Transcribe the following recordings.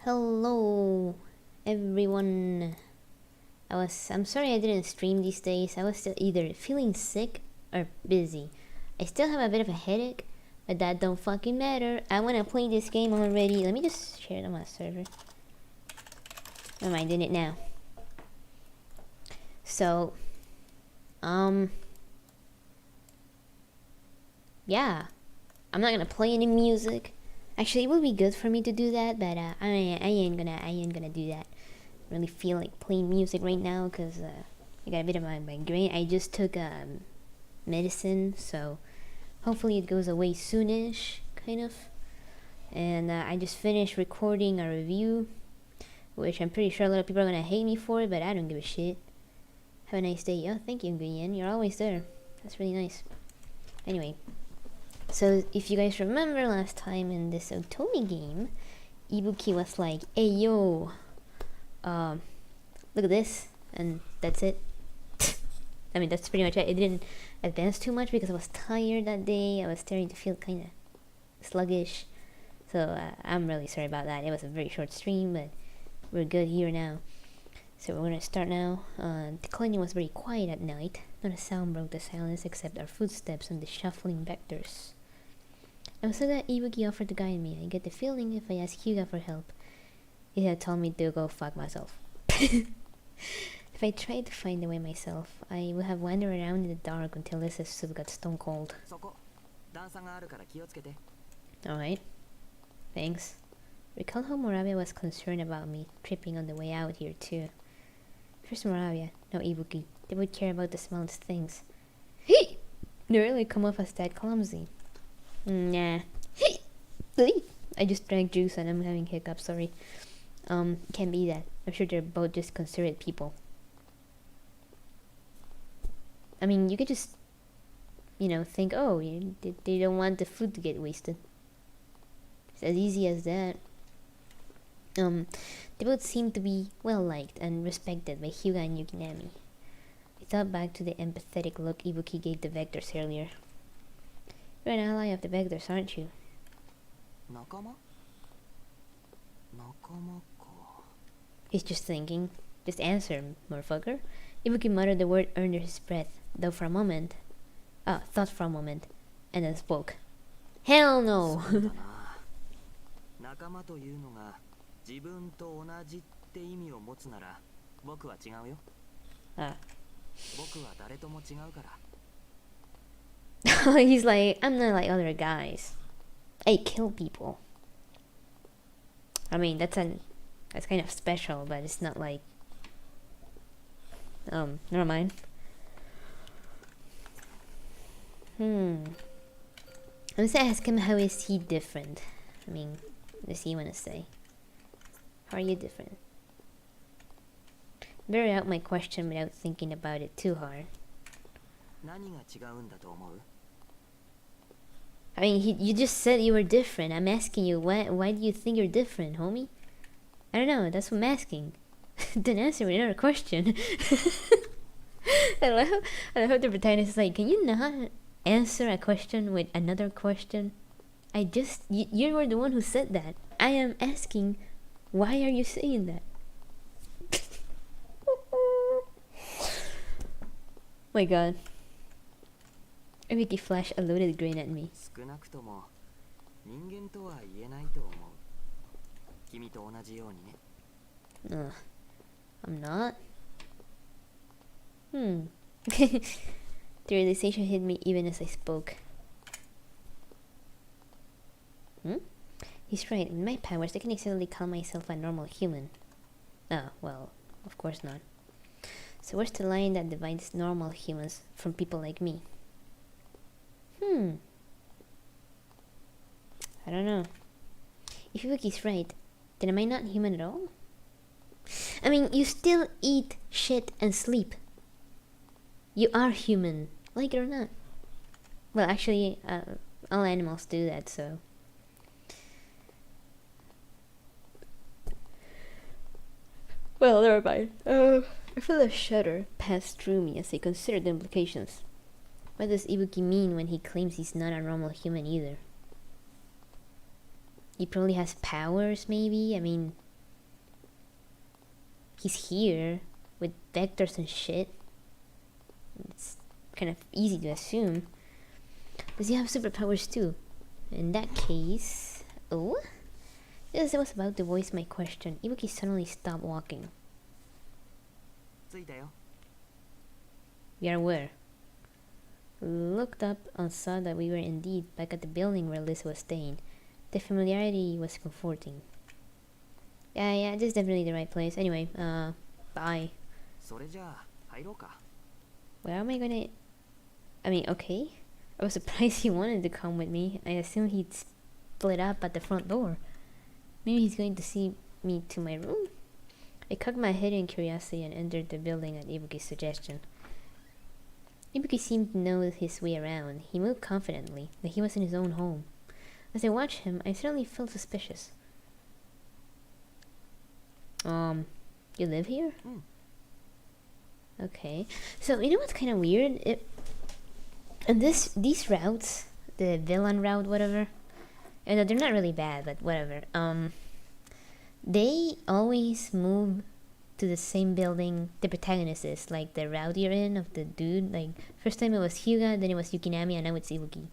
Hello, everyone. I'm sorry I didn't stream these days. I was still either feeling sick or busy. I still have a bit of a headache, but that don't fucking matter. I wanna play this game already. Let me just share it on my server. Am I doing it now? So, yeah. I'm not gonna play any music. Actually, it would be good for me to do that, but I ain't gonna do that. I really feel like playing music right now because I got a bit of my migraine. I just took medicine, so hopefully it goes away soonish, kind of. And I just finished recording a review, which I'm pretty sure a lot of people are gonna hate me for, but I don't give a shit. Have a nice day. Oh, thank you, Nguyen. You're always there. That's really nice. Anyway. So, if you guys remember last time in this Otome game, Ibuki was like, hey yo, look at this, and that's it. I mean, that's pretty much it. It didn't advance too much because I was tired that day. I was starting to feel kind of sluggish. So, I'm really sorry about that. It was a very short stream, but we're good here now. So, we're gonna start now. The colony was very quiet at night. Not a sound broke the silence except our footsteps on the shuffling vectors. I was so glad Ibuki offered to guide me. I get the feeling if I ask Hyuga for help, he had told me to go fuck myself. If I tried to find the way myself, I would have wandered around in the dark until Lisa's soup got stone cold. Alright. Thanks. Recall how Moravia was concerned about me tripping on the way out here too. First Moravia, no Ibuki. They would care about the smallest things. They really come off as that clumsy. Nah. I just drank juice and I'm having hiccups, sorry. Can't be that. I'm sure they're both just considerate people. I mean, you could just, think, oh, they don't want the food to get wasted. It's as easy as that. They both seem to be well-liked and respected by Hyuga and Yukinami. I thought back to the empathetic look Ibuki gave the Vectors earlier. You're an ally of the Vectors, aren't you? Nakama? He's just thinking. Just answer, motherfucker. Ibuki muttered the word under his breath, thought for a moment, and then spoke. Hell no! He's like, I'm not like other guys. I kill people. I mean, that's kind of special, but it's not like... never mind. I'm gonna ask him how is he different. I mean, what does he want to say? How are you different? Bear out my question without thinking about it too hard. I mean, you just said you were different. I'm asking you, why do you think you're different, homie? I don't know, that's what I'm asking. Don't answer with another question. I love how the protagonist is like, can you not answer a question with another question? You were the one who said that. I am asking, why are you saying that? My god. Ibuki flashed a loaded grin at me. I'm not. The realization hit me even as I spoke. He's right. With my powers, I can easily call myself a normal human. Oh, well, of course not. So where's the line that divides normal humans from people like me? I don't know. If Ibuki's right, then am I not human at all? I mean, you still eat, shit, and sleep. You are human, like it or not. Well, actually, all animals do that, so... Well, never mind. I feel a shudder pass through me as I consider the implications. What does Ibuki mean when he claims he's not a normal human either? He probably has powers, maybe? I mean, he's here with vectors and shit. It's kind of easy to assume. Does he have superpowers too? In that case... Oh? As I was about to voice my question, Ibuki suddenly stopped walking. We are where? Looked up and saw that we were indeed back at the building where Liz was staying. The familiarity was comforting. Yeah, this is definitely the right place. Anyway, bye. Where am I gonna... I mean, okay. I was surprised he wanted to come with me. I assumed he'd split up at the front door. Maybe he's going to see me to my room? I cocked my head in curiosity and entered the building at Ibuki's suggestion. Ibuki seemed to know his way around. He moved confidently, like he was in his own home. As I watched him, I suddenly felt suspicious. You live here? Okay. So, you know what's kind of weird? And these routes, the villain route, whatever, and they're not really bad, but whatever. They always move to the same building the protagonist is, like the route you're in of the dude. Like first time it was Hyuga, then it was Yukinami, and now it's Ibuki.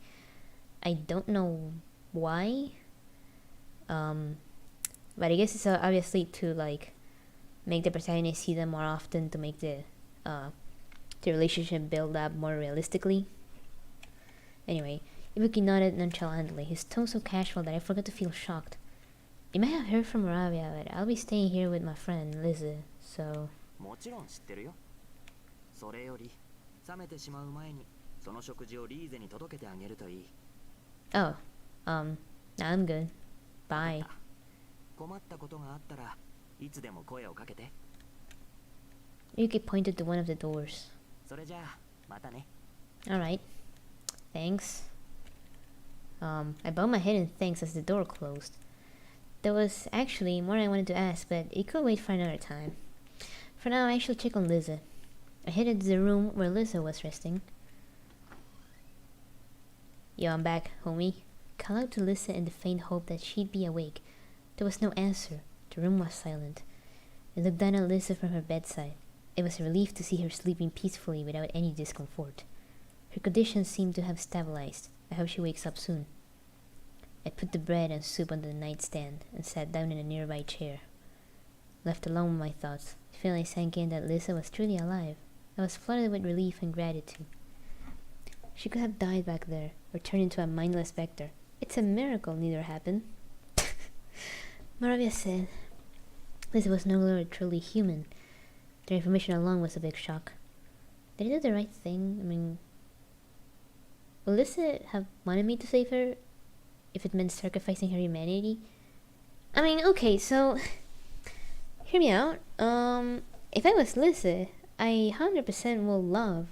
I don't know why. But I guess it's obviously to like make the protagonist see them more often, to make the relationship build up more realistically. Anyway, Ibuki nodded nonchalantly, his tone so casual that I forgot to feel shocked. You might have heard from Moravia, but I'll be staying here with my friend Lizzie, so... Oh, nah, I'm good. Bye. Yuki pointed to one of the doors. Alright. Thanks. I bowed my head in thanks as the door closed. There was actually more I wanted to ask, but it could wait for another time. For now, I should check on Lizzie. I headed to the room where Lizzie was resting. Yo, I'm back, homie. Called out to Lizzie in the faint hope that she'd be awake. There was no answer. The room was silent. I looked down at Lizzie from her bedside. It was a relief to see her sleeping peacefully without any discomfort. Her condition seemed to have stabilized. I hope she wakes up soon. I put the bread and soup on the nightstand and sat down in a nearby chair. Left alone with my thoughts, the feeling sank in that Lisa was truly alive. I was flooded with relief and gratitude. She could have died back there, or turned into a mindless vector. It's a miracle neither happened. Moravia said Lisa was no longer truly human. Their information alone was a big shock. Did I do the right thing? I mean, would Lisa have wanted me to save her if it meant sacrificing her humanity? I mean, okay, so hear me out. If I was Lisa, I 100% will love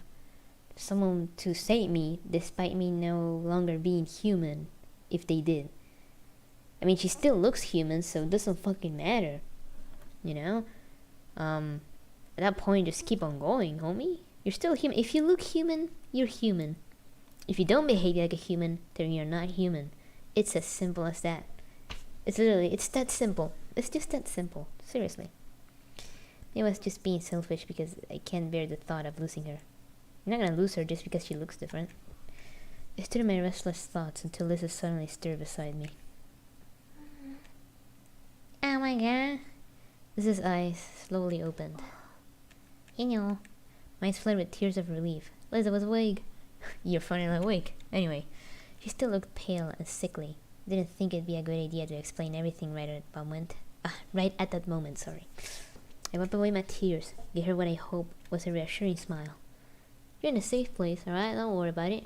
someone to save me despite me no longer being human, if they did. I mean, she still looks human, so it doesn't fucking matter, you know? At that point, just keep on going, homie. You're still human. If you look human, you're human. If you don't behave like a human, then you're not human. It's as simple as that. It's literally, it's that simple. It's just that simple. Seriously. It was just being selfish because I can't bear the thought of losing her. I'm not gonna lose her just because she looks different. I stood in my restless thoughts until Lisa suddenly stirred beside me. Oh my god. Lisa's eyes slowly opened. Hello. My eyes flooded with tears of relief. Lisa was awake. You're finally awake. Anyway, she still looked pale and sickly. Didn't think it'd be a good idea to explain everything right at that moment. Sorry. I wiped away my tears, gave her what I hoped was a reassuring smile. You're in a safe place, alright? Don't worry about it.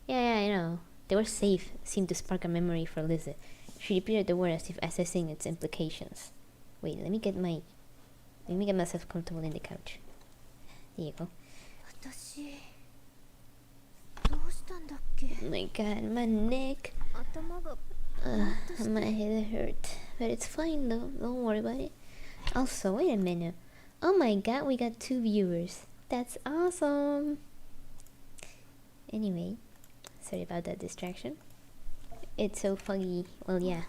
Yeah, I know. The word safe seemed to spark a memory for Lizzie. She repeated the word as if assessing its implications. Wait, let me get myself comfortable in the couch. There you go. Oh my god, my neck. My head hurt. But it's fine though, don't worry about it. Also, wait a minute. Oh my god, we got 2 viewers. That's awesome. Anyway, sorry about that distraction. It's so foggy. Well, yeah.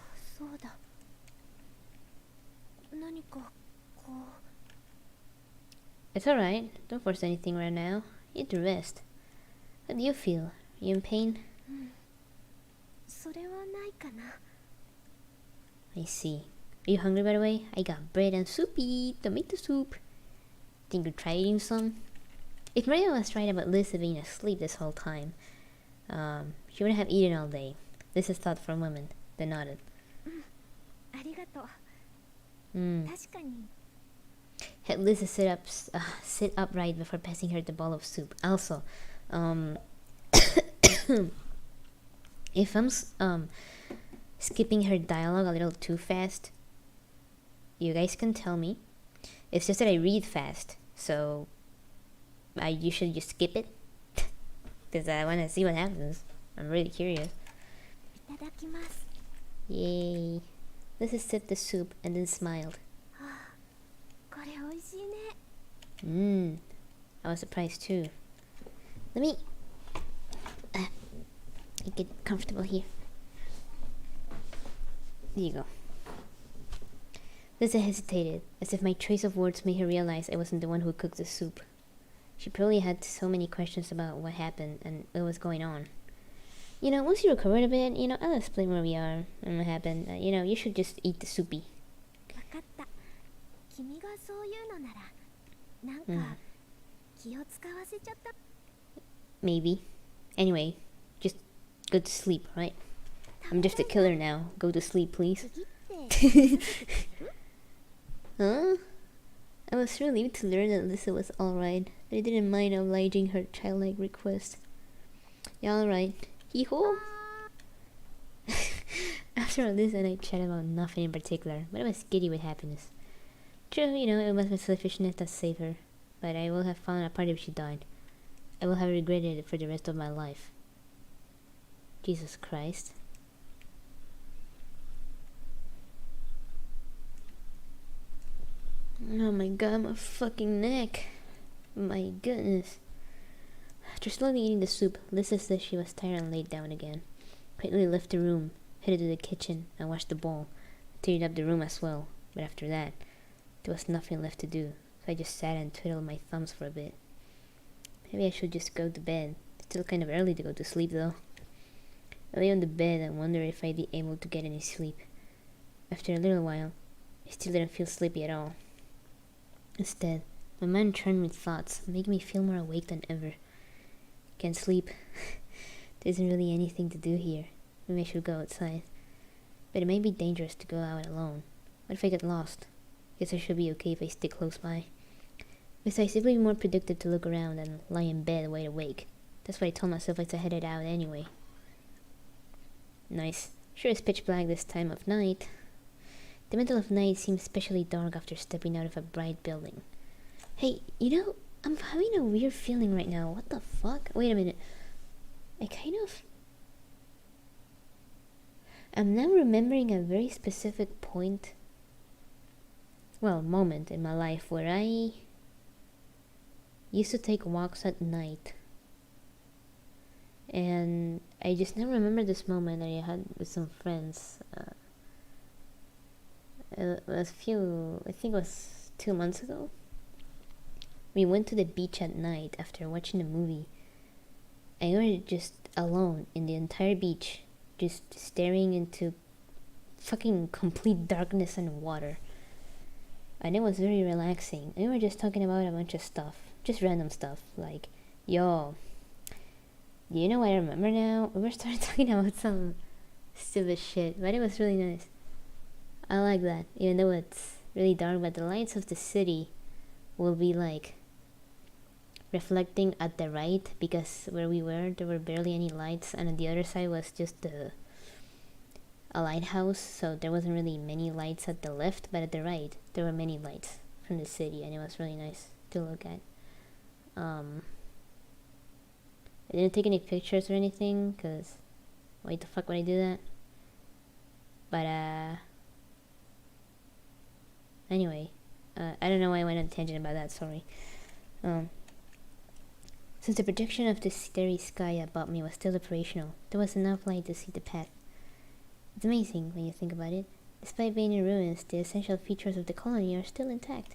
It's alright. Don't force anything right now. You need to rest. How do you feel? Are you in pain? それはないかな。 I see. Are you hungry by the way? I got bread and soupy. Tomato soup. Think you'd try eating some? If Maria was right about Lisa being asleep this whole time, she wouldn't have eaten all day. This is thought for women. They nodded. ありがとう。 Hmm. 確かに。 Had Lisa sit upright before passing her the bowl of soup. Also, if I'm skipping her dialogue a little too fast, you guys can tell me. It's just that I read fast, so I usually just skip it because I want to see what happens. I'm really curious. いただきます。 Yay! Lisa sipped the soup and then smiled. これ美味しいね。 I was surprised too. Let me get comfortable here. There you go. Lisa hesitated, as if my choice of words made her realize I wasn't the one who cooked the soup. She probably had so many questions about what happened and what was going on. You know, once you recover a bit, I'll explain where we are and what happened. You should just eat the soupy. わかった。君がそういうのなら、なんか気を使わせちゃった。 Maybe. Anyway, just go to sleep, right? I'm just a killer now. Go to sleep, please. 次って Huh? I was relieved to learn that Lisa was alright, but I didn't mind obliging her childlike request. Yeah, alright. Hee-ho! After all, Lisa and I chatted about nothing in particular, but I was giddy with happiness. True, it was my selfishness that saved her, but I will have found a part if she died. I will have regretted it for the rest of my life. Jesus Christ. Oh my god, my fucking neck. My goodness. After slowly eating the soup, Lisa said she was tired and laid down again. Quickly left the room, headed to the kitchen, and washed the bowl. Tidied up the room as well, but after that, there was nothing left to do, so I just sat and twiddled my thumbs for a bit. Maybe I should just go to bed. It's still kind of early to go to sleep though. I lay on the bed and wondered if I'd be able to get any sleep. After a little while, I still didn't feel sleepy at all. Instead, my mind churned with thoughts, making me feel more awake than ever. Can't sleep. There isn't really anything to do here. Maybe I should go outside. But it may be dangerous to go out alone. What if I get lost? Guess I should be okay if I stay close by. Besides, it would be more productive to look around than lie in bed wide awake. That's what I told myself as I headed out anyway. Nice. Sure it's pitch black this time of night. The middle of night seems especially dark after stepping out of a bright building. Hey, I'm having a weird feeling right now. What the fuck? Wait a minute. I'm now remembering a very specific moment in my life where I used to take walks at night. And I just now remember this moment that I had with some friends. It was I think it was 2 months ago. We went to the beach at night after watching a movie. And we were just alone in the entire beach, just staring into fucking complete darkness and water. And it was very relaxing. And we were just talking about a bunch of stuff, just random stuff, like, yo, you know what I remember now? We were starting talking about some stupid shit, but it was really nice. I like that, even though it's really dark, but the lights of the city will be like reflecting at the right, because where we were there were barely any lights, and on the other side was just a lighthouse, so there wasn't really many lights at the left, but at the right there were many lights from the city, and it was really nice to look at. I didn't take any pictures or anything, because why the fuck would I do that? But anyway, I don't know why I went on a tangent about that, sorry. Since the projection of the starry sky above me was still operational, there was enough light to see the path. It's amazing when you think about it. Despite being in ruins, the essential features of the colony are still intact.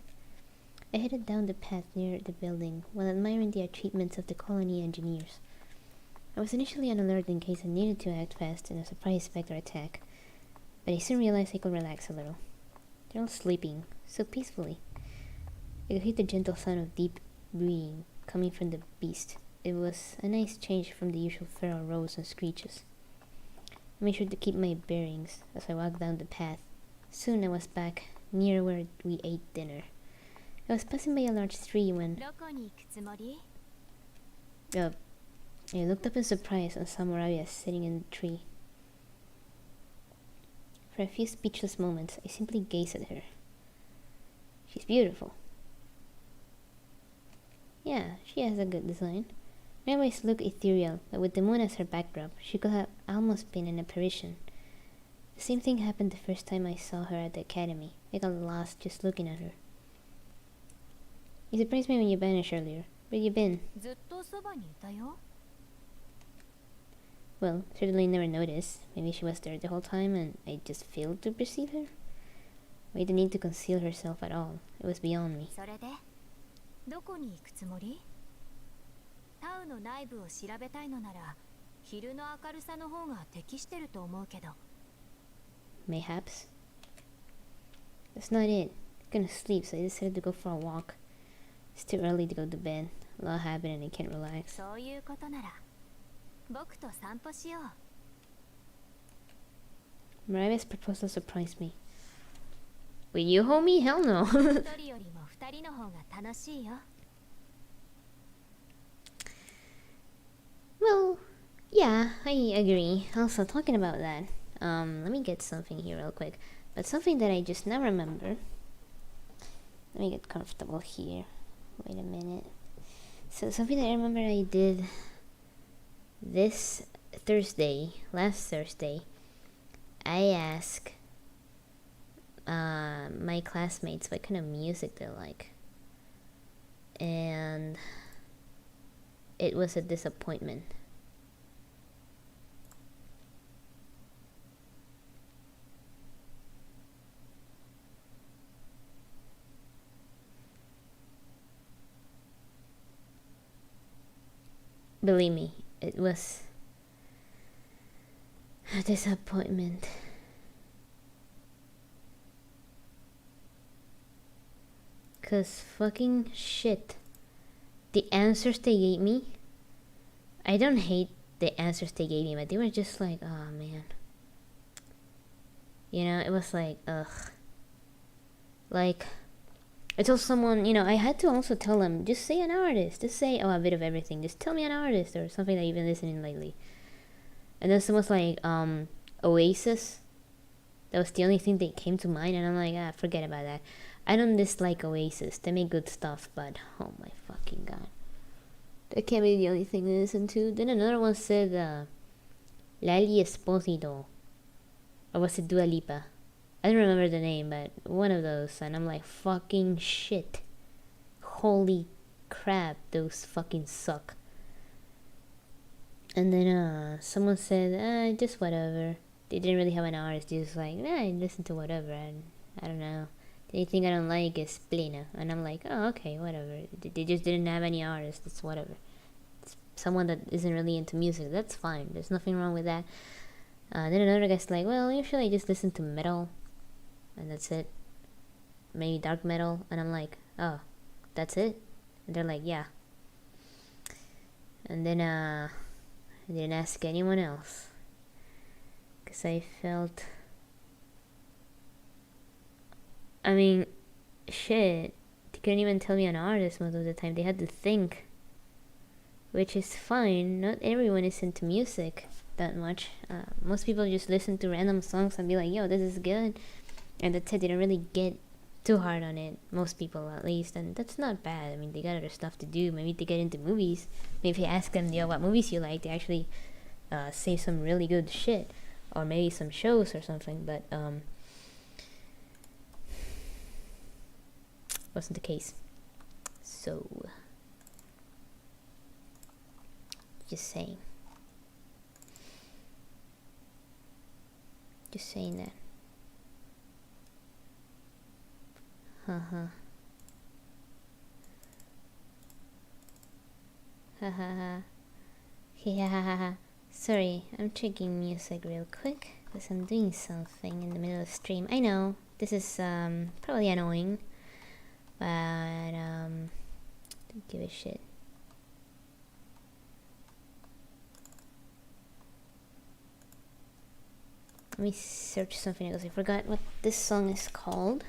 I headed down the path near the building while admiring the achievements of the colony engineers. I was initially on alert in case I needed to act fast in a surprise spectre attack, but I soon realized I could relax a little. They're all sleeping, so peacefully. I could hear the gentle sound of deep breathing coming from the beast. It was a nice change from the usual feral roars and screeches. I made sure to keep my bearings as I walked down the path. Soon I was back near where we ate dinner. I was passing by a large tree when I looked up in surprise and saw Moravia sitting in the tree. For a few speechless moments, I simply gazed at her. She's beautiful. Yeah, she has a good design. Her eyes look ethereal, but with the moon as her backdrop, she could have almost been an apparition. The same thing happened the first time I saw her at the academy. I got lost just looking at her. You surprised me when you vanished earlier. Where you been? Well, certainly never noticed. Maybe she was there the whole time and I just failed to perceive her. Why the need to conceal herself at all? It was beyond me. Mayhaps. That's not it. I'm gonna sleep, so I decided to go for a walk. It's too early to go to bed. A lot happened and I can't relax. Maria's proposal surprised me. Will you hold me? Hell no. Well, yeah, I agree. Also, talking about that, let me get something here real quick. But something that I just now remember. Let me get comfortable here. Wait a minute. So something that I remember I did this Thursday, last Thursday, I asked my classmates what kind of music they like. And it was a disappointment. Believe me, it was a disappointment. Cause fucking shit. The answers they gave me, I don't hate the answers they gave me, but they were just like, oh man. You know, it was like, ugh. Like, I told someone, you know, I had to also tell them, just say an artist. Just say, oh, a bit of everything. Just tell me an artist or something that you've been listening lately. And then someone's like, Oasis. That was the only thing that came to mind. And I'm like, forget about that. I don't dislike Oasis. They make good stuff, but oh my fucking god. That can't be the only thing to listen to. Then another one said, Lali Esposito. Or was it Dua Lipa? I don't remember the name, but one of those. And I'm like, fucking shit. Holy crap, those fucking suck. And then someone said, just whatever. They didn't really have an artist. They just like, I listen to whatever. And I don't know. The only thing I don't like is Plena. And I'm like, oh, okay, whatever. They just didn't have any artists. It's whatever. It's someone that isn't really into music. That's fine. There's nothing wrong with that. Then another guy's like, well, usually I just listen to metal. And that's it. Maybe dark metal. And I'm like, oh, that's it? And they're like, yeah. And then I didn't ask anyone else. Because I felt... I mean, shit. They couldn't even tell me an artist most of the time. They had to think. Which is fine. Not everyone is into music that much. Most people just listen to random songs and be like, yo, this is good. And that's it. They don't really get too hard on it. Most people, at least. And that's not bad. I mean, they got other stuff to do. Maybe they get into movies. Maybe if you ask them, yo, what movies you like, they actually say some really good shit. Or maybe some shows or something. But, wasn't the case. So, just saying. Just saying that. Hahaha. Yeah. Sorry, I'm checking music real quick because I'm doing something in the middle of the stream. I know this is probably annoying, but don't give a shit. Let me search something because I forgot what this song is called.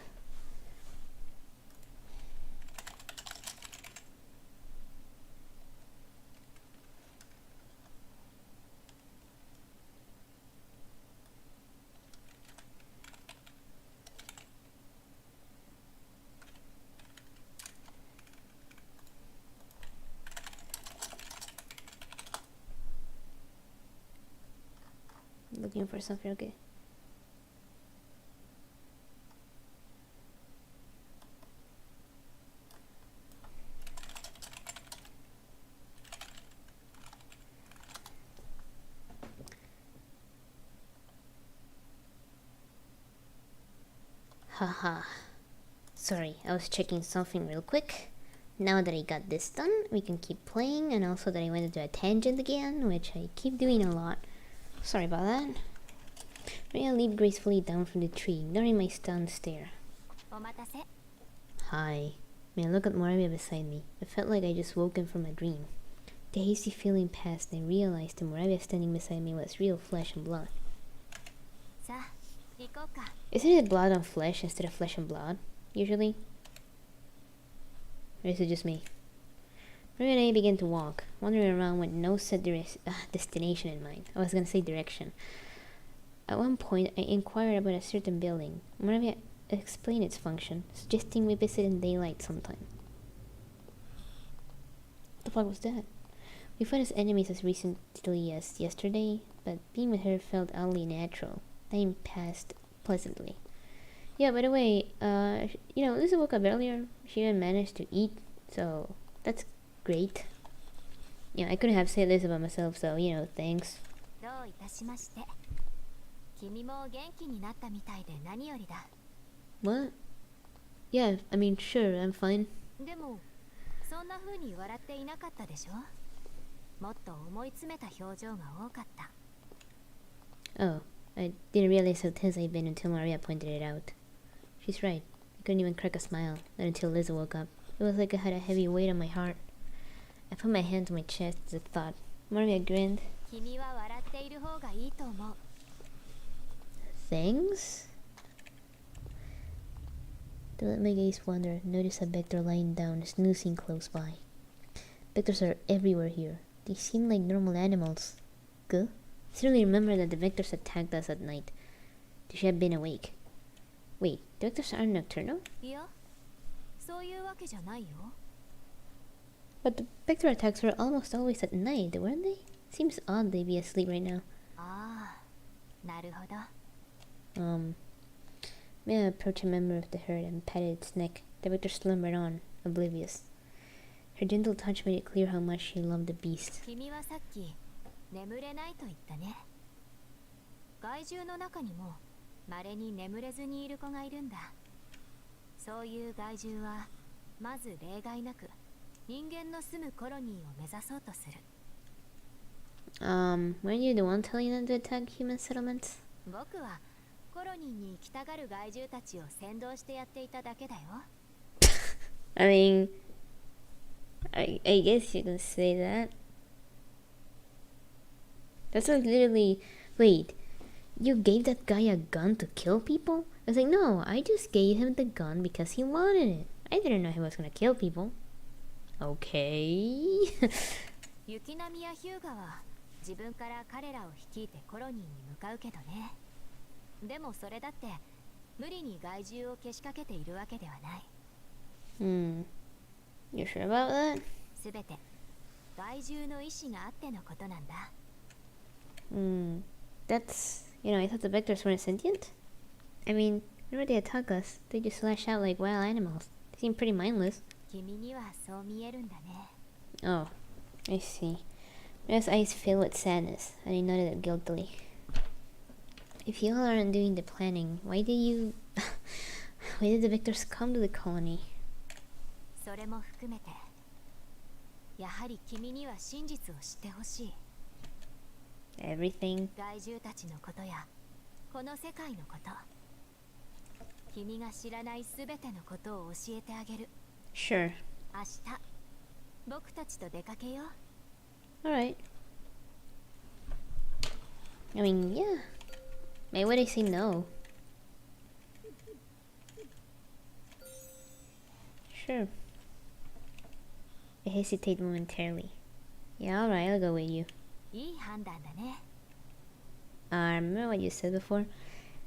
Looking for something, okay. Haha. Sorry, I was checking something real quick. Now that I got this done, we can keep playing, and also that I went into a tangent again, which I keep doing a lot. Sorry about that. Rhea leaped gracefully down from the tree, ignoring my stunned stare. Hi. May I look at Moravia beside me? It felt like I just woken from a dream. The hasty feeling passed, and I realized the Moravia standing beside me was real flesh and blood. Isn't it blood on flesh instead of flesh and blood, usually? Or is it just me? Maria and I began to walk, wandering around with no set destination in mind. I was gonna say direction. At one point, I inquired about a certain building. Moravia explained its function, suggesting we visit in daylight sometime. What the fuck was that? We fought as enemies as recently as yesterday, but being with her felt oddly natural. Time passed pleasantly. Yeah, by the way, Lisa woke up earlier. She even managed to eat, so that's great. I couldn't have said this about myself, so, thanks. What? Yeah, I mean, sure, I'm fine. Oh, I didn't realize how tense I'd been until Maria pointed it out. She's right. I couldn't even crack a smile, not until Liza woke up. It was like I had a heavy weight on my heart. I put my hand to my chest as I thought. Maria grinned. Thanks? To let my gaze wander, noticed a vector lying down, snoozing close by. Vectors are everywhere here. They seem like normal animals. Good? I certainly remember that the vectors attacked us at night. They should have been awake. Wait, the vectors aren't nocturnal? But the vector attacks were almost always at night, weren't they? Seems odd they'd be asleep right now. May I approach a member of the herd and patted its neck. The vector slumbered on, oblivious. Her gentle touch made it clear how much she loved the beast. Weren't you the one telling them to attack human settlements? I mean, I guess you can say that. That's like literally... Wait, you gave that guy a gun to kill people? I was like, no, I just gave him the gun because he wanted it. I didn't know he was gonna kill people. Okay. You sure about that? That's... I thought the vectors weren't sentient. I mean, whenever they attack us, they just slash out like wild animals. They seem pretty mindless. Oh, I see. Maria's eyes filled with sadness, and I nodded it guiltily. If you all aren't doing the planning, why did you... why did the vectors come to the colony? やはり君には真実を知ってほしい。 Everything? 害獣たちのことやこの世界のこと、君が知らないすべてのことを教えてあげる。 Sure. 明日僕たちと出かけよう。 Alright. I mean, yeah. Why would I say no? Sure. I hesitate momentarily. Yeah, alright, I'll go with you. いい判断だね。 Remember what you said before?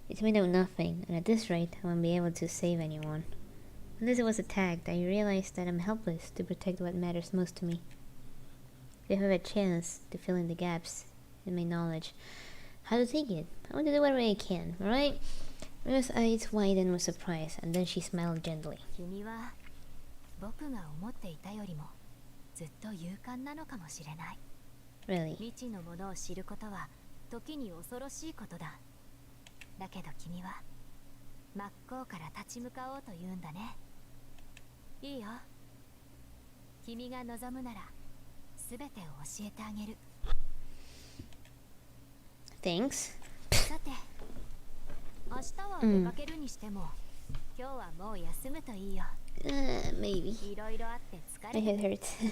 It's made of nothing, and at this rate, I won't be able to save anyone. Unless it was attacked, I realized that I'm helpless to protect what matters most to me. If I have a chance to fill in the gaps in my knowledge, how to take it? I want to do whatever I can, alright? Maria's eyes widened with surprise, and then she smiled gently. 君は僕が思っていたよりもずっと勇敢なのかもしれない。 Really? 未知のものを知ることは時に恐ろしいことだ。だけど君は真っ向から立ち向かおうというんだね。いいよ。君が望むならすべてを教えてあげる。 Thanks. さて、明日は出かけるにしても、今日はもう休むといいよ。 Maybe. いろいろあって疲 My れ head て hurts.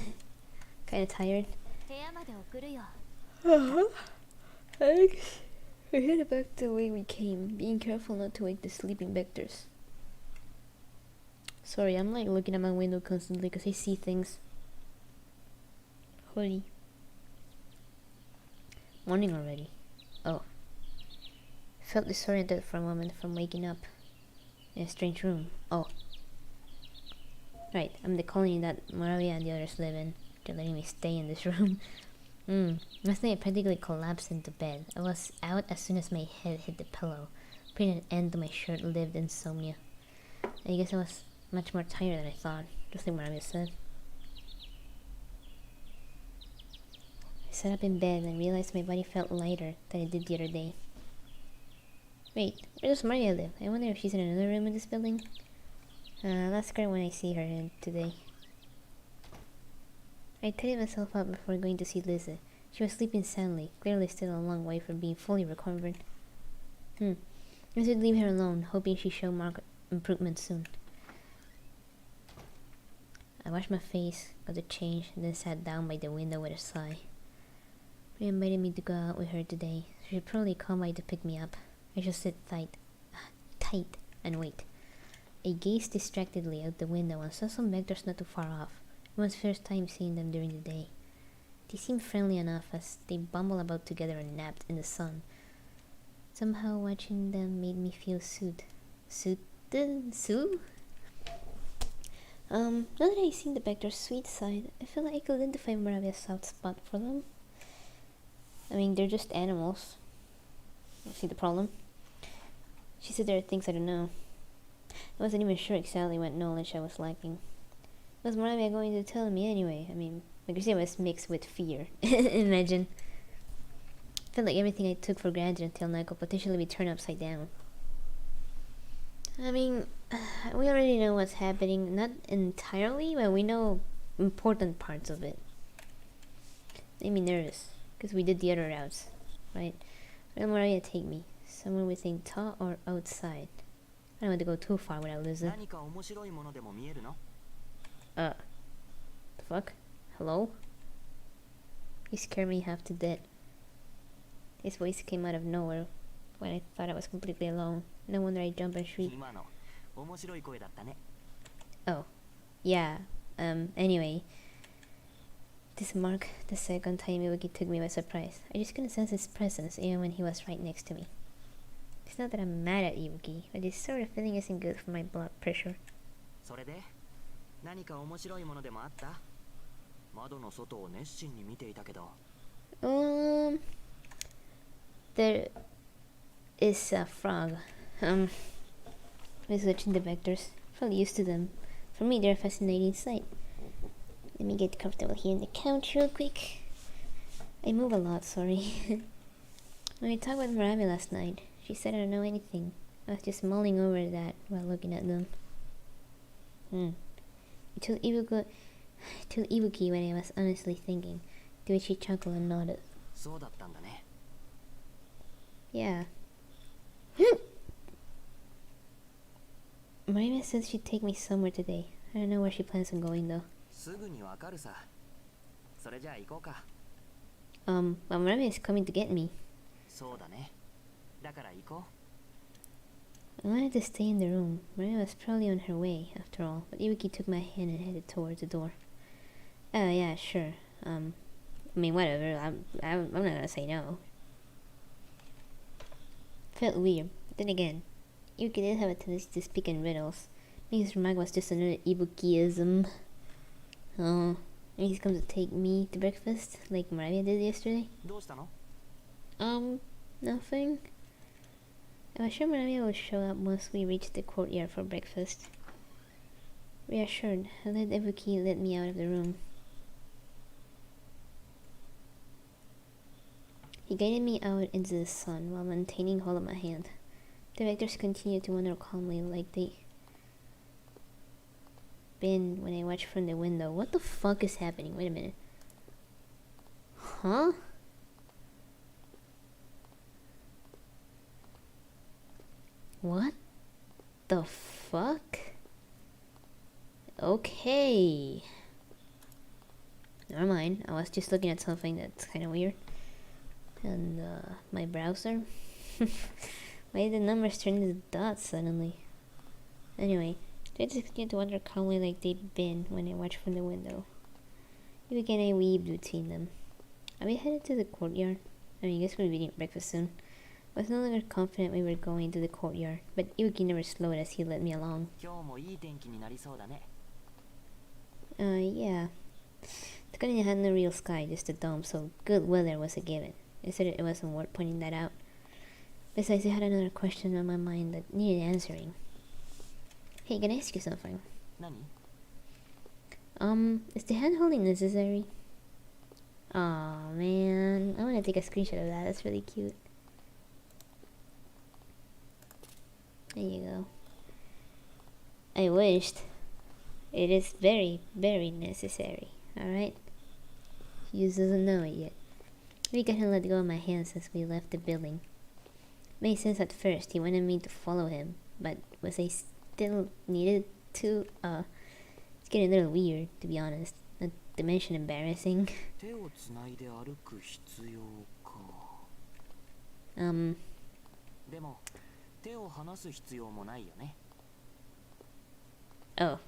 Kinda tired. 部屋まで送るよ。 Thanks. We headed back the way we came, being careful not to wake the sleeping vectors. Sorry, I'm like looking at my window constantly because I see things. Holy. Morning already. Oh. Felt disoriented for a moment from waking up in a strange room. Oh. Right, I'm the colony that Moravia and the others live in. They're letting me stay in this room. Last night I practically collapsed into bed. I was out as soon as my head hit the pillow, putting an end to my short-lived insomnia. I guess I was much more tired than I thought, just like Moravia said. I sat up in bed and realized my body felt lighter than it did the other day. Wait, where does Maria live? I wonder if she's in another room in this building. I'll ask her when I see her today. I tidied myself up before going to see Lisa. She was sleeping soundly, clearly still a long way from being fully recovered. I should leave her alone, hoping she showed marked improvement soon. I washed my face, got to change, and then sat down by the window with a sigh. She invited me to go out with her today. She should probably come by to pick me up. I should sit tight, and wait. I gazed distractedly out the window and saw some vectors not too far off. It was first time seeing them during the day. They seemed friendly enough as they bumbled about together and napped in the sun. Somehow watching them made me feel soothed. Now that I see the vector's sweet side, I feel like I could identify Moravia's soft spot for them. I mean, they're just animals. You see the problem? She said there are things I don't know. I wasn't even sure exactly what knowledge I was lacking. What was Moravia going to tell me anyway? I mean, like you said, it was mixed with fear. Imagine. I felt like everything I took for granted until now could potentially be turned upside down. I mean, we already know what's happening. Not entirely, but we know important parts of it. Made me nervous, because we did the other routes, right? Where will Moravia take me? Somewhere within Ta or outside? I don't want to go too far without losing. The fuck? Hello? You scared me half to death. His voice came out of nowhere when I thought I was completely alone. No wonder I jumped and shrieked. Oh. Yeah. Anyway. This marked the second time Iwaki took me by surprise. I just couldn't sense his presence even when he was right next to me. It's not that I'm mad at Iwaki, but this sort of feeling isn't good for my blood pressure. There is a frog. Researching the vectors. Probably used to them. For me, they're a fascinating sight. Let me get comfortable here on the couch real quick. I move a lot, sorry. When I talked with Marami last night, she said I don't know anything. I was just mulling over that while looking at them. You told to Ibuki what I was honestly thinking, to which he chuckled and nodded. そうだったんだね。 Yeah. Marima said she'd take me somewhere today. I don't know where she plans on going though. すぐにわかるさ。それじゃあ行こうか。Well, Marima is coming to get me. そうだね。だから行こ I wanted to stay in the room. Marima was probably on her way, after all, but Ibuki took my hand and headed towards the door. Oh, yeah, sure. I mean, whatever. I'm not gonna say no. Felt weird. But then again, Ibuki did have a tendency to speak in riddles. Maybe his remark was just another Ibukiism. Oh, maybe he's come to take me to breakfast, like Marima did yesterday. う。どうしたの？ Nothing. I was sure Marima would show up once we reached the courtyard for breakfast. Reassured, I let Ibuki let me out of the room. He guided me out into the sun while maintaining hold of my hand. The vectors continued to wander calmly like they been when I watched from the window. What the fuck is happening? Wait a minute. Huh? What the fuck? Okay. Never mind. I was just looking at something that's kind of weird. And my browser. Why did the numbers turn into dots suddenly? Anyway, they just continued to wander calmly like they'd been when I watched from the window. We began a weave between them. Are we headed to the courtyard? I mean, I guess we'll be eating breakfast soon. I was no longer confident we were going to the courtyard, but Ibuki never slowed as he led me along. 今日もいい天気になりそうだね。 Yeah. The continent had no real sky, just a dome, so good weather was a given. I said it wasn't worth pointing that out. Besides, I had another question on my mind that needed answering. Hey, can I ask you something? 何？ Is the hand holding necessary? Aw, man. I want to take a screenshot of that. That's really cute. There you go. I wished. It is very, very necessary. Alright? He just doesn't know it yet. We got him let go of my hand since we left the building. Made sense at first. He wanted me to follow him, but was I still needed to? It's getting a little weird, to be honest. Not to mention embarrassing. 手をつないで歩く必要か。でも手を離す必要もないよね。 Oh.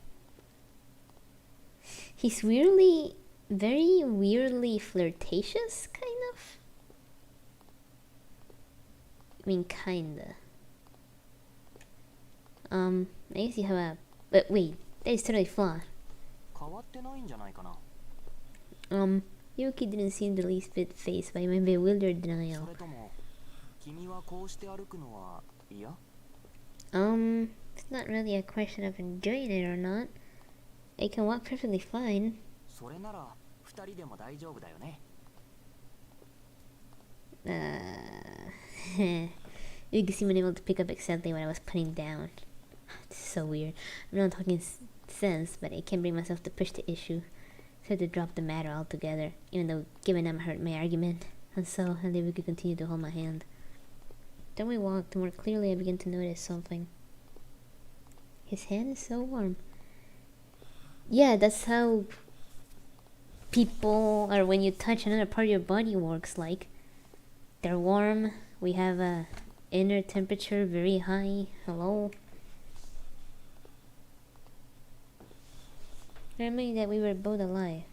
He's weirdly, very weirdly flirtatious, kind of? I mean, kinda. I guess you have a... But wait, that is totally flawed. 変わってないんじゃないかな。 Yuki didn't seem the least bit fazed by my bewildered そ denial. れとも君はこうして歩くのは嫌？ It's not really a question of enjoying it or not. I can walk perfectly fine. それなら二人でも大丈夫だよね。 Yuki seemed unable to pick up exactly what I was putting down. This is so weird. I'm not talking sense, but I can't bring myself to push the issue. So I had to drop the matter altogether, even though giving them hurt my argument. And so, I leave Yuki continue to hold my hand. Then we walked, and more clearly I began to notice something. His hand is so warm. Yeah, that's how people, or when you touch another part of your body, works like. They're warm. We have a inner temperature very high. Hello. Remembering that we were both alive,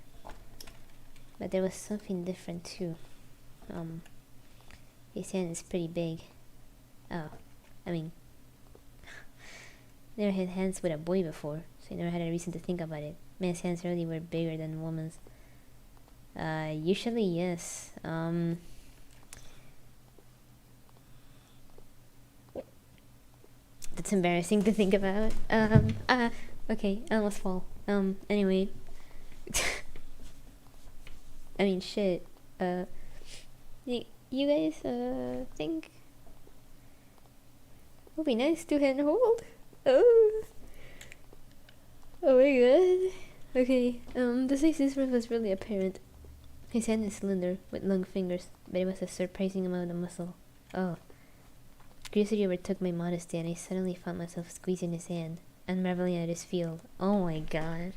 but there was something different too. His hand is pretty big. Oh, I mean, never had hands with a boy before, so I never had a reason to think about it. Men's hands really were bigger than women's. Usually yes. That's embarrassing to think about. Okay, I almost fall. Anyway. I mean, shit. You guys, think it would be nice to hand hold? Oh. Oh my god. Okay, the size of his rib was really apparent. His hand is slender, with long fingers, but it was a surprising amount of muscle. Oh. Curiosity overtook my modesty, and I suddenly found myself squeezing his hand and marveling at his feel. Oh my god.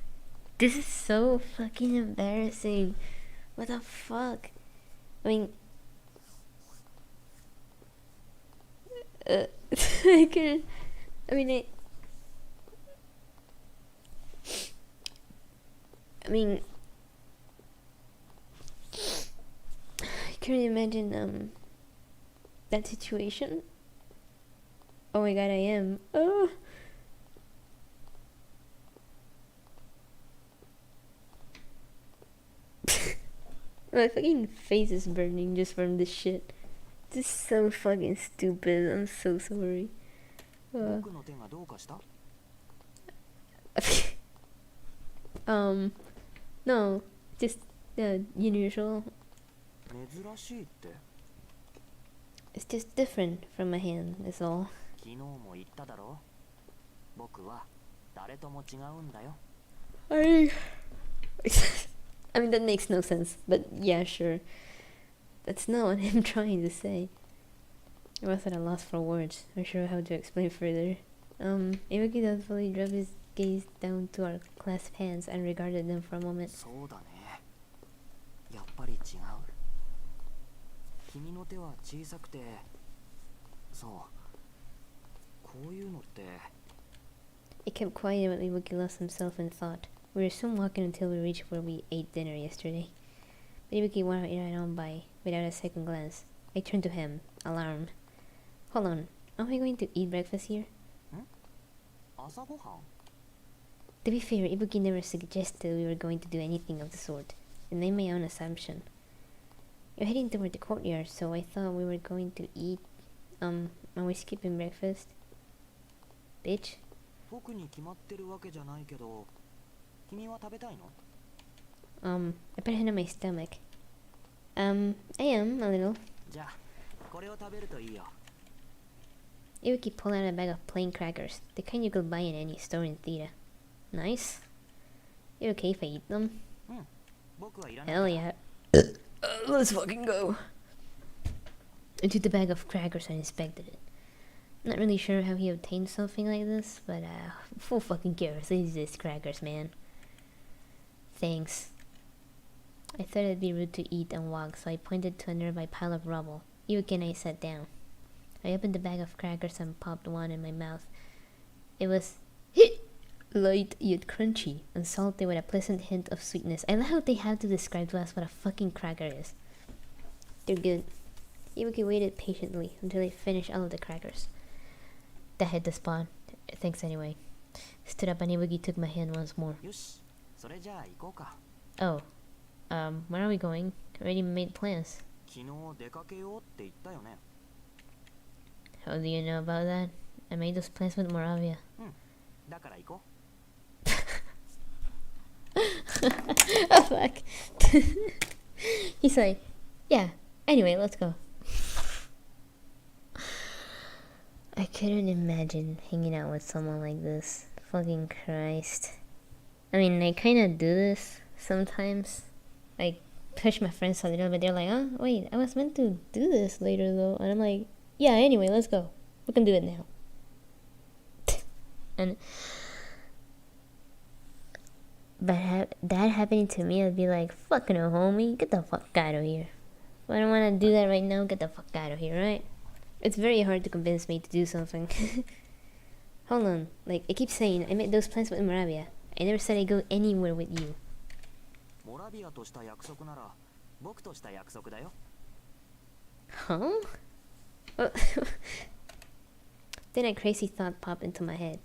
This is so fucking embarrassing. What the fuck? I mean... I couldn't... I mean, I couldn't imagine, that situation. Oh my god, I am. Oh! My fucking face is burning just from this shit. This is so fucking stupid. I'm so sorry. No, just unusual. It's just different from my hand, that's all. I I mean, that makes no sense, but yeah, sure. That's not what I'm trying to say. I was at a loss for words, not sure how to explain further. Iwaki doubtfully dropped his gaze down to our clasped hands and regarded them for a moment. It kept quiet when Iwaki lost himself in thought. We were soon walking until we reached where we ate dinner yesterday. But Iwaki went right on by, without a second glance. I turned to him, alarmed. Hold on, are we going to eat breakfast here? To be fair, Ibuki never suggested we were going to do anything of the sort, and I made my own assumption. You're heading toward the courtyard, so I thought we were going to eat, are we skipping breakfast? Bitch? I put a hand on my stomach. I am, a little. Iwaki pulled out a bag of plain crackers, the kind you could buy in any store in Theta. Nice. You okay if I eat them? Hell yeah. Let's fucking go. I took the bag of crackers and inspected it. Not really sure how he obtained something like this, but full fucking cares. These is crackers, man. Thanks. I thought it'd be rude to eat and walk, so I pointed to a nearby pile of rubble. Iwaki and I sat down. I opened the bag of crackers and popped one in my mouth. It was light yet crunchy and salty with a pleasant hint of sweetness. I love how they have to describe to us what a fucking cracker is. They're good. Iwaki waited patiently until I finished all of the crackers. That hit the spot. Thanks anyway. Stood up and Iwaki took my hand once more. Oh. Where are we going? Already made plans. How do you know about that? I made those plans with Moravia. Oh fuck. He's like, yeah, anyway, let's go. I couldn't imagine hanging out with someone like this. Fucking Christ. I mean, I kinda do this sometimes. I push my friends a little bit. They're like, oh, wait, I was meant to do this later though. And I'm like, yeah, anyway, let's go. We can do it now. And but that happening to me, I'd be like, fuck no, homie, get the fuck out of here. If I don't want to do that right now, get the fuck out of here, right? It's very hard to convince me to do something. Hold on, like, I keep saying, I made those plans with Moravia. I never said I'd go anywhere with you. Huh? Well, then a crazy thought popped into my head.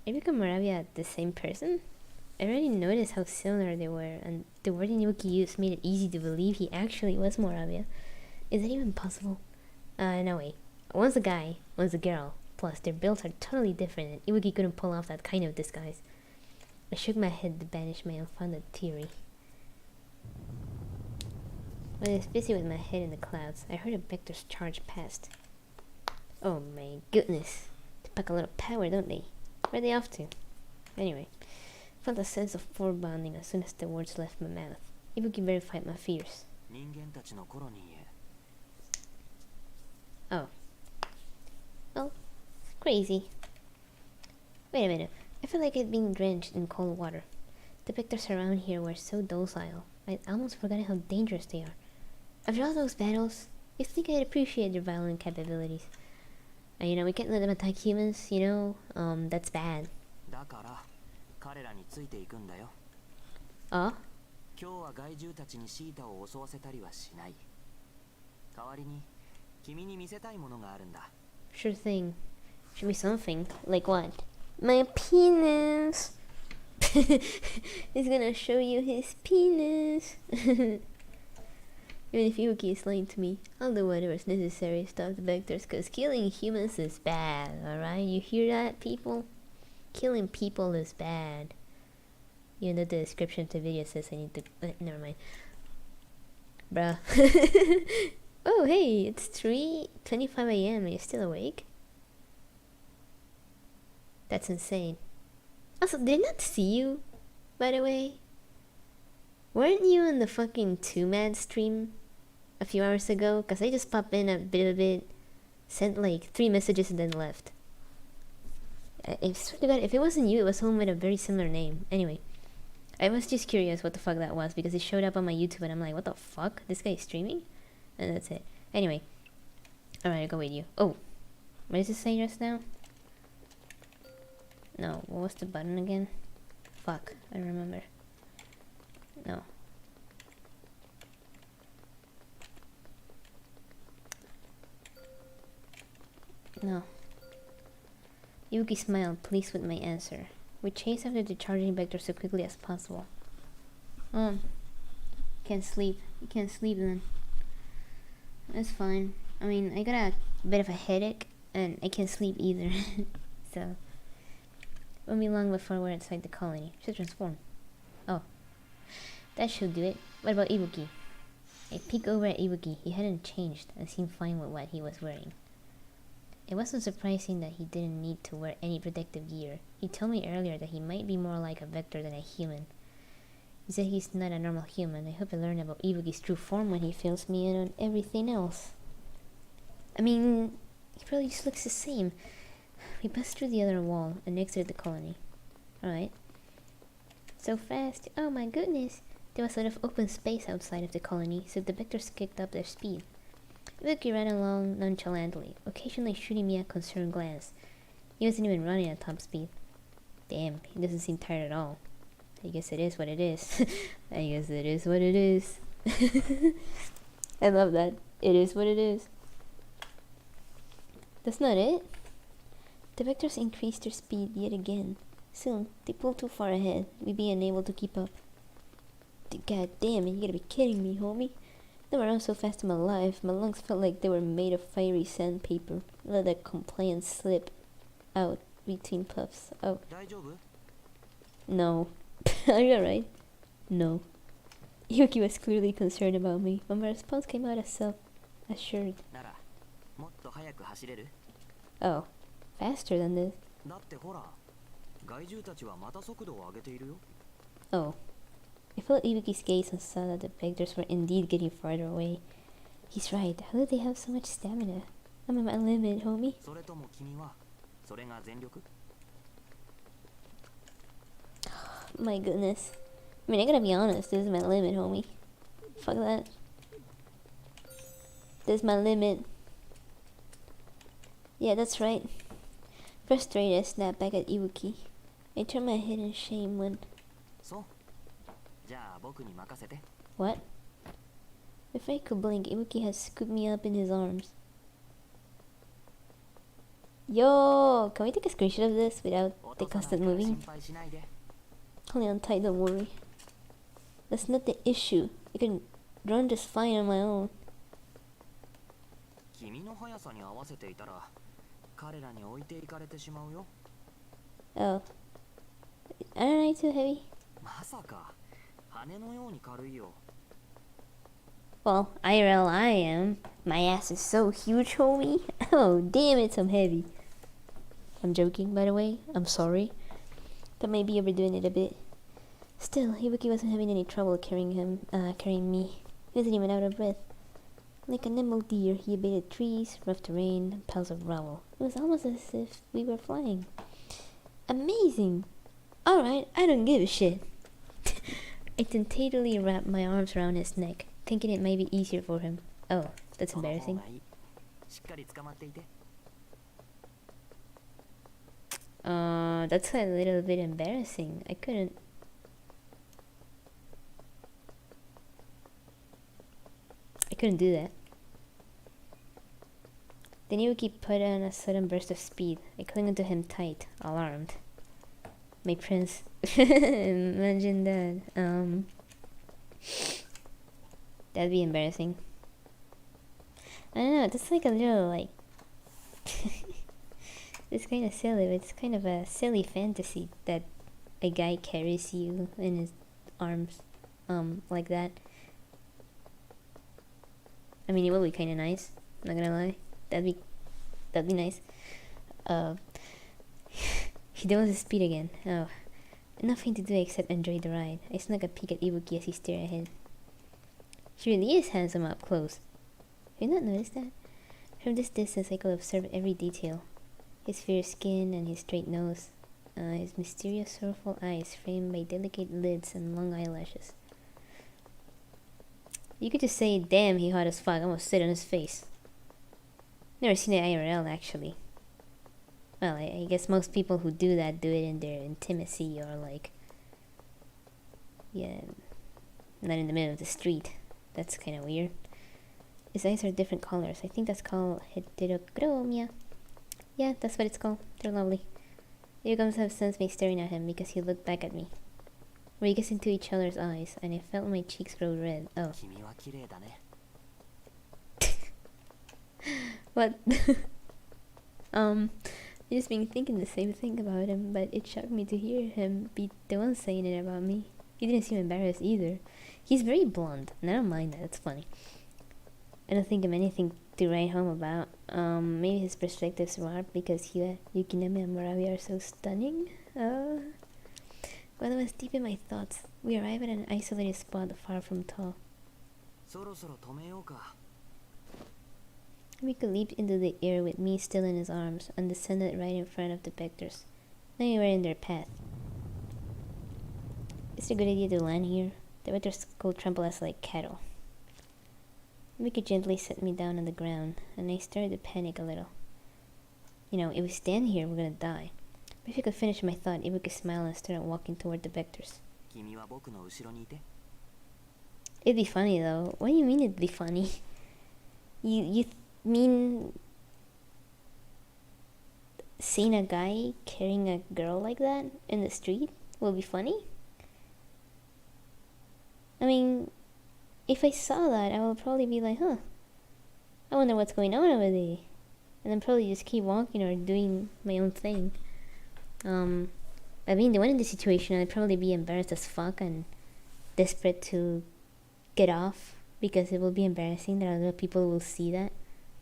Ibuki and Moravia the same person? I already noticed how similar they were, and the wording Ibuki used made it easy to believe he actually was Moravia. Is that even possible? No way. One's a guy, one's a girl. Plus, their builds are totally different, and Ibuki couldn't pull off that kind of disguise. I shook my head to banish my unfounded theory. When I was busy with my head in the clouds, I heard a Vector's charge past. Oh my goodness. They pack a lot of power, don't they? Where are they off to? Anyway, Felt a sense of foreboding as soon as the words left my mouth. Ibuki verified my fears. 人間たちのコロニーへ。 Oh. Well, crazy. Wait a minute. I felt like I'd been drenched in cold water. The victors around here were so docile. I almost forgot how dangerous they are. After all those battles, you'd think I'd appreciate their violent capabilities. And you know, we can't let them attack humans, you know? That's bad. だから彼らについていくんだよ。 Oh? 今日は害獣たちにシータを襲わせたりはしない。代わりに君に見せたいものがあるんだ。 Sure thing. Show me something. Like what? My penis! He's gonna show you his penis! Even if Yuki is lying to me, I'll do whatever is necessary to stop the vectors, cause killing humans is bad, alright? You hear that, people? Killing people is bad. Even though the description of the video says I need to... never mind. Bruh. Oh, hey, it's 3:25 a.m. Are you still awake? That's insane. Also, did I not see you, by the way? Weren't you in the fucking 2-man stream a few hours ago? Cause I just popped in a bit, sent like 3 messages and then left. I swear to God, if it wasn't you, it was someone with a very similar name. Anyway, I was just curious what the fuck that was because it showed up on my YouTube and I'm like, what the fuck? This guy is streaming? And that's it. Anyway, alright, I'll go with you. Oh, what does it say just now? No, what was the button again? Fuck, I don't remember. No. No. Yuki smiled, pleased with my answer. We chased after the charging vectors so quickly as possible. Can't sleep. You can't sleep then. That's fine. I mean, I got a bit of a headache, and I can't sleep either. So, won't be long before we're inside the colony. Should transform. Oh, that should do it. What about Ibuki? I peeked over at Ibuki. He hadn't changed and seemed fine with what he was wearing. It wasn't surprising that he didn't need to wear any protective gear. He told me earlier that he might be more like a vector than a human. He said he's not a normal human. I hope I learn about Ibuki's true form when he fills me in on everything else. I mean, he probably just looks the same. We passed through the other wall and exited the colony. Alright. So fast. Oh my goodness. There was a lot of open space outside of the colony, so the vectors kicked up their speed. Ibuki ran along nonchalantly, occasionally shooting me a concerned glance. He wasn't even running at top speed. Damn, he doesn't seem tired at all. I guess it is what it is. I guess it is what it is. I love that. It is what it is. That's not it. The vectors increased their speed yet again. Soon, they pulled too far ahead, we being unable to keep up. God damn it, you gotta be kidding me, homie. Never run so fast in my life. My lungs felt like they were made of fiery sandpaper. I let that compliance slip out between puffs. Oh. 大丈夫? No. Are you alright? No. Yuki was clearly concerned about me, but my response came out as self-assured. なら、もっと早く走れる? Oh. Faster than this. だってほら、害獣たちはまた速度を上げているよ. Oh. I followed Ibuki's gaze and saw that the vectors were indeed getting farther away. He's right. How do they have so much stamina? I'm at my limit, homie. それとも君は、それが全力? My goodness. I mean, I gotta be honest. This is my limit, homie. Fuck that. This is my limit. Yeah, that's right. Frustrated, I snapped back at Ibuki. I turned my head in shame when... そう。じゃあ僕に任せて. What? Before I could blink, Ibuki had scooped me up in his arms. Yo! Can we take a screenshot of this without the constant moving? Only on tight, don't worry. That's not the issue. I can run just fine on my own. 君の速さに合わせていたら、彼らに置いていかれてしまうよ. Oh. Aren't I too heavy? まさか、羽のように軽いよ. Well, IRL I am. My ass is so huge, homie. Oh, damn it, I'm heavy. I'm joking, by the way. I'm sorry. That may be overdoing it a bit. Still, Ibuki wasn't having any trouble carrying me. He wasn't even out of breath. Like a nimble deer, he evaded trees, rough terrain, and piles of rubble. It was almost as if we were flying. Amazing! Alright, I don't give a shit. I tentatively wrapped my arms around his neck, thinking it might be easier for him. Oh, that's embarrassing. That's a little bit embarrassing. I couldn't do that. Then Yuki put on a sudden burst of speed. I clung to him tight, alarmed. My prince. Imagine that. That'd be embarrassing. I don't know, that's like a little like it's kind of silly, but it's kind of a silly fantasy that a guy carries you in his arms, like that. I mean, it would be kind of nice. Not gonna lie, that'd be nice. He doubles his speed again. Oh, nothing to do except enjoy the ride. I snuck a peek at Ibuki as he stared ahead. She really is handsome up close. Have you not noticed that? From this distance, I could observe every detail. His fair skin and his straight nose. His mysterious sorrowful eyes framed by delicate lids and long eyelashes. You could just say, damn, he hot as fuck. I'm gonna sit on his face. Never seen it IRL, actually. Well, I guess most people who do that do it in their intimacy or like... yeah, not in the middle of the street. That's kind of weird. His eyes are different colors. I think that's called heterochromia. Yeah, that's what it's called. They're lovely. You guys have sensed me staring at him because he looked back at me. We gazed into each other's eyes, and I felt my cheeks grow red. Oh. What? I just been thinking the same thing about him, but it shocked me to hear him be the one saying it about me. He didn't seem embarrassed either. He's very blonde, and I don't mind that. It's funny. I don't think of anything to write home about. Maybe his perspective's warped because Yukinami and Moravi are so stunning. While I was deep in my thoughts, we arrived at an isolated spot far from Tall. Miko leaped into the air with me still in his arms and descended right in front of the vectors. Now we were in their path. Is it a good idea to land here? The vectors go trample us like cattle. Miko gently set me down on the ground, and I started to panic a little. You know, if we stand here, we're gonna die. But if I could finish my thought, Ibuki smiled and started walking toward the vectors. It'd be funny though. What do you mean it'd be funny? You mean seeing a guy carrying a girl like that in the street will be funny? I mean, if I saw that, I would probably be like, huh, I wonder what's going on over there. And then probably just keep walking or doing my own thing. I mean, the one in this situation, I'd probably be embarrassed as fuck and desperate to get off because it will be embarrassing that other people will see that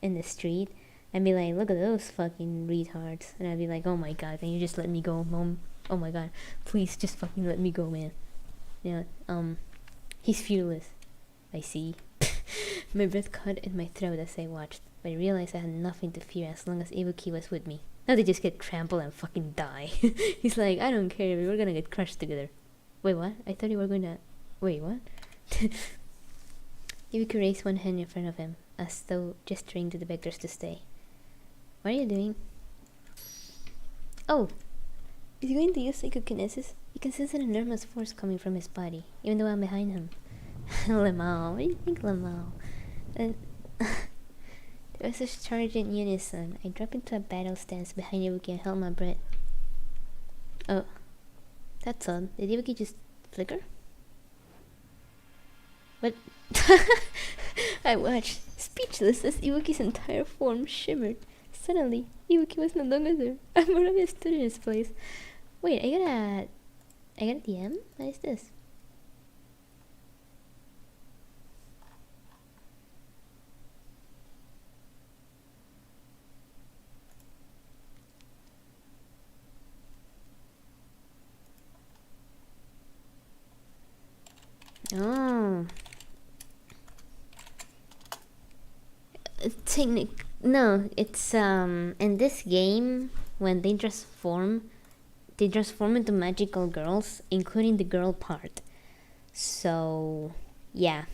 in the street and be like, look at those fucking retards. And I'd be like, oh my god, can you just let me go, mom? Oh my god, please just fucking let me go, man. Yeah, he's fearless. I see. My breath caught in my throat as I watched, but I realized I had nothing to fear as long as Ibuki was with me. Now they just get trampled and fucking die. He's like, I don't care, we're gonna get crushed together. Wait, what? I thought you were gonna... Wait, what? Ibuki raised one hand in front of him, as though gesturing to the vectors to stay. What are you doing? Oh! Is he going to use psychokinesis? You can sense an enormous force coming from his body, even though I'm behind him. Lemao, what do you think, Lemao? There was a charge in unison. I dropped into a battle stance behind Ibuki and held my breath. Oh. That's odd. Did Ibuki just flicker? What? I watched, speechless, as Ibuki's entire form shimmered. Suddenly, Ibuki was no longer there. I more or less stood in his place. Wait, I got a DM? What is this? Oh. No, it's in this game when they transform into magical girls, including the girl part. So yeah.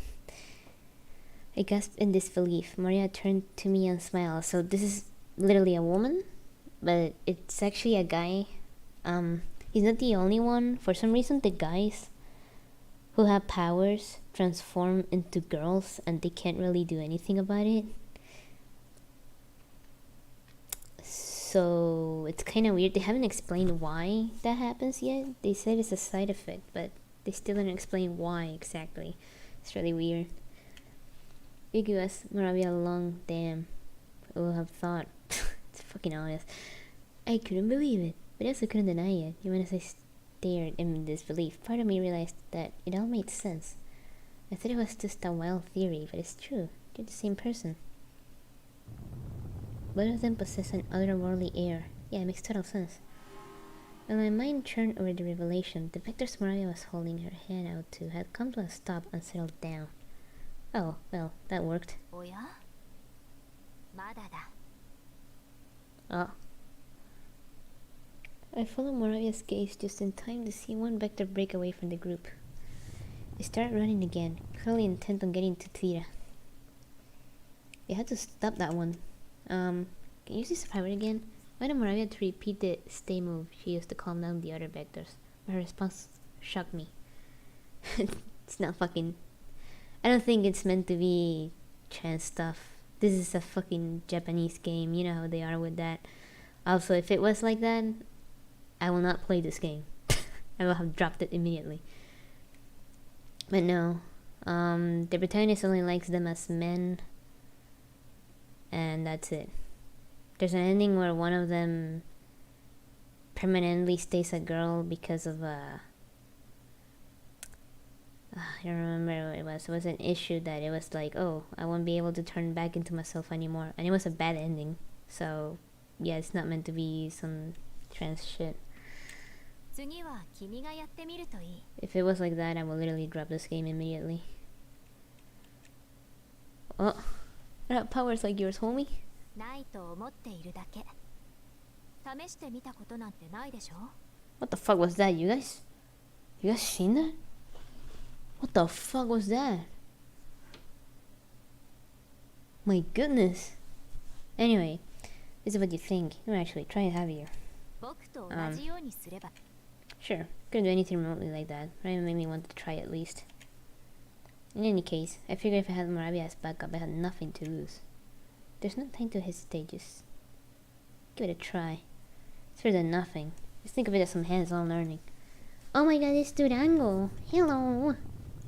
I gasped in disbelief. Maria turned to me and smiled. So this is literally a woman, but it's actually a guy. He's not the only one. For some reason, the guys who have powers transform into girls and they can't really do anything about it. So it's kind of weird. They haven't explained why that happens yet. They said it's a side effect, but they still didn't explain why exactly. It's really weird. You give us Moravia long, damn. Who would have thought? It's fucking honest. I couldn't believe it, but I also couldn't deny it. Even as I stared in disbelief, part of me realized that it all made sense. I thought it was just a wild theory, but it's true. They're the same person. Both of them possess an otherworldly air. Yeah, it makes total sense. When my mind churned over the revelation, the vectors Moravia was holding her hand out to had come to a stop and settled down. Oh, well, that worked. Oh. I followed Moravia's gaze just in time to see one vector break away from the group. It started running again, clearly intent on getting to Tira. You had to stop that one. Can you use this power again? Why did Moravia to repeat the stay move she used to calm down the other vectors? But her response shocked me. It's not fucking... I don't think it's meant to be trans stuff. This is a fucking Japanese game. You know how they are with that. Also, if it was like that, I will not play this game. I will have dropped it immediately. But no. The protagonist only likes them as men. And that's it. There's an ending where one of them permanently stays a girl because of I don't remember what it was. It was an issue that it was like, oh, I won't be able to turn back into myself anymore. And it was a bad ending. So, yeah, it's not meant to be some trans shit. If it was like that, I will literally drop this game immediately. Oh, I have powers like yours, homie. What the fuck was that, you guys? You guys seen that? What the fuck was that? My goodness. Anyway, this is what you think. You actually try it heavier. Sure, couldn't do anything remotely like that. But it made me want to try at least. In any case, I figured if I had Moravia as backup, I had nothing to lose. There's no time to hesitate, just give it a try. It's better than nothing. Just think of it as some hands-on learning. Oh my god, it's Durango! Hello!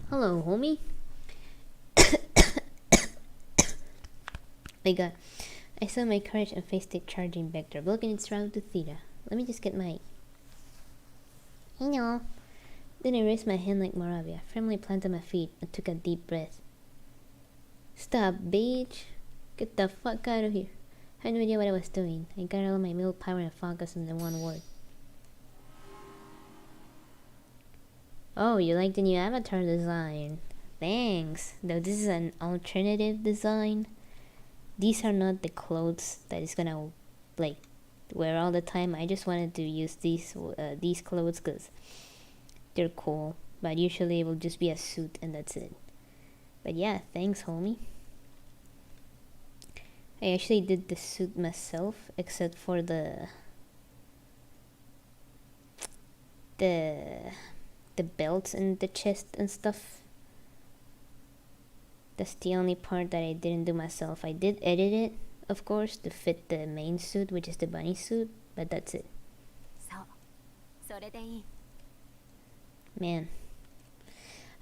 Hello, homie! My god. I saw my courage and faced the charging vector, blocking its route to Theta. Let me just get my... Hello! Then I raised my hand like Moravia, firmly planted my feet, and took a deep breath. Stop, bitch! Get the fuck out of here. I had no idea what I was doing. I got all my willpower and focus on the one word. Oh, you like the new avatar design. Thanks. Though this is an alternative design. These are not the clothes that is gonna like wear all the time. I just wanted to use these clothes because they're cool. But usually it will just be a suit and that's it. But yeah, thanks, homie. I actually did the suit myself, except for the belts and the chest and stuff. That's the only part that I didn't do myself. I did edit it, of course, to fit the main suit, which is the bunny suit, but that's it. Man,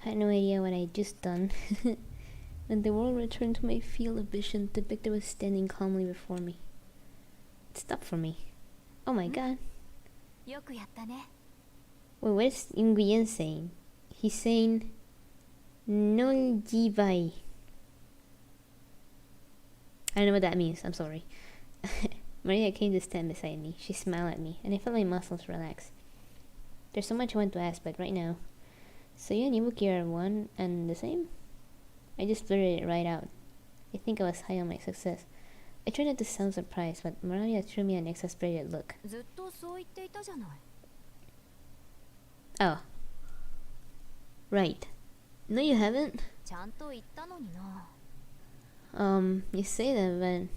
I had no idea what I just done. When the world returned to my field of vision, the victor was standing calmly before me. It stopped for me. Oh my god. Wait, what is Nguyen saying? He's saying Nol Jibai. I don't know what that means, I'm sorry. Maria came to stand beside me. She smiled at me, and I felt my muscles relax. There's so much I want to ask, but right now, So you and Ibuki are one and the same? I just blurted it right out. I think I was high on my success. I tried not to sound surprised, but Mariah threw me an exasperated look. ずっとそう言っていたじゃない。 Oh. Right. No, you haven't? ちゃんと言ったのにな。 You say that, but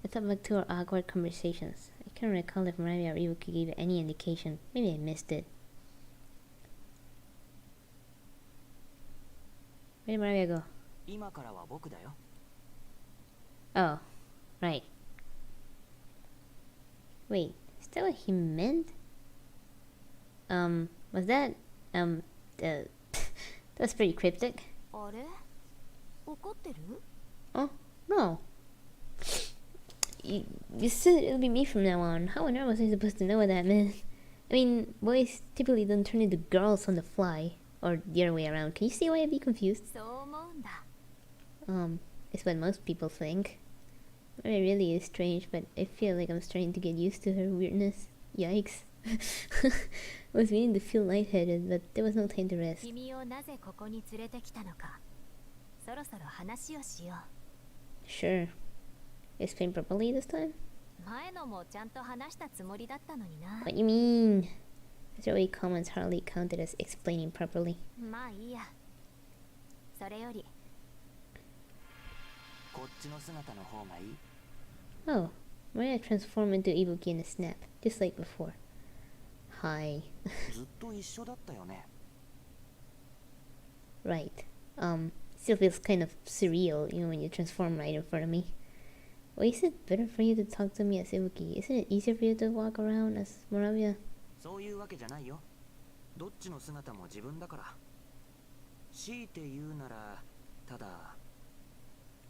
I thought back to our awkward conversations. I can't recall if Mariah or Ibuki gave any indication. Maybe I missed it. Where did Mariah go? 今からは僕だよ。 Oh, right. Wait, is that what he meant? Was that, that's pretty cryptic. あれ怒ってる？ Oh, no. You said it'll be me from now on. How on earth was I supposed to know what that meant? I mean, boys typically don't turn into girls on the fly. Or the other way around. Can you see why I'd be confused? そう思うんだ。 It's what most people think. It really is strange, but I feel like I'm starting to get used to her weirdness. Yikes. I was beginning to feel lightheaded, but there was no time to rest. 君をなぜここに連れてきたのか。そろそろ話をしよ Sure. Explain properly this time? う。前のもちゃんと話したつもりだったのにな。 What you mean? These early comments hardly counted as explaining properly. まあいいや。それより。 こっちの姿の方がいい。 Oh, Maria transformed into Ibuki in a snap, just like before. Hi. ずっと一緒だったよね。 Right. Still feels kind of surreal, when you transform right in front of me. Why is it better for you to talk to me as Ibuki? Isn't it easier for you to walk around as Moravia? そういうわけじゃないよ。どっちの姿も自分だから。強いて言うなら、ただ、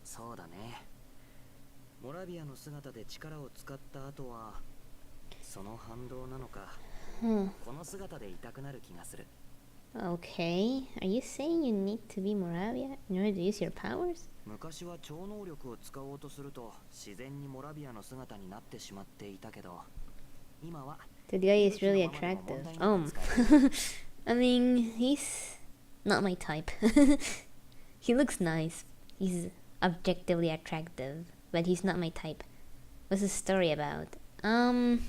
そうだね。モラビアの姿で力を使った後は、その反動なのか、この姿でいたくなる気がする。Okay, are you saying you need to be Moravia in order to use your powers? 昔は超能力を使おうとすると、自然にモラビアの姿になってしまっていたけど、今は The guy is really attractive. I mean, he's not my type. He looks nice. He's objectively attractive, but he's not my type. What's the story about? The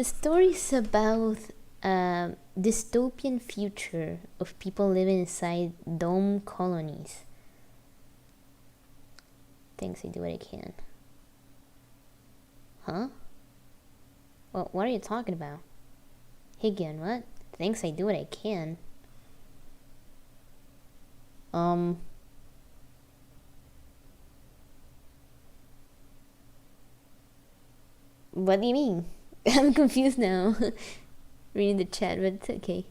story's about a dystopian future of people living inside dome colonies. Thanks, I do what I can. Huh? Well, what are you talking about? Higgin, what? Thanks, I do what I can. What do you mean? I'm confused now. Reading the chat, but it's okay.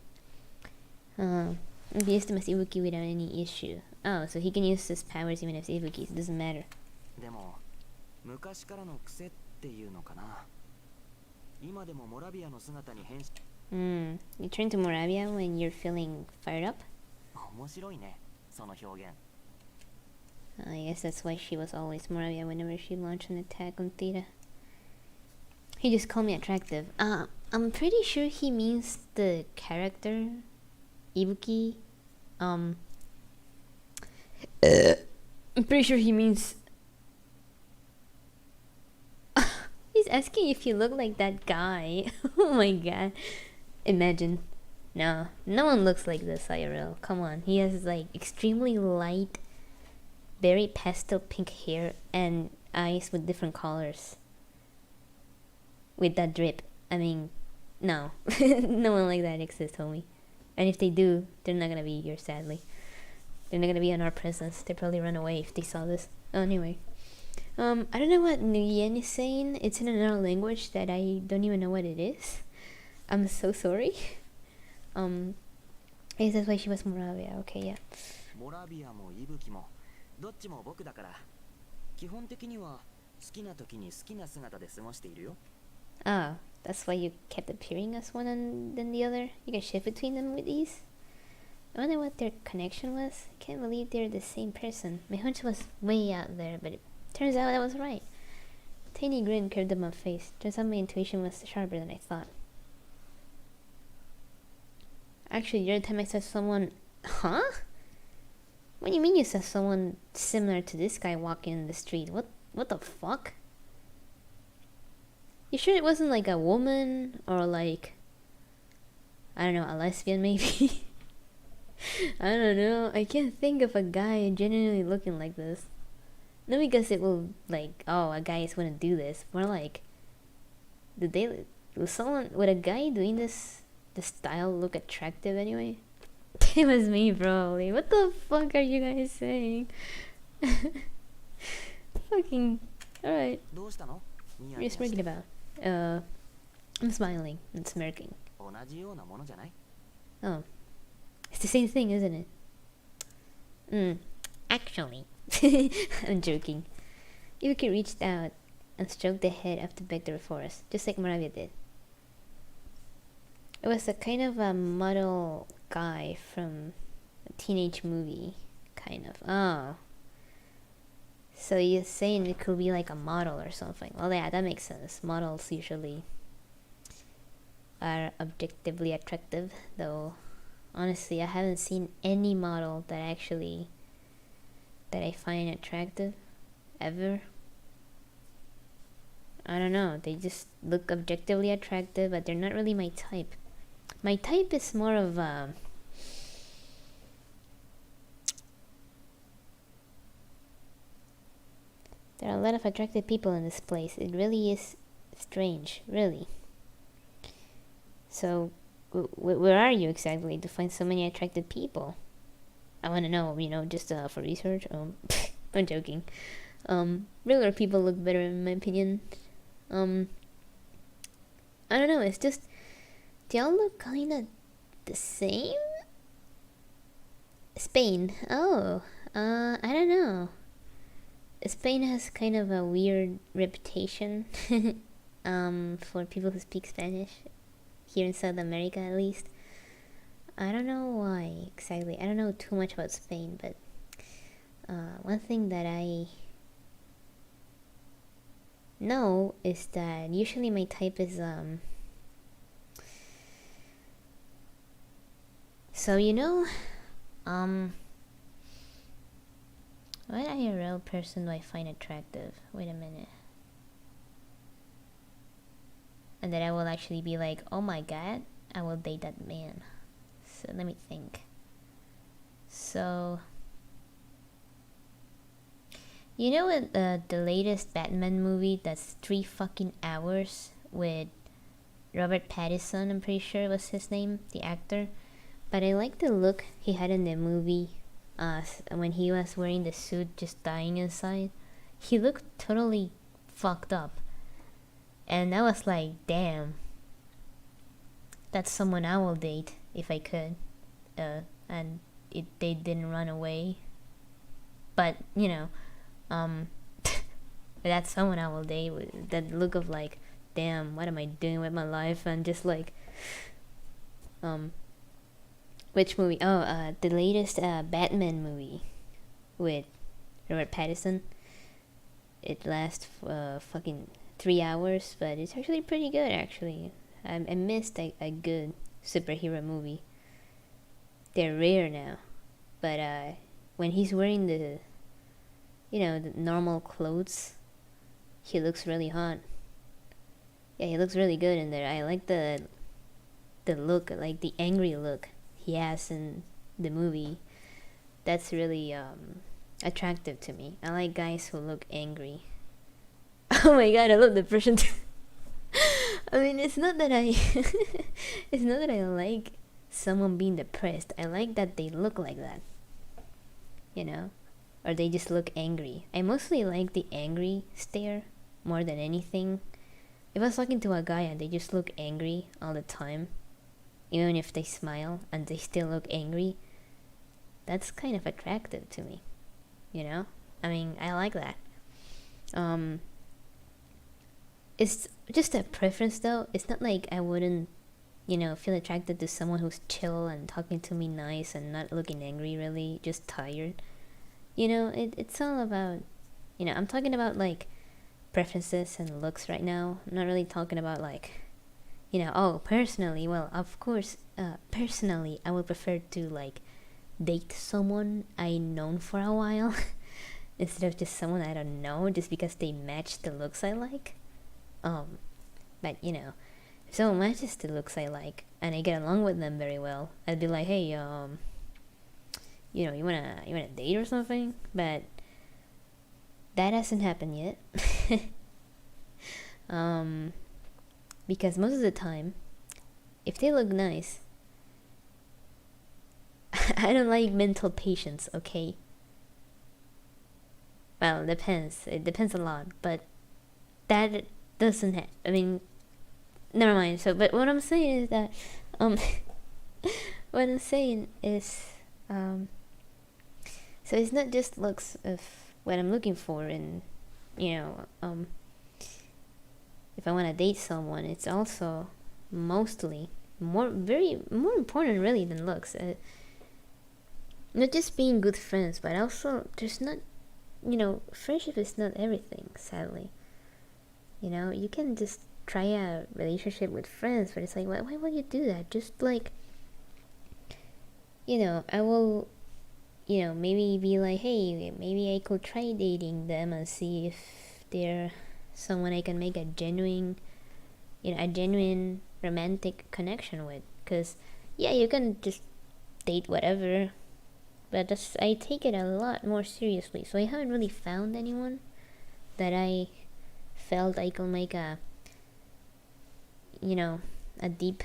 I've used him as Ibuki without any issue. Oh, so he can use his powers even as Ibuki, so it doesn't matter. でも、昔からの癖っていうのかな。今でもモラビアの姿に変身。You turn to Moravia when you're feeling fired up? 面白いね、その表現。I guess that's why she was always Moravia whenever she launched an attack on Theta. He just called me attractive. I'm pretty sure he means the character Ibuki. I'm pretty sure he means. He's asking if you look like that guy. Oh my god. Imagine. No one looks like this IRL. Come on. He has like extremely light, very pastel pink hair and eyes with different colors. With that drip. I mean, no. No one like that exists, homie. And if they do, they're not gonna be here, sadly. They're not gonna be in our presence. They'd probably run away if they saw this. Anyway. I don't know what Nguyen is saying. It's in another language that I don't even know what it is. I'm so sorry. I guess that's why she was Moravia. Okay, yeah. モラビアもイブキもどっちも僕だから基本的には好きな時に好きな姿で過ごしているよ。 Ah, that's why you kept appearing as one and then the other? You can shift between them with ease? I wonder what their connection was. I can't believe they're the same person. My hunch was way out there, but it turns out I was right. A tiny grin curved up my face. Turns out my intuition was sharper than I thought. Actually, the other time I saw someone... Huh? What do you mean you saw someone similar to this guy walking in the street? What the fuck? You sure it wasn't like a woman or like... I don't know, a lesbian maybe? I don't know. I can't think of a guy genuinely looking like this. Not because it will like, oh, a guy wouldn't do this. More like, would a guy doing this style look attractive anyway? It was me probably. What the fuck are you guys saying? Fucking, alright. どうしたの？ニヤ What are ニ you ヤして speaking about? I'm smiling and smirking. 同じようなものじゃない？ Oh. It's the same thing, isn't it? Actually. I'm joking. Yuki reached out and stroked the head of the Vector Forest, just like Moravia did. It was a kind of a model guy from a teenage movie, kind of. Oh. So you're saying it could be like a model or something. Well, yeah, that makes sense. Models usually are objectively attractive, though honestly I haven't seen any model that I find attractive ever. I don't know, they just look objectively attractive, but they're not really my type. My type is more of there are a lot of attractive people in this place. It really is strange, really. So where are you exactly to find so many attractive people? I want to know, just for research. I'm joking. Regular people look better in my opinion. I don't know, it's just, they all look kind of the same? Spain. Oh, I don't know. Spain has kind of a weird reputation for people who speak Spanish. Here in South America, at least. I don't know why exactly. I don't know too much about Spain, but one thing that I know is that usually my type is so what IRL person do I find attractive? Wait a minute. And that I will actually be like, oh my god, I will date that man. So let me think. So, you know what the latest Batman movie that's 3 fucking hours with Robert Pattinson, I'm pretty sure was his name, the actor. But I like the look he had in the movie when he was wearing the suit just dying inside. He looked totally fucked up. And I was like, damn, that's someone I will date if I could. And they didn't run away. But, that's someone I will date with that look of like, damn, what am I doing with my life? And just like, which movie? Oh, the latest Batman movie with Robert Pattinson. It lasts fucking 3 hours, but it's actually pretty good. Actually, I missed a good superhero movie. They're rare now, but when he's wearing the normal clothes, he looks really hot. Yeah, he looks really good in there. I like the look, like the angry look he has in the movie. That's really attractive to me. I like guys who look angry. Oh my god, I love depression too. I mean, it's not that I it's not that I like someone being depressed. I like that they look like that, or they just look angry. I mostly like the angry stare more than anything. If I was talking to a guy and they just look angry all the time, even if they smile and they still look angry, that's kind of attractive to me, I mean, I like that. It's just a preference though. It's not like I wouldn't, feel attracted to someone who's chill and talking to me nice and not looking angry really, just tired. It's all about, I'm talking about like preferences and looks right now. I'm not really talking about like, Oh, personally, well, of course, personally, I would prefer to like date someone I known for a while instead of just someone I don't know just because they match the looks I like. But if someone matches the looks I like and I get along with them very well, I'd be like, hey, you wanna date or something? But that hasn't happened yet. Because most of the time, if they look nice, I don't like mental patience, okay? Well, it depends. It depends a lot, but that doesn't I mean, never mind. So, but what I'm saying is that, what I'm saying is, so it's not just looks of what I'm looking for, and if I want to date someone, it's also mostly more important really than looks. Not just being good friends, but also there's not, friendship is not everything. Sadly, you can just try a relationship with friends, but it's like, why would you do that? Just like, I will, maybe be like, hey, maybe I could try dating them and see if they're someone I can make a genuine romantic connection with. Because yeah, you can just date whatever, but I take it a lot more seriously. So I haven't really found anyone that I felt I could make a deep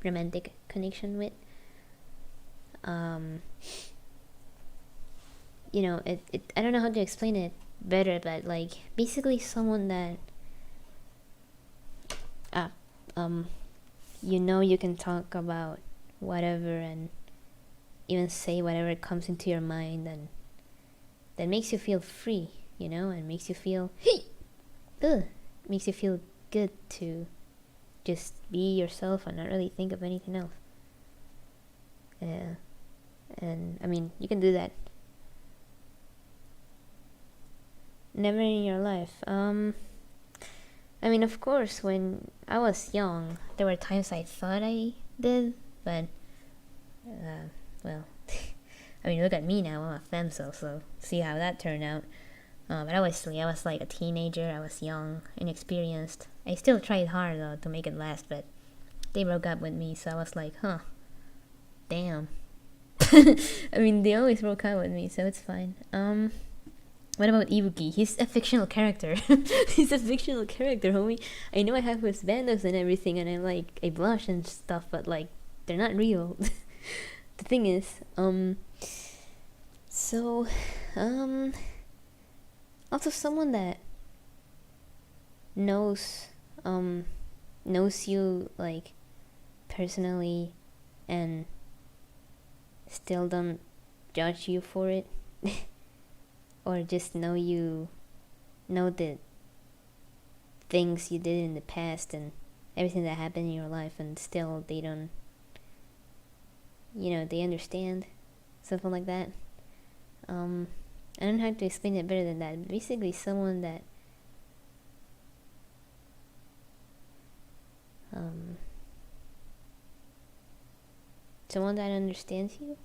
romantic connection with. I don't know how to explain it better, but like basically someone that you can talk about whatever and even say whatever comes into your mind, and that makes you feel free, and makes you feel makes you feel good to just be yourself and not really think of anything else. And I mean, you can do that. Never in your life. I mean, of course, when I was young, there were times I thought I did, but well, I mean, look at me now. I'm a femcel, so see how that turned out. But I was like a teenager. I was young, inexperienced. I still tried hard though to make it last, but they broke up with me, so I was like, huh, damn. I mean, they always broke up with me, so it's fine. What about Ibuki? He's a fictional character. He's a fictional character, homie. I know I have his bandos and everything, and I blush and stuff, but like, they're not real. The thing is, also someone that knows you like personally and still don't judge you for it. Or just know the things you did in the past and everything that happened in your life, and still they don't, they understand, something like that. I don't know how to explain it better than that. Basically, someone that someone that understands you.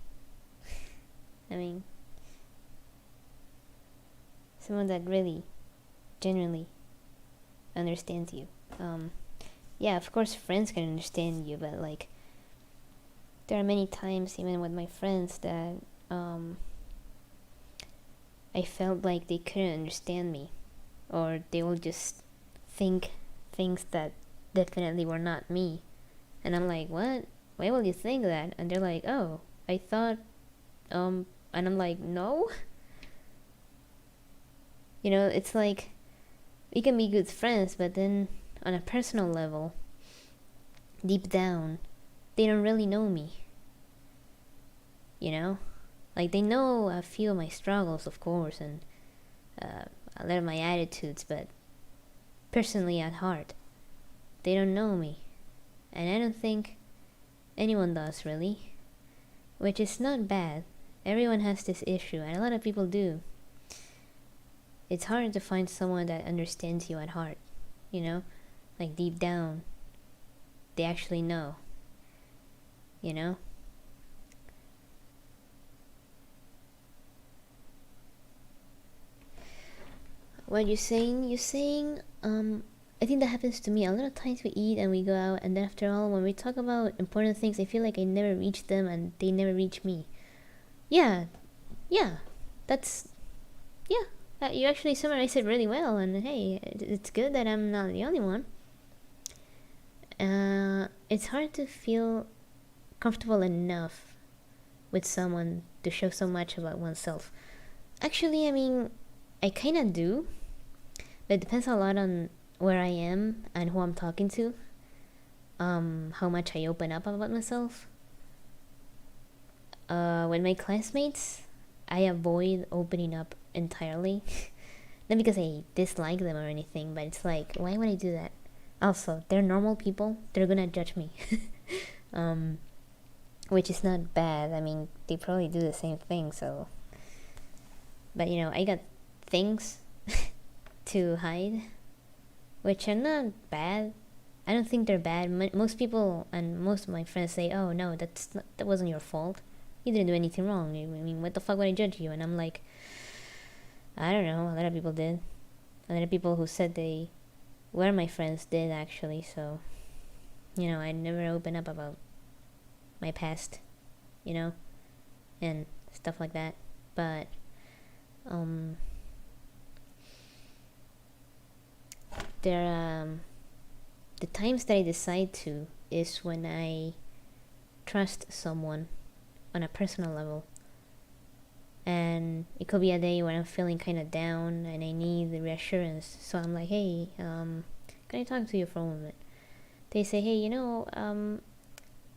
I mean, someone that really, genuinely understands you. Yeah, of course, friends can understand you, but like, there are many times, even with my friends, that I felt like they couldn't understand me, or they will just think things that definitely were not me, and I'm like, what? Why will you think that? And they're like, oh, I thought, and I'm like, no. It's like, we can be good friends, but then on a personal level, deep down, they don't really know me. Like, they know a few of my struggles, of course, and a lot of my attitudes, but personally at heart, they don't know me. And I don't think anyone does, really. Which is not bad. Everyone has this issue, and a lot of people do. It's hard to find someone that understands you at heart, like deep down. they actually know, you know? What you're saying? I think that happens to me. A lot of times we eat and we go out, and then after all, when we talk about important things, I feel like I never reach them and they never reach me. Yeah, yeah, that's, yeah. You actually summarized it really well, and hey, it's good that I'm not the only one. It's hard to feel comfortable enough with someone to show so much about oneself. Actually, I mean, I kind of do, but it depends a lot on where I am and who I'm talking to. How much I open up about myself. With my classmates, I avoid opening up entirely. Not because I dislike them or anything, but it's like, why would I do that? Also, they're normal people. They're gonna judge me. Which is not bad. I mean, they probably do the same thing, so. But you know, I got things to hide, which are not bad. I don't think they're bad. Most people and most of my friends say, "Oh no, that wasn't your fault. You didn't do anything wrong. I mean, what the fuck would I judge you?" And I'm like, I don't know. A lot of people did. A lot of people who said they were my friends did actually. So, you know, I never open up about my past, you know, and stuff like that. But the times that I decide to is when I trust someone on a personal level. And it could be a day when I'm feeling kind of down and I need the reassurance. So I'm like, hey, can I talk to you for a moment? They say, hey, you know,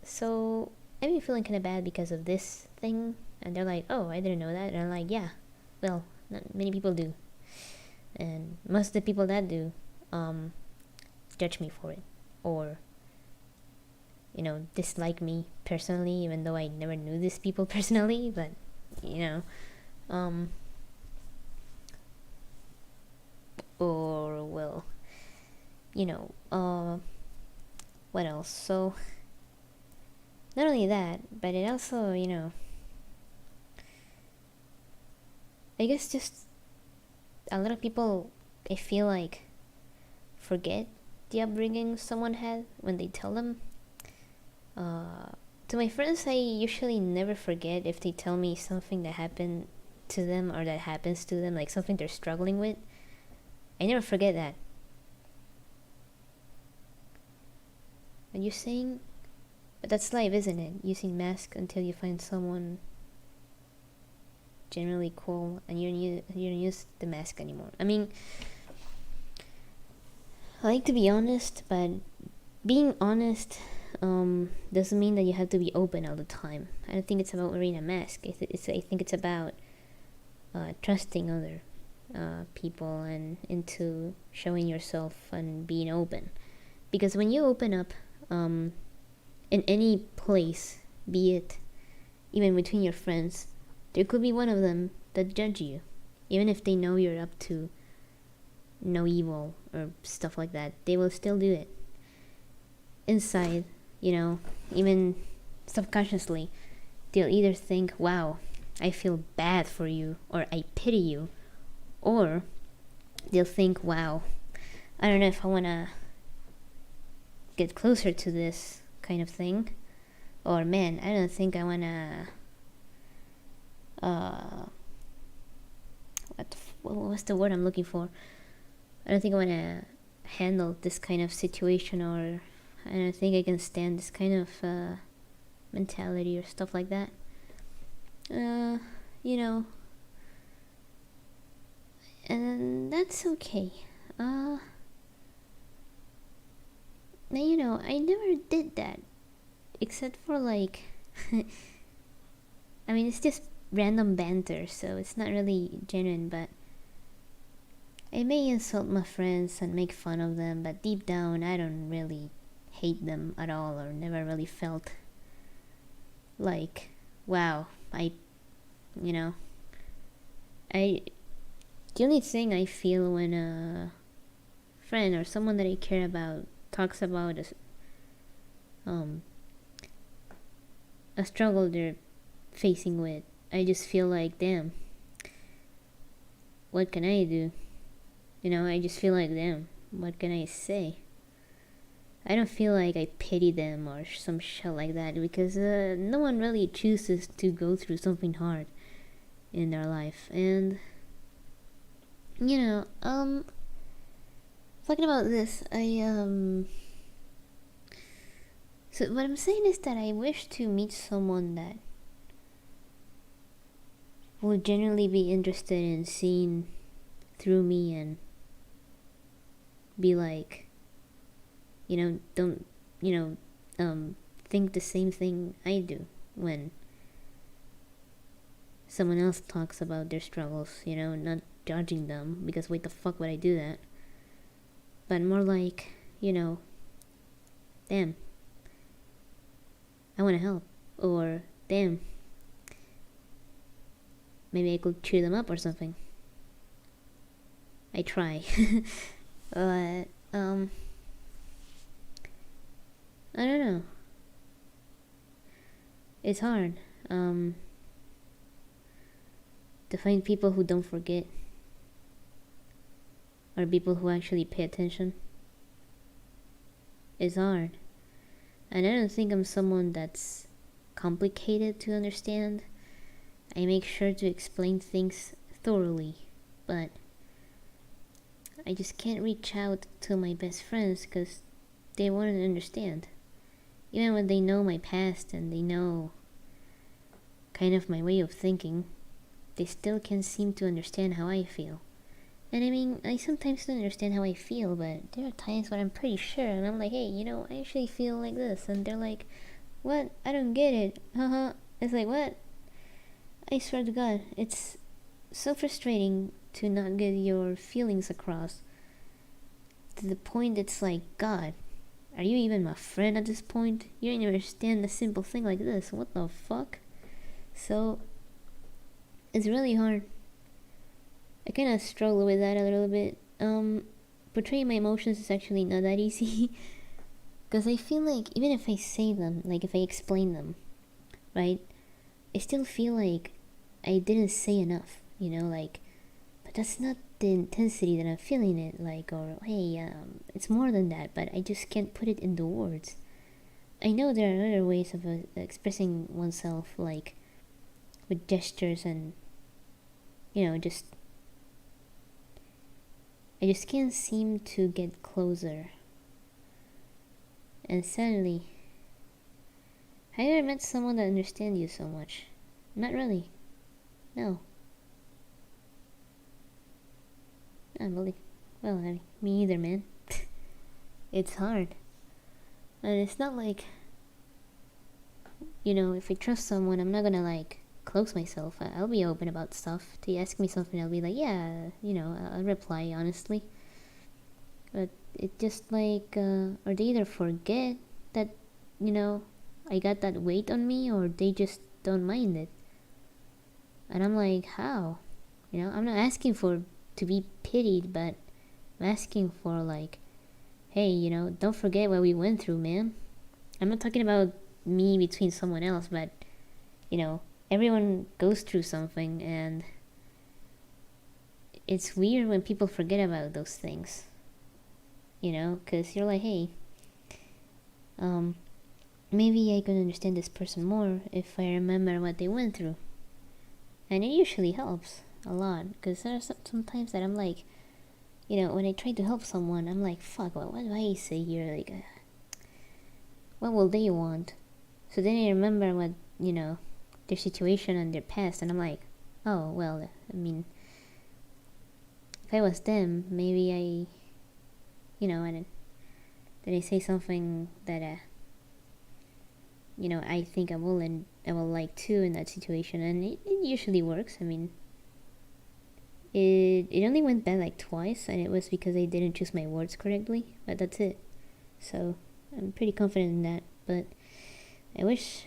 so I've been feeling kind of bad because of this thing. And they're like, oh, I didn't know that. And I'm like, yeah, well, not many people do. And most of the people that do judge me for it, or you know, dislike me personally, even though I never knew these people personally. But you know, or well, you know, what else? So not only that, but it also, you know, I guess just a lot of people, I feel like, forget the upbringing someone had when they tell them. To my friends, I usually never forget if they tell me something that happened to them or that happens to them, like something they're struggling with. I never forget that. Are you saying? But that's life, isn't it? Using mask until you find someone generally cool and you don't use the mask anymore. I mean, I like to be honest, but being honest doesn't mean that you have to be open all the time. I don't think it's about wearing a mask. I think it's about trusting other people and into showing yourself and being open. Because when you open up in any place, be it even between your friends, there could be one of them that judge you, even if they know you're up to no evil or stuff like that. They will still do it. Inside, you know, even subconsciously, they'll either think, wow, I feel bad for you, or I pity you, or they'll think, wow, I don't know if I want to get closer to this kind of thing, or man, I don't think I want to what's the word I'm looking for? I don't think I want to handle this kind of situation, or I don't think I can stand this kind of mentality or stuff like that. You know, and that's okay. Now, you know, I never did that, except for like, I mean, it's just random banter, so it's not really genuine, but I may insult my friends and make fun of them, but deep down, I don't really hate them at all, or never really felt like, wow, you know, the only thing I feel when a friend or someone that I care about talks about um a struggle they're facing with, I just feel like, damn, what can I do? I just feel like, damn, what can I say? I don't feel like I pity them or some shit like that, because no one really chooses to go through something hard in their life. And talking about this, so what I'm saying is that I wish to meet someone that will genuinely be interested in seeing through me and be like, don't, think the same thing I do when someone else talks about their struggles, not judging them, because why the fuck would I do that? But more like, damn, I want to help. Or, damn, maybe I could cheer them up or something. I try. But, I don't know. It's hard. To find people who don't forget. Or people who actually pay attention. It's hard. And I don't think I'm someone that's complicated to understand. I make sure to explain things thoroughly, but I just can't reach out to my best friends because they won't understand. Even when they know my past and they know kind of my way of thinking, they still can't seem to understand how I feel. And I mean, I sometimes don't understand how I feel, but there are times when I'm pretty sure, and I'm like, hey, I actually feel like this. And they're like, what? I don't get it. Haha. It's like, what? I swear to God, it's so frustrating to not get your feelings across. To the point it's like, God, are you even my friend at this point? You don't understand a simple thing like this. What the fuck? So, it's really hard. I kind of struggle with that a little bit. Portraying my emotions is actually not that easy. Because I feel like, even if I say them, like if I explain them, right? I still feel like I didn't say enough, but that's not the intensity that I'm feeling it, like, or, hey, it's more than that, but I just can't put it into words. I know there are other ways of expressing oneself, like, with gestures and, I just can't seem to get closer. And suddenly, have you ever met someone that understands you so much? Not really. No. Not really. Well, me either, man. It's hard. And it's not like, if I trust someone, I'm not gonna, like, close myself. I'll be open about stuff. They ask me something, I'll be like, yeah, I'll reply honestly. But it just like, or they either forget that, I got that weight on me, or they just don't mind it. And I'm like, how? I'm not asking for to be pitied, but I'm asking for, like, hey, don't forget what we went through, man. I'm not talking about me between someone else, but, everyone goes through something, and it's weird when people forget about those things. Because you're like, hey, maybe I can understand this person more if I remember what they went through. And it usually helps a lot, because there are some times that I'm like, when I try to help someone, I'm like, fuck, what do I say here? Like, what will they want? So then I remember what, their situation and their past, and I'm like, oh, well, I mean, if I was them, maybe and then I say something that, I think I will, and I will like too in that situation, and it usually works. I mean, it only went bad like twice, and it was because I didn't choose my words correctly, but that's it. So I'm pretty confident in that, but I wish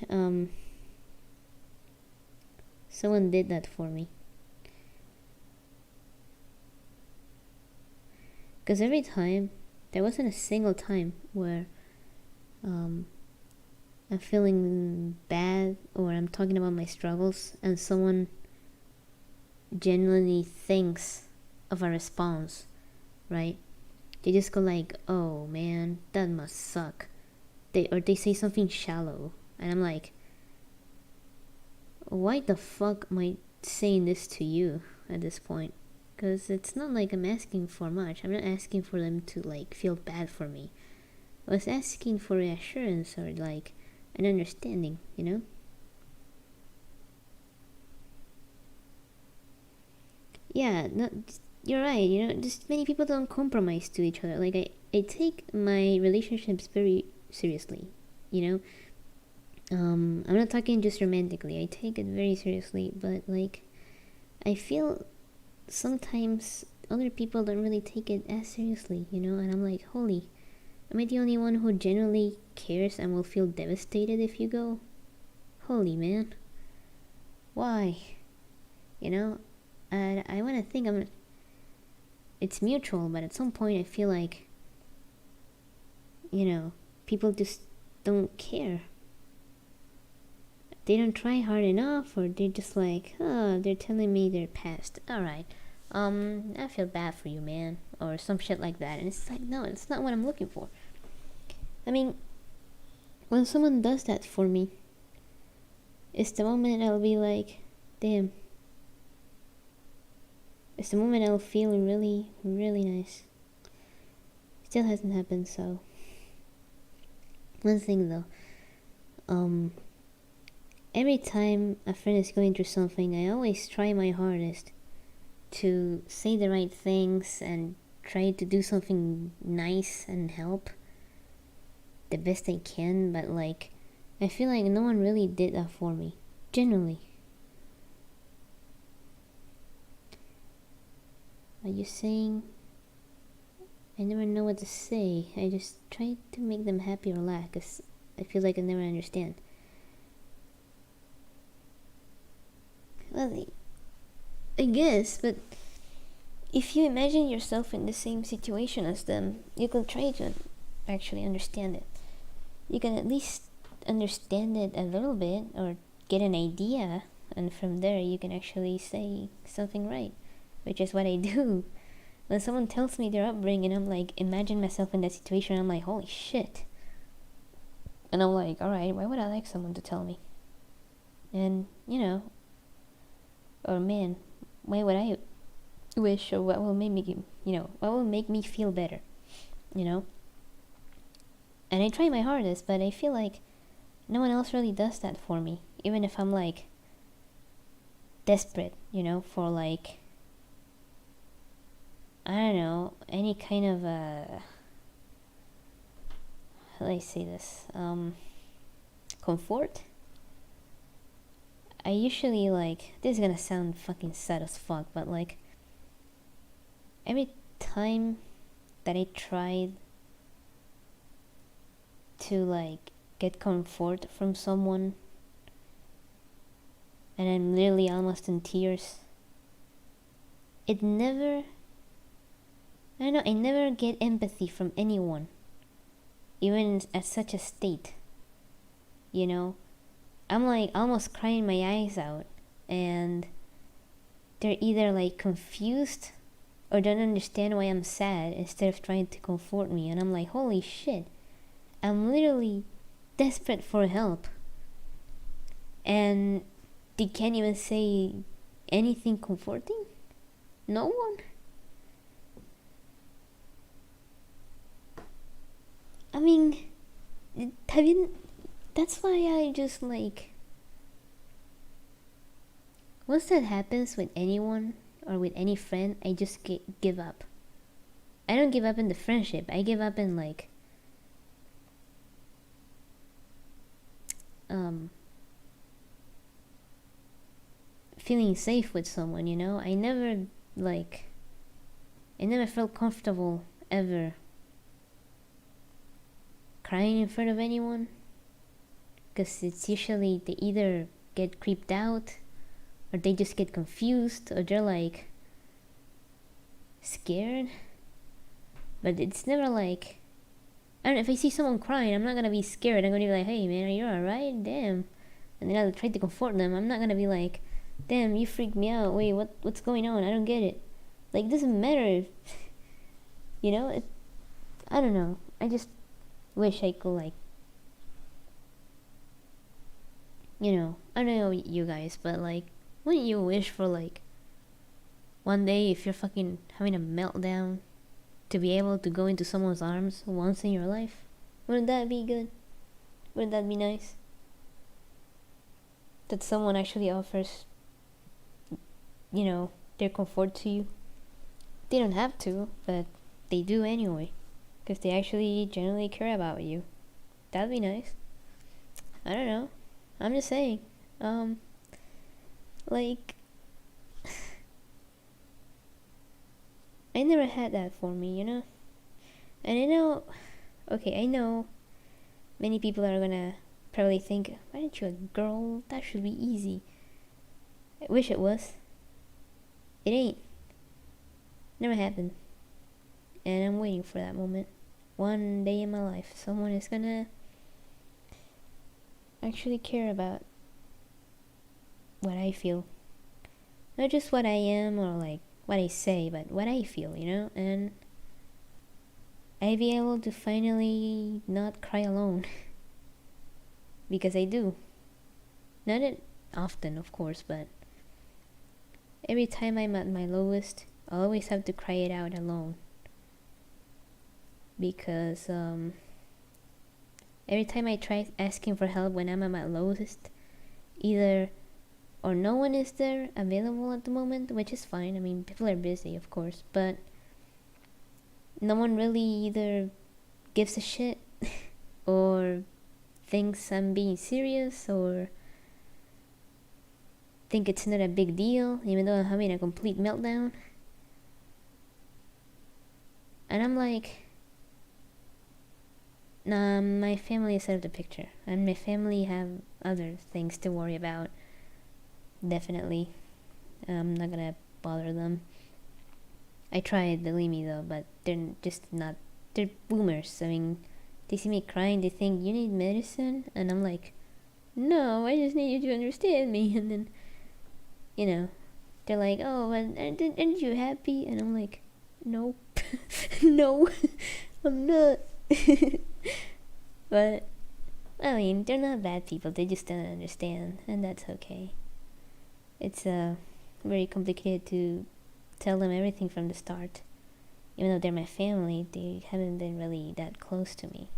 someone did that for me. Because every time, there wasn't a single time where I'm feeling bad or I'm talking about my struggles and someone genuinely thinks of a response, right? They just go like, oh man, that must suck. They say something shallow and I'm like, why the fuck am I saying this to you at this point? Because it's not like I'm asking for much. I'm not asking for them to like feel bad for me. I was asking for reassurance or like an understanding, you know? Yeah, no, you're right, you know, just many people don't compromise to each other. Like, I take my relationships very seriously, you know? I'm not talking just romantically, I take it very seriously, but like, I feel sometimes other people don't really take it as seriously, you know? And I'm like, holy, am I the only one who genuinely cares and will feel devastated if you go? Holy man. Why? You know? And I want to think it's mutual, but at some point I feel like, you know, people just don't care. They don't try hard enough, or they're just like, oh, they're telling me they're past. Alright, I feel bad for you, man. Or some shit like that. And it's like, no, it's not what I'm looking for. I mean, when someone does that for me, it's the moment I'll be like, damn. It's the moment I'll feel really, really nice. Still hasn't happened, so. One thing though, every time a friend is going through something, I always try my hardest to say the right things and try to do something nice and help the best I can, but like, I feel like no one really did that for me. Genuinely. Are you saying? I never know what to say. I just try to make them happy or laugh, because I feel like I never understand. Well, I guess, but if you imagine yourself in the same situation as them, you can try to actually understand it. You can at least understand it a little bit, or get an idea, and from there you can actually say something right, which is what I do. When someone tells me their upbringing, I'm like, imagine myself in that situation, I'm like, holy shit. And I'm like, alright, why would I like someone to tell me? And, you know, or man, why would I wish, or what will make me, you know, what will make me feel better, you know? And I try my hardest, but I feel like no one else really does that for me. Even if I'm like desperate, you know, for like, I don't know, any kind of how do I say this? Comfort? I usually like, this is gonna sound fucking sad as fuck, but like, every time that I tried to like get comfort from someone, and I'm literally almost in tears, it never, I don't know, I never get empathy from anyone, even at such a state, you know? I'm like almost crying my eyes out, and they're either like confused or don't understand why I'm sad instead of trying to comfort me, and I'm like, holy shit, I'm literally desperate for help, and they can't even say anything comforting? No one? I mean, that's why I just like, once that happens with anyone or with any friend, I just give up. I don't give up in the friendship, I give up in like, feeling safe with someone, you know? I never felt comfortable ever crying in front of anyone, because it's usually they either get creeped out, or they just get confused, or they're like scared. But it's never like, I don't know, if I see someone crying, I'm not gonna be scared. I'm gonna be like, hey man, are you alright? Damn. And then I'll try to comfort them. I'm not gonna be like, damn, you freaked me out. Wait, what's going on? I don't get it. Like, it doesn't matter. You know, I don't know. I just wish I could, like, you know, I don't know you guys, but like, wouldn't you wish for like one day, if you're fucking having a meltdown, to be able to go into someone's arms once in your life? Wouldn't that be good? Wouldn't that be nice? That someone actually offers, you know, their comfort to you. They don't have to, but they do anyway, because they actually genuinely care about you. That'd be nice. I don't know. I'm just saying. Like, I never had that for me, you know? And I know, okay, I know many people are gonna probably think, why aren't you a girl? That should be easy. I wish it was. It ain't. Never happened. And I'm waiting for that moment. One day in my life, someone is gonna actually care about what I feel. Not just what I am or like what I say, but what I feel, you know? And I'd be able to finally not cry alone. Because I do. Not often, of course, but every time I'm at my lowest, I'll always have to cry it out alone. Because every time I try asking for help when I'm at my lowest, either or no one is there available at the moment, which is fine. I mean, people are busy, of course, but no one really either gives a shit or thinks I'm being serious or think it's not a big deal, even though I'm having a complete meltdown. And I'm like, nah, my family is out of the picture, and my family have other things to worry about. Definitely. I'm not gonna bother them. I tried, believe me though, but they're just not, they're boomers. I mean, they see me crying, they think, you need medicine? And I'm like, no, I just need you to understand me. And then, you know, they're like, oh, aren't you happy? And I'm like, nope. No, I'm not. But, I mean, they're not bad people, they just don't understand, and that's okay. It's very complicated to tell them everything from the start. Even though they're my family, they haven't been really that close to me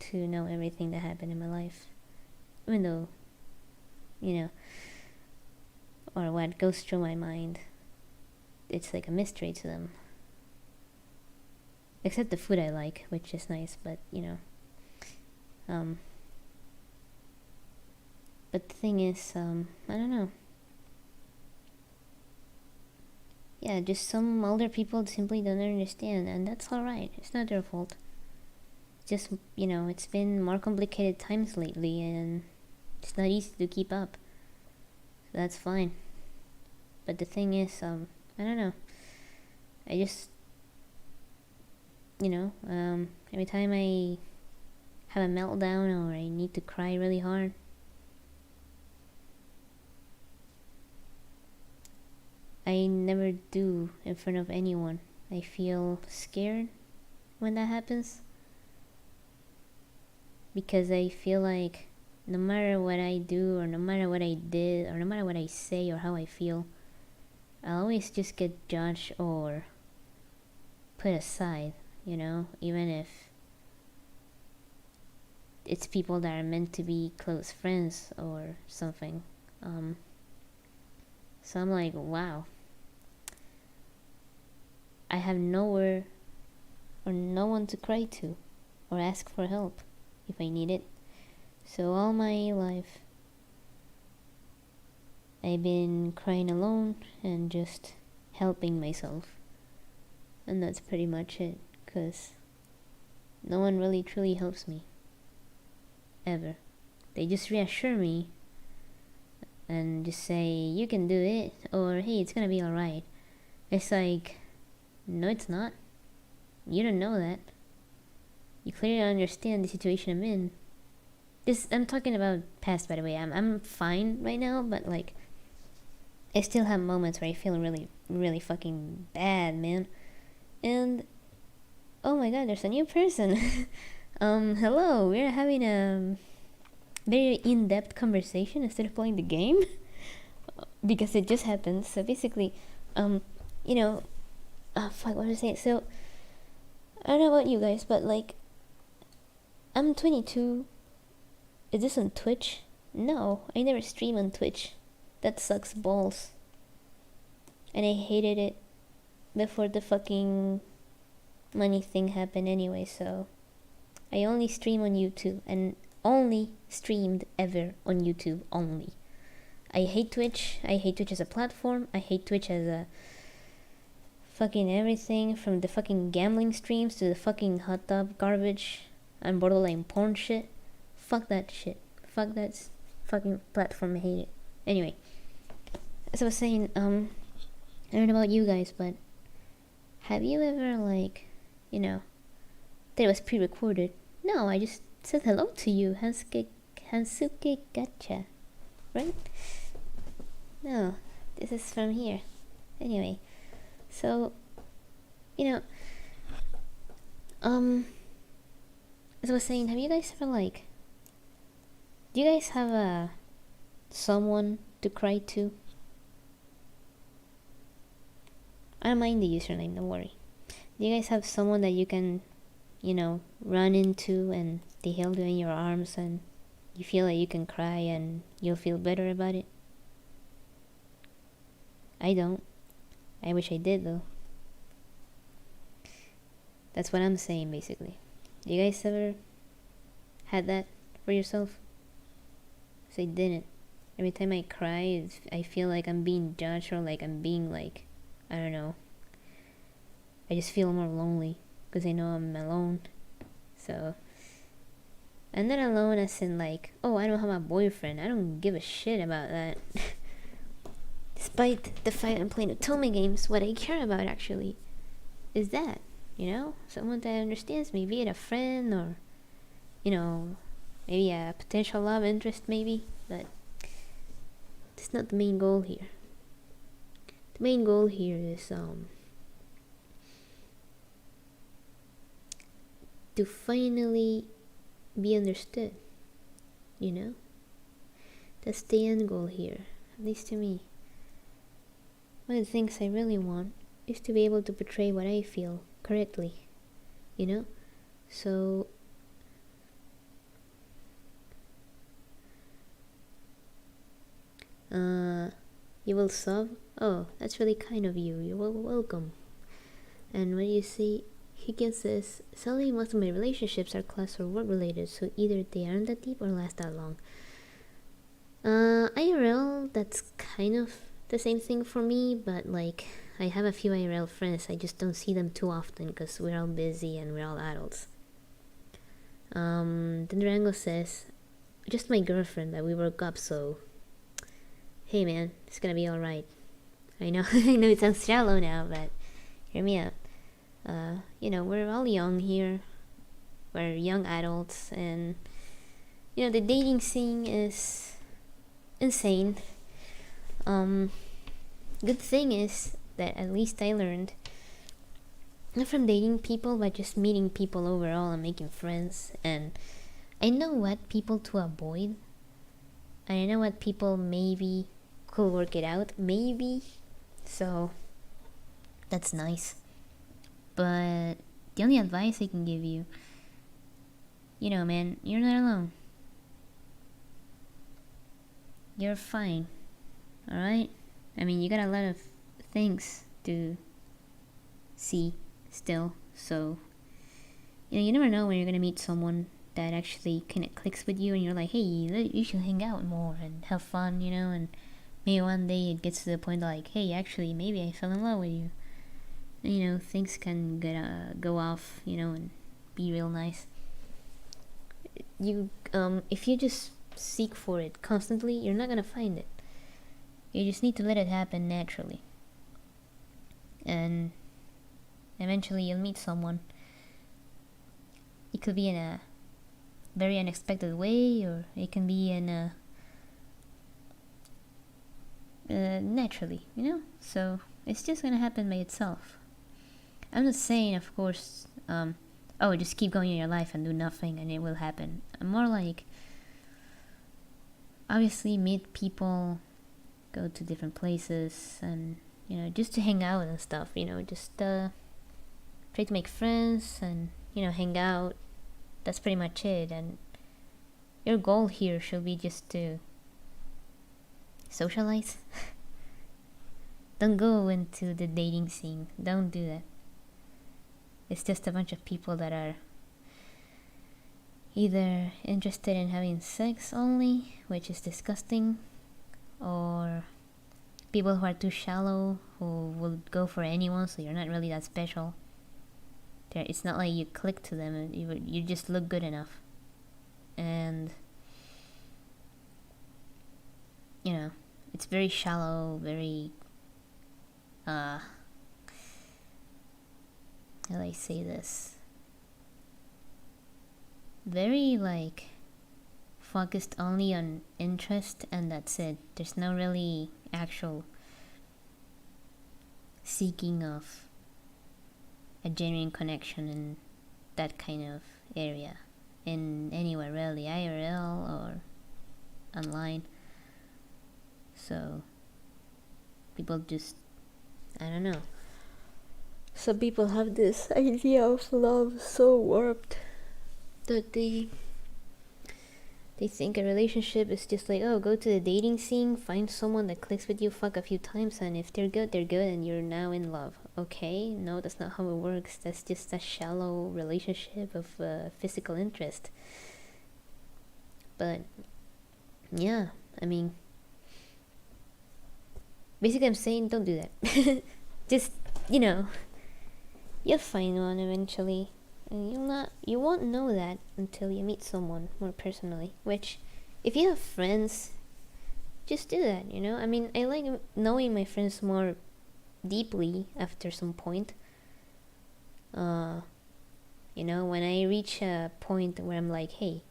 to know everything that happened in my life. Even though, you know, or what goes through my mind, it's like a mystery to them. Except the food I like, which is nice, but you know. But the thing is, I don't know. Yeah, just some older people simply don't understand, and that's alright. It's not their fault. Just, you know, it's been more complicated times lately, and it's not easy to keep up. So that's fine. But the thing is, I don't know. I just, you know, every time I have a meltdown or I need to cry really hard, I never do in front of anyone. I feel scared when that happens, because I feel like no matter what I do or no matter what I did or no matter what I say or how I feel, I'll always just get judged or put aside, you know, even if it's people that are meant to be close friends or something. So I'm like, wow, I have nowhere or no one to cry to or ask for help if I need it. So all my life I've been crying alone and just helping myself. And that's pretty much it, because no one really truly helps me. Ever. They just reassure me and just say, you can do it, or hey, it's gonna be alright. It's like, no, it's not. You don't know that. You clearly understand the situation I'm in. I'm talking about past, by the way. I'm fine right now, but like, I still have moments where I feel really, really fucking bad, man. And oh my god, there's a new person. Hello. We're having a very in-depth conversation instead of playing the game because it just happened. So basically, you know, fuck, what was I saying? So I don't know about you guys, but like, I'm 22. Is this on Twitch? No, I never stream on Twitch. That sucks balls. And I hated it before the fucking money thing happened anyway, so I only stream on YouTube and only streamed ever on YouTube only. I hate Twitch. I hate Twitch as a platform. I hate Twitch as a fucking everything, from the fucking gambling streams to the fucking hot tub garbage and borderline porn shit. Fuck that shit. Fuck that fucking platform. I hate it. Anyway, as I was saying, I don't know about you guys, but have you ever, like, that it was pre-recorded? No, I just said hello to you. Hansuke Gacha. Right? No, this is from here. Anyway, so, as I was saying, have you guys ever, like, do you guys have someone to cry to? I don't mind the username, don't worry. Do you guys have someone that you can, run into and they hold you in your arms and you feel like you can cry and you'll feel better about it? I don't. I wish I did, though. That's what I'm saying, basically. You guys ever had that for yourself? So I didn't. Every time I cry, I feel like I'm being judged, or like I'm being, like, I don't know. I just feel more lonely because I know I'm alone. So I'm not alone as in, like, oh, I don't have a boyfriend. I don't give a shit about that. Despite the fact I'm playing Otome games, what I care about actually is that, someone that understands me, be it a friend or, maybe a potential love interest, maybe. But that's not the main goal here. The main goal here is to finally be understood. That's the end goal here, at least to me. One of the things I really want is to be able to portray what I feel correctly, so you will sub? Oh, that's really kind of you. You're welcome. And what do you see? Higgins says, sadly, most of my relationships are class or work related, so either they aren't that deep or last that long. IRL, that's kind of the same thing for me, but like, I have a few IRL friends. I just don't see them too often because we're all busy and we're all adults. Then Durango says, just my girlfriend, but we broke up, so hey man, it's gonna be alright. I know I know it sounds shallow now, but hear me out. We're all young here. We're young adults, and the dating scene is insane. Good thing is that at least I learned, not from dating people, but just meeting people overall and making friends. And I know what people to avoid, and I know what people maybe could work it out, maybe. So that's nice. But the only advice I can give you, man, you're not alone. You're fine. Alright? I mean, you got a lot of things to see still, so you never know when you're gonna meet someone that actually kind of clicks with you and you're like, hey, you should hang out more and have fun, and maybe one day it gets to the point like, hey, actually, maybe I fell in love with you. Things can go off, and be real nice. If you just seek for it constantly, you're not gonna find it. You just need to let it happen naturally. And eventually you'll meet someone. It could be in a very unexpected way, or it can be in a naturally, you know. So it's just gonna happen by itself. I'm not saying, of course, oh, just keep going in your life and do nothing and it will happen. I'm more like, obviously, meet people, go to different places, and you know, just to hang out and stuff. You know, just try to make friends and you know, hang out. That's pretty much it. And your goal here should be just to socialize. Don't go into the dating scene. Don't do that. It's just a bunch of people that are either interested in having sex only, which is disgusting, or people who are too shallow, who will go for anyone, so you're not really that special. It's not like you click to them, and you just look good enough. And you know, it's very shallow, very how do I say this? Very like focused only on interest, and that's it. There's no really actual seeking of a genuine connection in that kind of area, in anywhere really, IRL or online. So people just, I don't know. Some people have this idea of love so warped that they think a relationship is just like, oh, go to the dating scene, find someone that clicks with you, fuck a few times, and if they're good, and you're now in love. Okay, no, that's not how it works. That's just a shallow relationship of physical interest. But yeah, I mean, basically I'm saying don't do that. Just, you know, you'll find one eventually. And you won't know that until you meet someone more personally. Which, if you have friends, just do that, you know? I mean, I like knowing my friends more deeply after some point. You know, when I reach a point where I'm like, hey,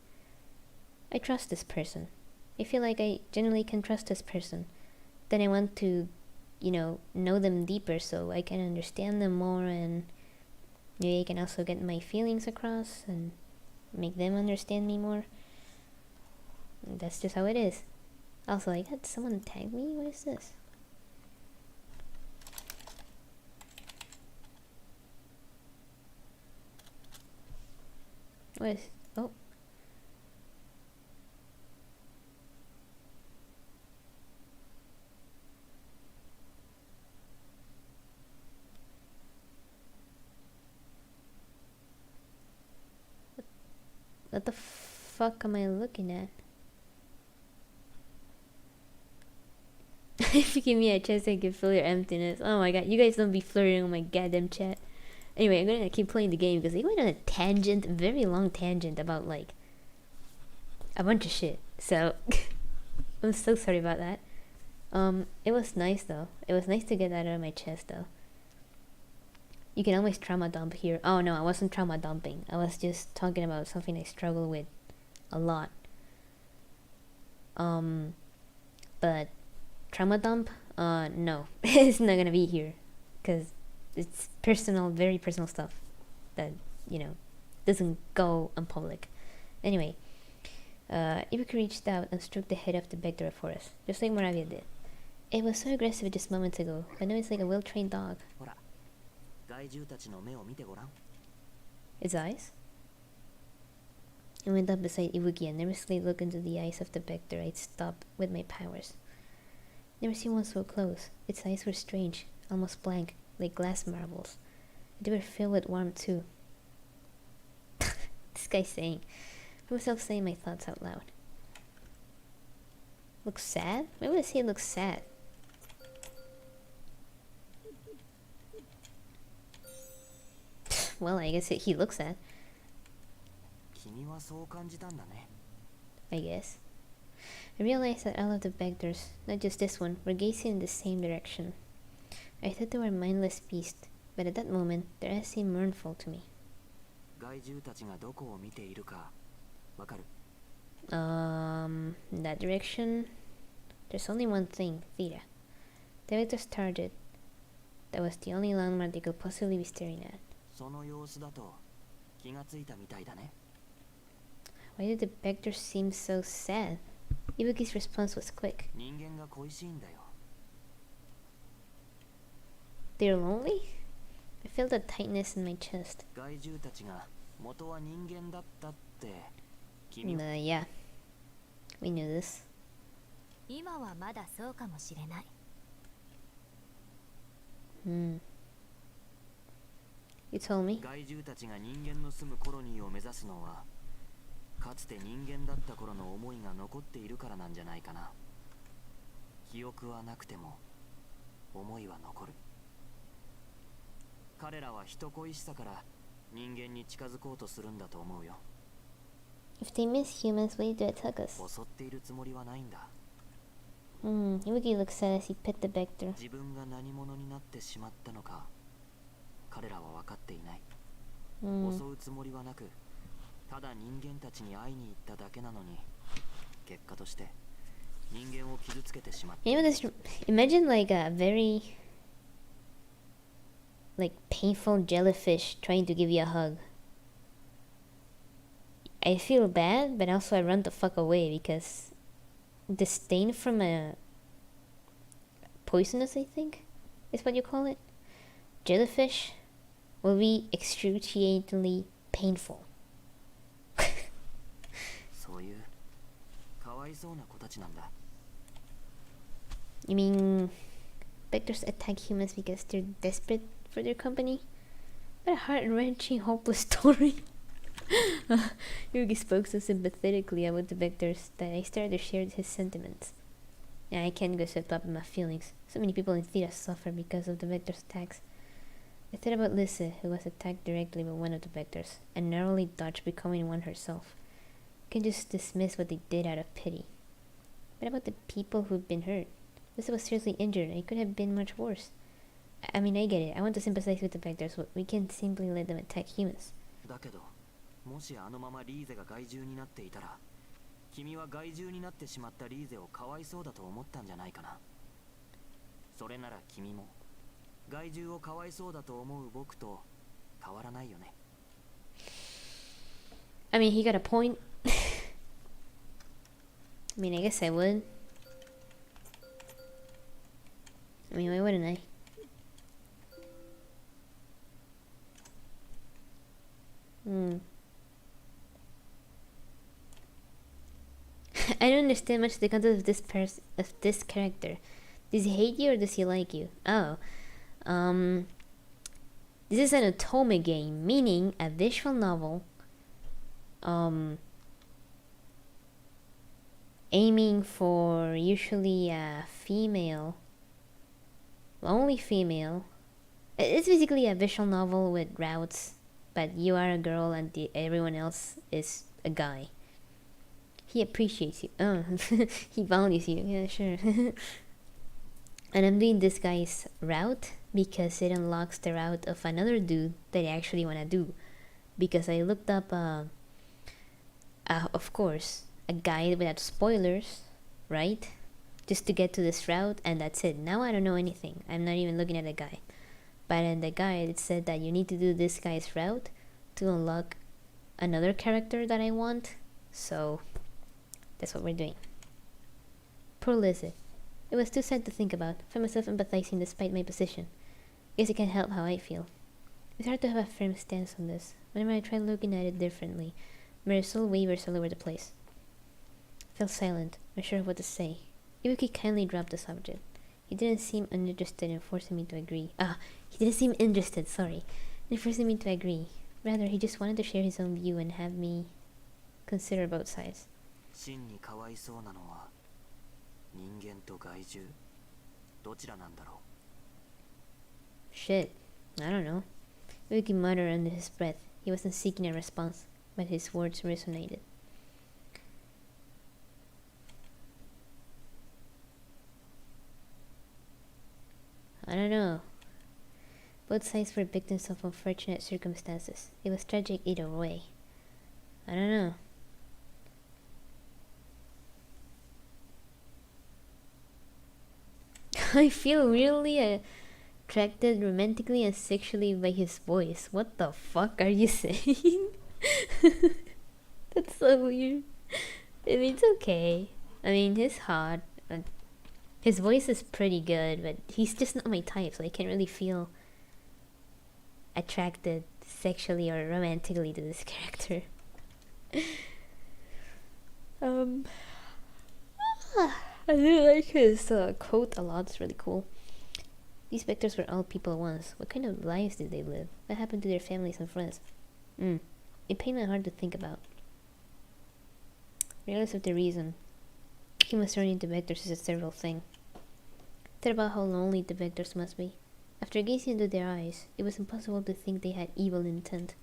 I trust this person. I feel like I genuinely can trust this person. Then I want to, you know them deeper so I can understand them more, and maybe I can also get my feelings across and make them understand me more. And that's just how it is. Also, like, had someone tag me? What is this? What is... oh. What the fuck am I looking at? If you give me a chance, I can fill your emptiness. Oh my god, you guys don't be flirting on my goddamn chat. Anyway, I'm gonna keep playing the game because they went on a tangent, very long tangent about like a bunch of shit. So I'm so sorry about that. It was nice though. It was nice to get that out of my chest though. You can always trauma dump here. Oh no, I wasn't trauma dumping. I was just talking about something I struggle with a lot. But trauma dump? No. It's not gonna be here. Because it's personal, very personal stuff that, you know, doesn't go on public. Anyway, Ibuki reached out and stroked the head of the Begdora forest, just like Moravia did. It was so aggressive just moments ago, but now it's like a well-trained dog. Its eyes? I went up beside Ibuki and nervously looked into the eyes of the Begdora I'd stopped with my powers. Never seen one so close. Its eyes were strange, almost blank, like glass marbles. They were filled with warmth too. This guy's saying. I myself saying my thoughts out loud. Looks sad? Why would I say it looks sad? Well, I guess he looks sad. I guess. I realized that all of the Begdors, not just this one, were gazing in the same direction. I thought they were mindless beasts, but at that moment, their eyes seemed mournful to me. 害獣たちがどこを見ているかわかる？ In that direction. There's only one thing, Theta. The Vector started. That was the only landmark they could possibly be staring at. その様子だと気がついたみたいだね。 Why did the Vector seem so sad? Ibuki's response was quick. 人間が恋しいんだよ。 They're lonely? I felt a tightness in my chest. 害獣たちが元は人間だったって君は Yeah. We knew this. 今はまだそうかもしれない。You told me. 害獣たちが人間の住むコロニーを目指すのはかつて人間だった頃の思いが残っているからなんじゃないかな。記憶はなくても思いは残る。彼らは人恋しさから人間に近づこうとするんだと思うよ。 If they miss humans, why do they attack us? 襲っているつもりはないんだ。 Ibuki looks sad as he pet the Vector. 自分が何者になってしまったのか彼らは分かっていない。襲うつもりはなくただ人間たちに会いに行っただけなのに結果として人間を傷つけてしまった。 You know this? Imagine like a very like painful jellyfish trying to give you a hug. I feel bad, but also I run the fuck away because the stain from a poisonous, I think, is what you call it, jellyfish will be excruciatingly painful. そういうかわいそうな子たちなんだ。 You mean Vectors attack humans because they're desperate for their company? What a heart-wrenching, hopeless story. Yugi spoke so sympathetically about the Vectors that I started to share his sentiments. Yeah, I can't go swept up in my feelings. So many people in Theta suffer because of the Vectors' attacks. I thought about Lisa, who was attacked directly by one of the Vectors, and narrowly dodged becoming one herself. I can just dismiss what they did out of pity. What about the people who've been hurt? Lisa was seriously injured, and it could have been much worse. I mean, I get it. I want to sympathize with the Vectors, but we can't simply let them attack humans. だけどもしあのままリーゼが害獣になっていたら君は害獣になってしまったリーゼをかわいそうだと思ったんじゃないかな。それなら君も害獣をかわいそうだと思う僕と変わらないよね。 I mean, he got a point. I mean, I guess I would. I mean, why wouldn't I? I don't understand much the content of this character. Does he hate you or does he like you? Oh, this is an Otome game, meaning a visual novel. Aiming for usually a female, only female. It's basically a visual novel with routes, but you are a girl and everyone else is a guy. He appreciates you. Oh, he values you. Yeah, sure. And I'm doing this guy's route because it unlocks the route of another dude that I actually want to do. Because I looked up, of course, a guide without spoilers, right? Just to get to this route, and that's it. Now I don't know anything. I'm not even looking at the guide. But in the guide, it said that you need to do this guy's route to unlock another character that I want. So that's what we're doing. Poor Lizzie. It was too sad to think about. I found myself empathizing despite my position. Guess it can't help how I feel. It's hard to have a firm stance on this. Whenever I try looking at it differently, my resolve wavers all over the place. I fell silent, unsure of what to say. Ibuki kindly dropped the subject. He didn't seem uninterested in forcing me to agree. He didn't seem interested, sorry, in forcing me to agree. Rather, he just wanted to share his own view and have me consider both sides. 真にかわいそうなのは人間と害獣どちらなんだろう。 Shit, I don't know. Ibuki muttered under his breath. He wasn't seeking a response, but his words resonated. I don't know. Both sides were victims of unfortunate circumstances. It was tragic either way. I don't know. I feel really attracted romantically and sexually by his voice. What the fuck are you saying? That's so weird. I mean, it's okay. I mean, he's hot. His voice is pretty good, but he's just not my type, so I can't really feel attracted sexually or romantically to this character. I really like his quote a lot. It's really cool. These Vectors were all people once. What kind of lives did they live? What happened to their families and friends? It pained my heart to think about. Regardless of the reason, humans turning into Vectors is a terrible thing. Thought about how lonely the Vectors must be. After gazing into their eyes, it was impossible to think they had evil intent.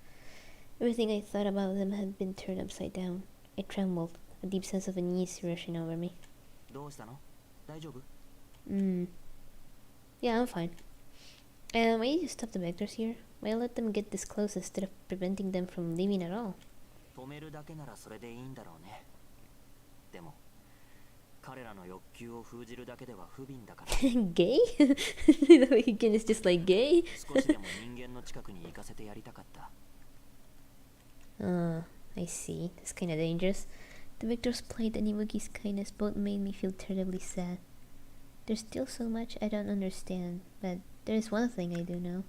Everything I thought about them had been turned upside down. I trembled, a deep sense of unease rushing over me. Yeah, I'm fine. Why did you stop the Vectors here? Why let them get this close instead of preventing them from leaving at all? Gay? The Higgin is just like gay? I see. That's kinda dangerous. The Victor's plight and Ibuki's kindness both made me feel terribly sad. There's still so much I don't understand, but there is one thing I do know.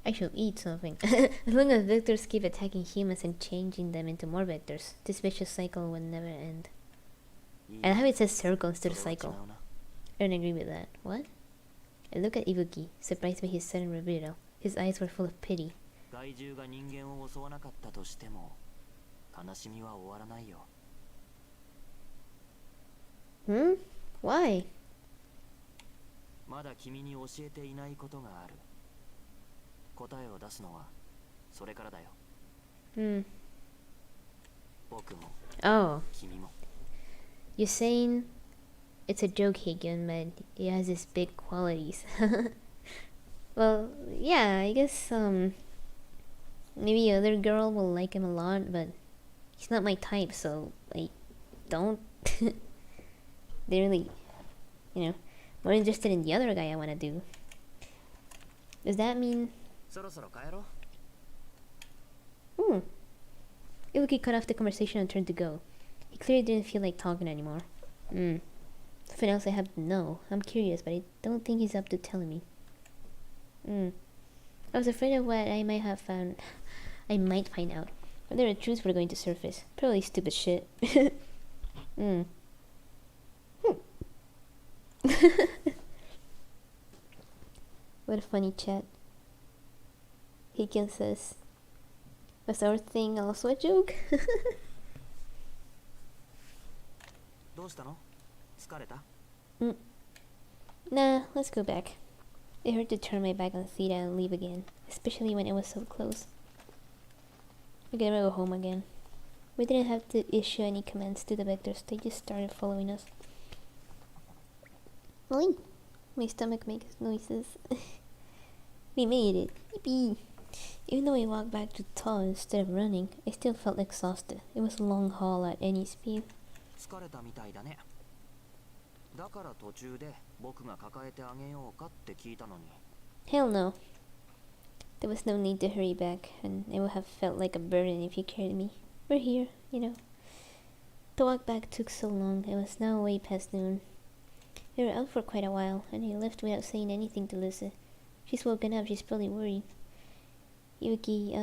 I should eat something. As long as Vectors keep attacking humans and changing them into more Vectors, this vicious cycle will never end. I love how it says circle instead of cycle. I don't agree with that. What? I look at Ibuki, surprised by his sudden reveal. His eyes were full of pity. Why? Oh. You're saying it's a joke, Higgin, but he has his big qualities. Well, yeah, I guess maybe other girl will like him a lot, but he's not my type, so I don't they really, more interested in the other guy I want to do. Does that mean... Ibuki cut off the conversation and turned to go. He clearly didn't feel like talking anymore. Something else I have to know. I'm curious, but I don't think he's up to telling me. I was afraid of what I might have found. I might find out. Whether the truths were going to surface. Probably stupid shit. What a funny chat. Higgin says, was our thing also a joke? Nah, let's go back. It hurt to turn my back on Theta and leave again, especially when it was so close. I gotta go home again. We didn't have to issue any commands to the Vectors, they just started following us. Oi! My stomach makes noises. We made it. Yippee! Even though we walked back to Tall instead of running, I still felt exhausted. It was a long haul at any speed. Hell no. There was no need to hurry back, and it would have felt like a burden if you carried me. We're here, The walk back took so long, it was now way past noon. We were out for quite a while, and I left without saying anything to Lisa. She's woken up, she's probably worried. Ibuki,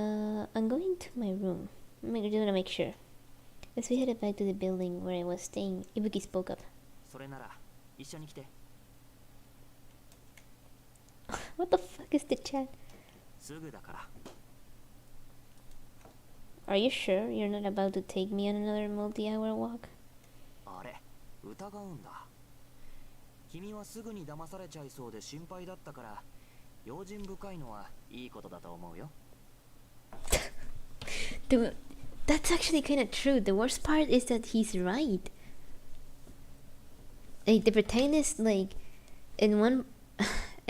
I'm going to my room. I'm gonna make sure. As we headed back to the building where I was staying, Ibuki spoke up. What the fuck is the chat? Are you sure you're not about to take me on another multi-hour walk? Dude, that's actually kinda true. The worst part is that he's right. Like, the protagonist, like, in one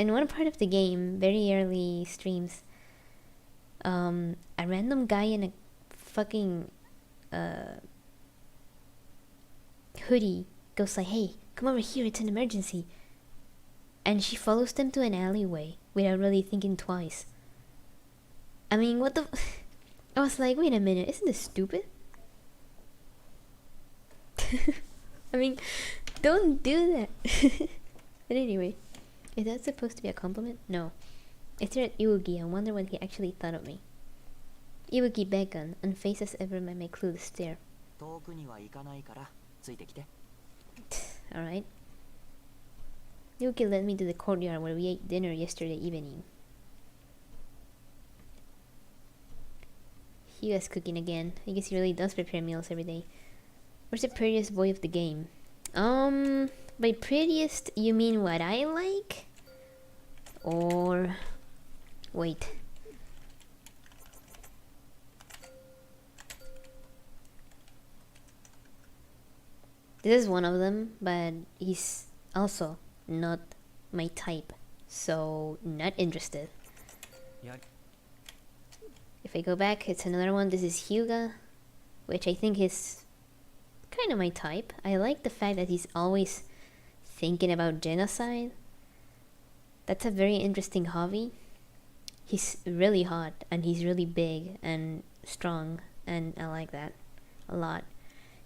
in one part of the game, very early streams, a random guy in a fucking hoodie goes like, "Hey, come over here, it's an emergency," and she follows them to an alleyway without really thinking twice. I mean, what the I was like, wait a minute, isn't this stupid? I mean, don't do that. But anyway, is that supposed to be a compliment? No. I stared at Iwuki and wonder what he actually thought of me. Iwuki beckoned and faced us ever met my clueless stare. Alright. Iwuki led me to the courtyard where we ate dinner yesterday evening. Hyuga's cooking again. I guess he really does prepare meals every day. Where's the prettiest boy of the game? By prettiest, you mean what I like? Or... wait. This is one of them, but he's also not my type. So, not interested. Yeah. If I go back, it's another one. This is Hyuga, which I think is kind of my type. I like the fact that he's always thinking about genocide. That's a very interesting hobby. He's really hot and he's really big and strong, and I like that a lot.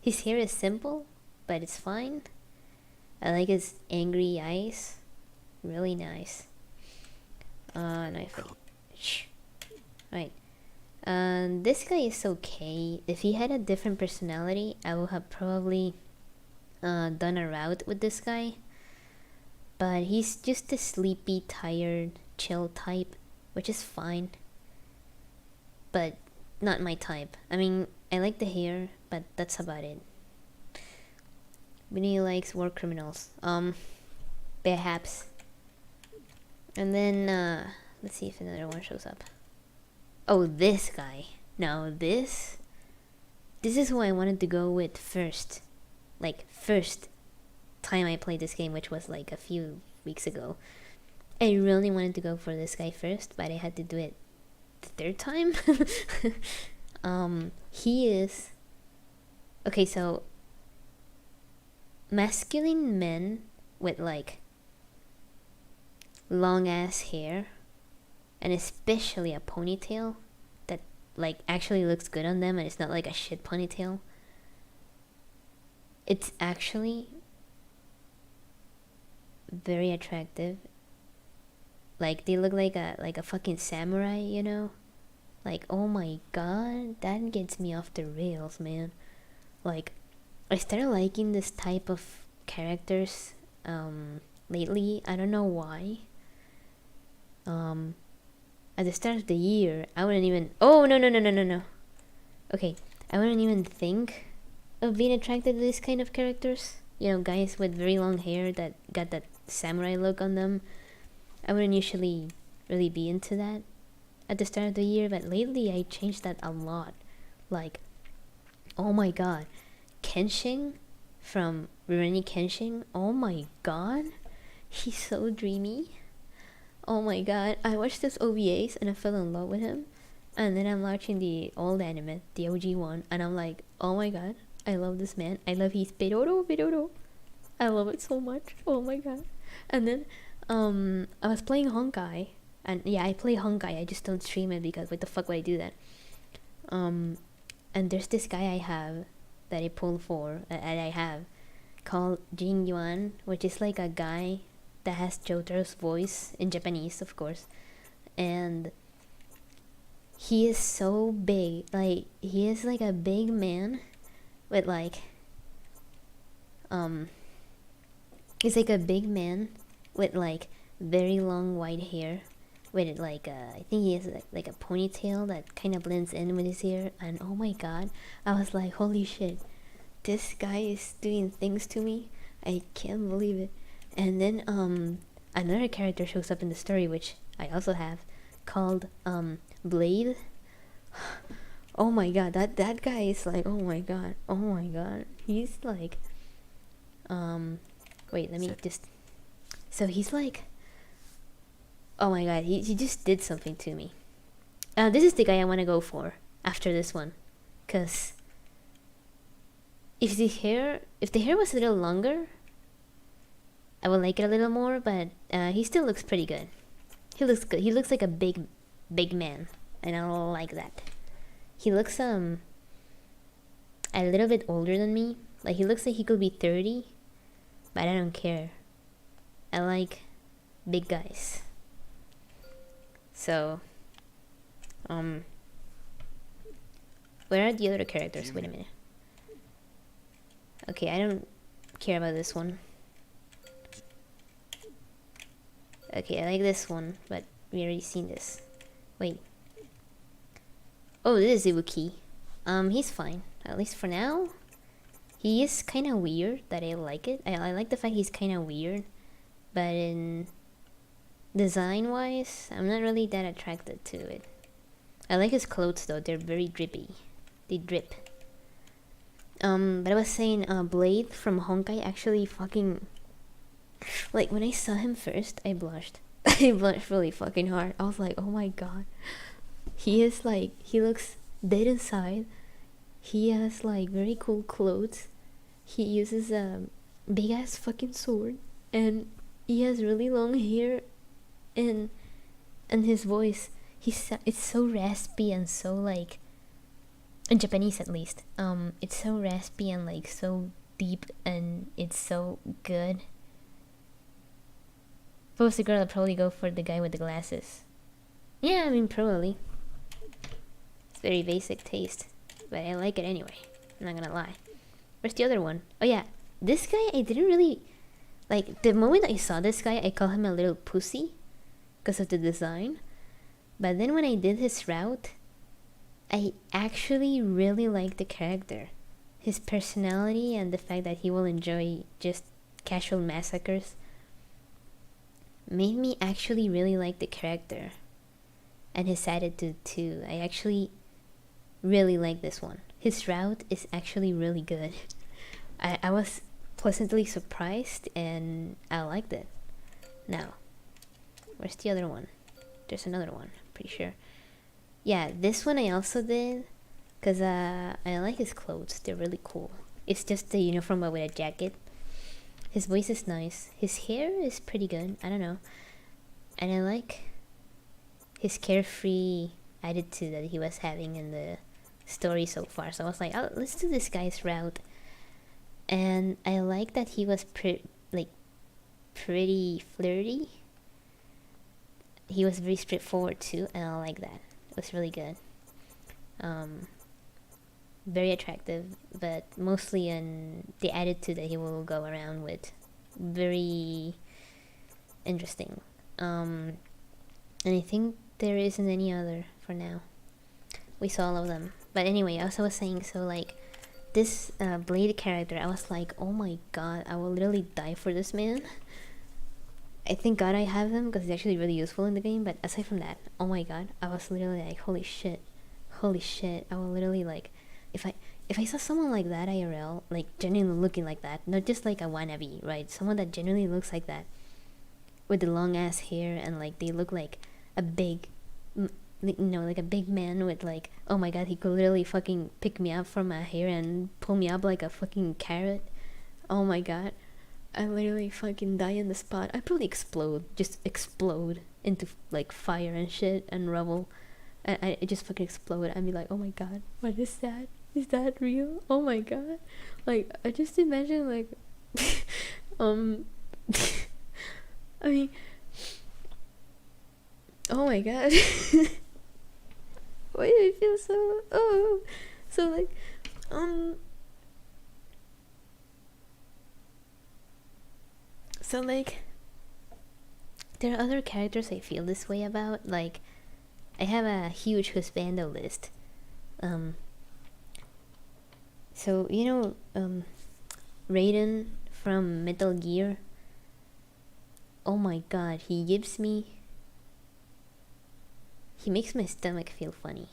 His hair is simple, but it's fine. I like his angry eyes. Really nice. Now if I... shh. Right. This guy is okay. If he had a different personality, I would have probably done a route with this guy. But he's just a sleepy, tired, chill type, which is fine. But not my type. I mean, I like the hair, but that's about it. Vinny likes war criminals. Perhaps. And then, let's see if another one shows up. Oh, this guy. Now this is who I wanted to go with first. Like, first time I played this game, which was like a few weeks ago. I really wanted to go for this guy first, but I had to do it the third time. He is... okay, so... masculine men with like long ass hair, and especially a ponytail that like actually looks good on them and it's not like a shit ponytail. It's actually very attractive. Like they look like a fucking samurai, you know? Like, oh my god, that gets me off the rails, man. Like, I started liking this type of characters lately. I don't know why. At the start of the year, I wouldn't even... oh, no. Okay, I wouldn't even think of being attracted to this kind of characters. You know, guys with very long hair that got that samurai look on them. I wouldn't usually really be into that at the start of the year, but lately I changed that a lot. Like, oh my god, Kenshin from Rurouni Kenshin, oh my god, he's so dreamy. Oh my god, I watched his OVAs and I fell in love with him. And then I'm watching the old anime, the OG one, and I'm like, oh my god, I love this man. I love his Peroro. I love it so much. Oh my god. And then I was playing Honkai, and yeah, I play Honkai, I just don't stream it because why the fuck would I do that? And there's this guy I have that I pull for, that I have, called Jin Yuan, which is like a guy that has Jotaro's voice in Japanese, of course. And he is so big, like he is like a big man with like he's like a big man with like very long white hair, with like I think he has like a ponytail that kind of blends in with his hair. And oh my god, I was like, holy shit, this guy is doing things to me, I can't believe it. And then another character shows up in the story, which I also have, called Blade. Oh my god, that guy is like, oh my god, he's like wait, let me just... so he's like Oh my god, he just did something to me. This is the guy I want to go for after this one, cause if the hair was a little longer, I would like it a little more. But he still looks pretty good. He looks good. He looks like a big man, and I like that. He looks a little bit older than me. Like he looks like he could be 30, but I don't care. I like big guys. So, where are the other characters? Wait a minute. Okay, I don't care about this one. Okay, I like this one, but we already seen this. Wait. Oh, this is Ibuki. He's fine. At least for now. He is kind of weird, that I like it. I like the fact he's kind of weird. But in design-wise, I'm not really that attracted to it. I like his clothes though, they're very drippy. They drip. But I was saying, Blade from Honkai actually fucking... Like, when I saw him first, I blushed. I blushed really fucking hard. I was like, oh my god. He is like, he looks dead inside. He has like very cool clothes. He uses a big ass fucking sword. And he has really long hair. And his voice, it's so raspy and so like... In Japanese at least. It's so raspy and like so deep and it's so good. If I was a girl, I'd probably go for the guy with the glasses. Yeah, I mean, probably. It's very basic taste, but I like it anyway. I'm not gonna lie. Where's the other one? Oh yeah, this guy, I didn't really... Like, the moment I saw this guy, I called him a little pussy because of the design. But then when I did his route, I actually really liked the character. His personality and the fact that he will enjoy just casual massacres made me actually really like the character. And his attitude too. I actually really like this one. His route is actually really good. I was pleasantly surprised and I liked it. Now, where's the other one? There's another one, pretty sure. Yeah, this one I also did because I like his clothes. They're really cool. It's just the uniform but with a jacket. His voice is nice. His hair is pretty good. I don't know. And I like his carefree attitude that he was having in the story so far. So I was like, oh, let's do this guy's route. And I like that he was pretty flirty. He was very straightforward too, and I like that. It was really good. Very attractive, but mostly in the attitude that he will go around with. Very interesting. And I think there isn't any other for now. We saw all of them. But anyway, as I was saying, so like this Blade character, I was like, oh my god, I will literally die for this man. I thank god I have him because he's actually really useful in the game. But aside from that, oh my god, I was literally like, holy shit. I will literally like, if I saw someone like that IRL, like genuinely looking like that, not just like a wannabe, right? Someone that genuinely looks like that, with the long ass hair and like they look like a big, like a big man with like, oh my god, he could literally fucking pick me up from my hair and pull me up like a fucking carrot. Oh my god, I literally fucking die in the spot. I'd probably just explode into like fire and shit and rubble. I just fucking explode. I'd be like, oh my god, what is that? Is that real? Oh my god. Like, I just imagine like I mean, oh my god. Why do I feel so like so like there are other characters I feel this way about. Like, I have a huge husbando list. So you know, Raiden from Metal Gear. Oh my god, he makes my stomach feel funny.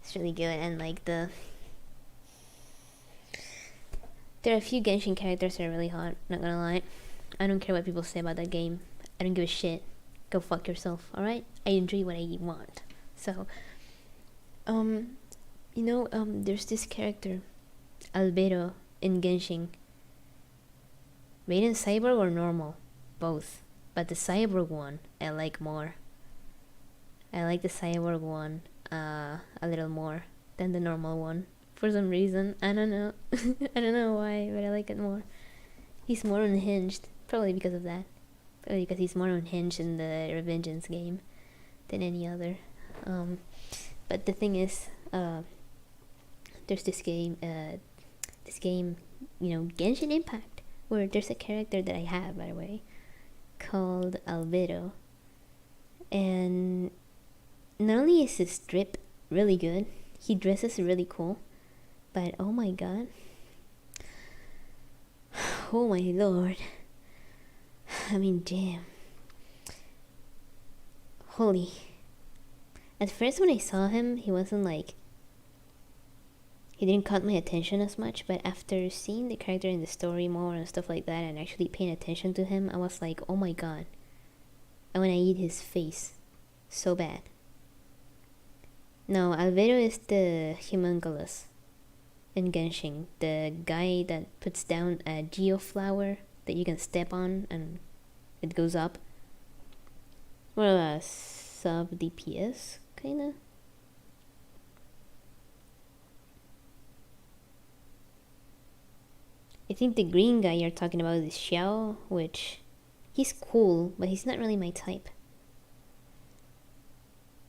It's really good. And like there are a few Genshin characters that are really hot, not gonna lie. I don't care what people say about that game. I don't give a shit. go fuck yourself, alright? I enjoy what I want. So, there's this character, Albedo, in Genshin. Made in cyborg or normal? Both. But the cyborg one, I like more. I like the cyborg one a little more than the normal one. For some reason, I don't know. I don't know why, but I like it more. He's more unhinged, probably because of that. Probably because he's more unhinged in the Revengeance game than any other. But the thing is, there's this game, Genshin Impact, where there's a character that I have, by the way, called Albedo. And not only is his drip really good, he dresses really cool, but oh my god. Oh my lord. I mean, damn. Holy. At first when I saw him, he wasn't like... He didn't caught my attention as much, but after seeing the character in the story more and stuff like that and actually paying attention to him, I was like, oh my god. I wanna eat his face. So bad. No, Albedo is the homunculus in Genshin. The guy that puts down a geoflower that you can step on and it goes up. Well, a sub DPS, kinda. I think the green guy you're talking about is Xiao, which he's cool, but he's not really my type.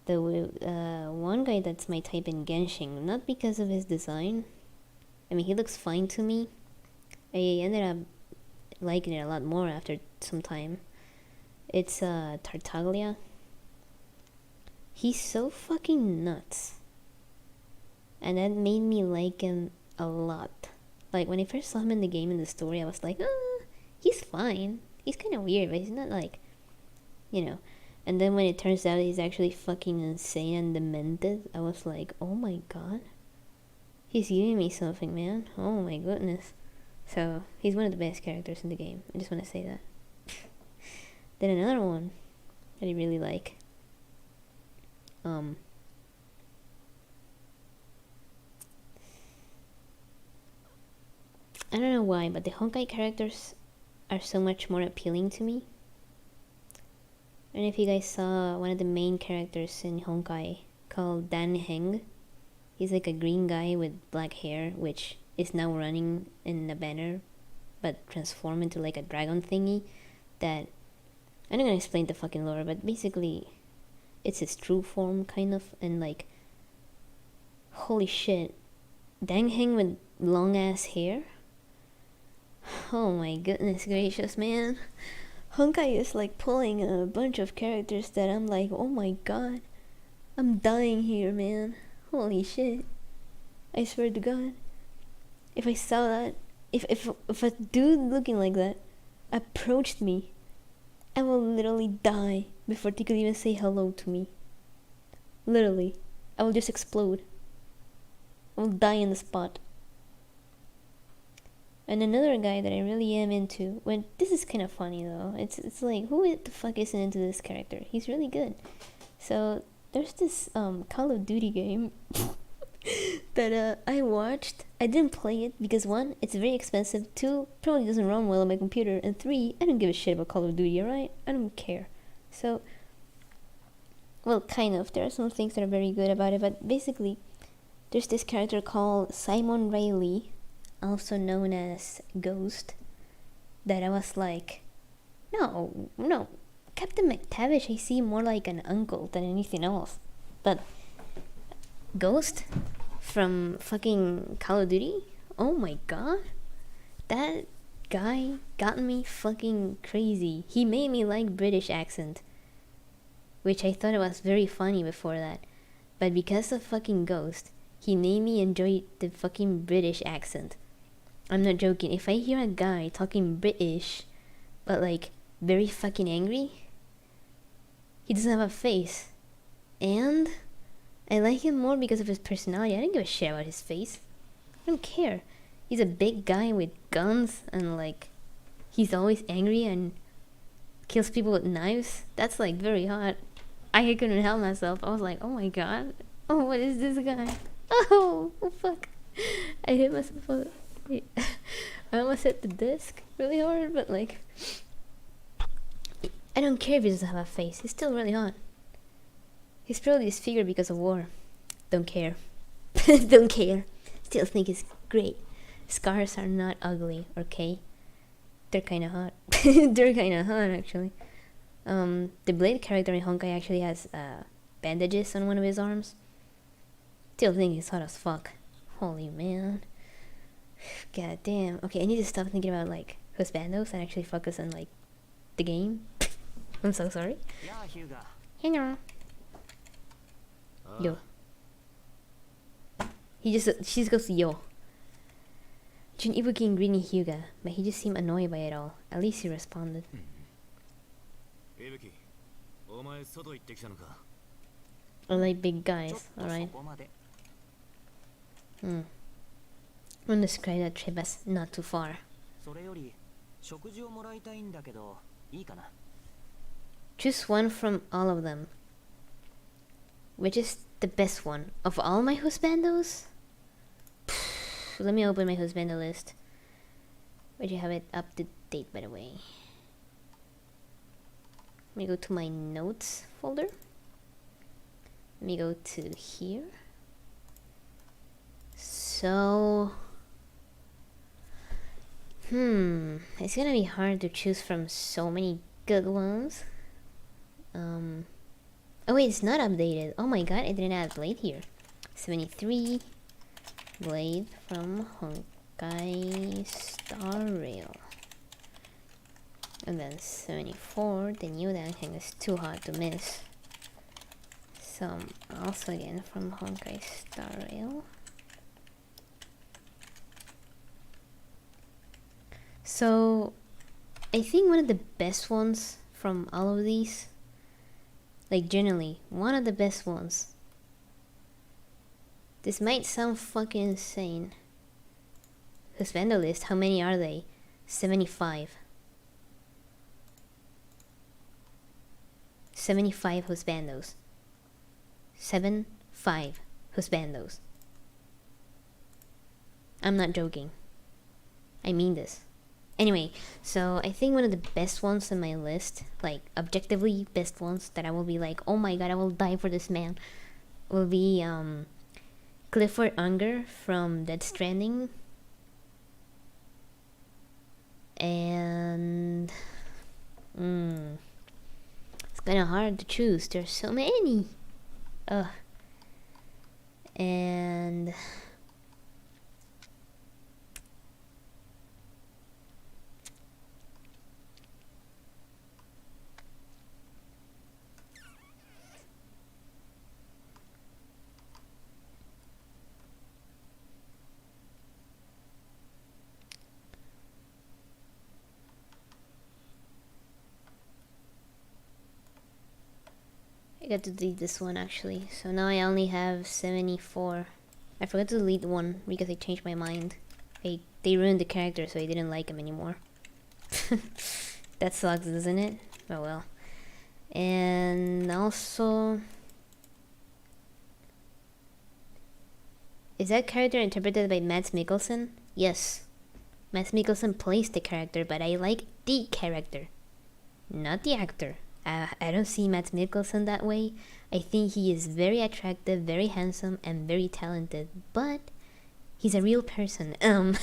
The one guy that's my type in Genshin, not because of his design. I mean, he looks fine to me. I ended up liking it a lot more after some time. It's Tartaglia. He's so fucking nuts. And that made me like him a lot. Like, when I first saw him in the game, in the story, I was like, he's fine. He's kind of weird, but he's not like, And then when it turns out he's actually fucking insane and demented, I was like, oh my god. He's giving me something, man. Oh my goodness. So, he's one of the best characters in the game. I just want to say that. Then another one that I really like. I don't know why, but the Honkai characters are so much more appealing to me. I don't know if you guys saw one of the main characters in Honkai called Dan Heng. He's like a green guy with black hair, which is now running in a banner, but transformed into like a dragon thingy that... I'm not gonna explain the fucking lore, but basically it's his true form, kind of, and like... Holy shit. Dan Heng with long ass hair? Oh my goodness gracious, man. Honkai is like pulling a bunch of characters that I'm like, oh my god. I'm dying here, man. Holy shit. I swear to god. If I saw that, if a dude looking like that approached me, I will literally die before they could even say hello to me. Literally. I will just explode. I will die in the spot. And another guy that I really am into, when this is kind of funny though, it's like, who the fuck isn't into this character? He's really good. So there's this Call of Duty game that I watched. I didn't play it because 1, it's very expensive, 2, probably doesn't run well on my computer, and 3, I don't give a shit about Call of Duty, alright? I don't care. So, well, kind of. There are some things that are very good about it, but basically there's this character called Simon Riley, also known as Ghost, that I was like, no, Captain McTavish I see more like an uncle than anything else. But Ghost from fucking Call of Duty? Oh my god. That guy got me fucking crazy. He made me like British accent, which I thought it was very funny before that. But because of fucking Ghost, he made me enjoy the fucking British accent. I'm not joking. If I hear a guy talking British, but like very fucking angry, he doesn't have a face. And I like him more because of his personality. I don't give a shit about his face. I don't care. He's a big guy with guns and like he's always angry and kills people with knives. That's like very hot. I couldn't help myself. I was like, oh my god. Oh, what is this guy? Oh fuck. I hit myself. I almost hit the disc really hard, but like, I don't care if he doesn't have a face. He's still really hot. He's probably disfigured because of war. Don't care. Don't care. Still think he's great. Scars are not ugly, okay? They're kinda hot. They're kinda hot, actually. The Blade character in Honkai actually has bandages on one of his arms. Still think he's hot as fuck. Holy man. God damn. Okay, I need to stop thinking about like husbandos and actually focus on like the game. I'm so sorry. Hello. Yo. She just goes yo. Jun Ibuki and Greeny Hyuga, but he just seemed annoyed by it all. At least he responded. I like big guys, alright. I'm gonna describe that trip as not too far. Choose one from all of them. Which is the best one? Of all my husbandos? Let me open my husbando list. Where'd you have it up to date, by the way? Let me go to my notes folder. Let me go to here. So... it's gonna be hard to choose from so many good ones. Oh wait, it's not updated. Oh my god, I didn't add Blade here. 73 Blade from Honkai Star Rail. And then 74, the new Danheng is too hard to miss. Some also again from Honkai Star Rail. So I think one of the best ones from all of these, like generally, one of the best ones. This might sound fucking insane. Husbando list, how many are they? 75. 75 husbandos. 75 husbandos. I'm not joking. I mean this. Anyway, so I think one of the best ones on my list, like objectively best ones that I will be like, oh my god, I will die for this man, will be Clifford Unger from Death Stranding. And it's kind of hard to choose. There's so many. And I got to delete this one actually, so now I only have 74. I forgot to delete one because I changed my mind. They ruined the character, so I didn't like him anymore. That sucks, doesn't it? Oh well. And also, is that character interpreted by Mads Mikkelsen? Yes. Mads Mikkelsen plays the character, but I like the character, not the actor. I don't see Mads Mikkelsen that way. I think he is very attractive, very handsome, and very talented, but he's a real person. I'd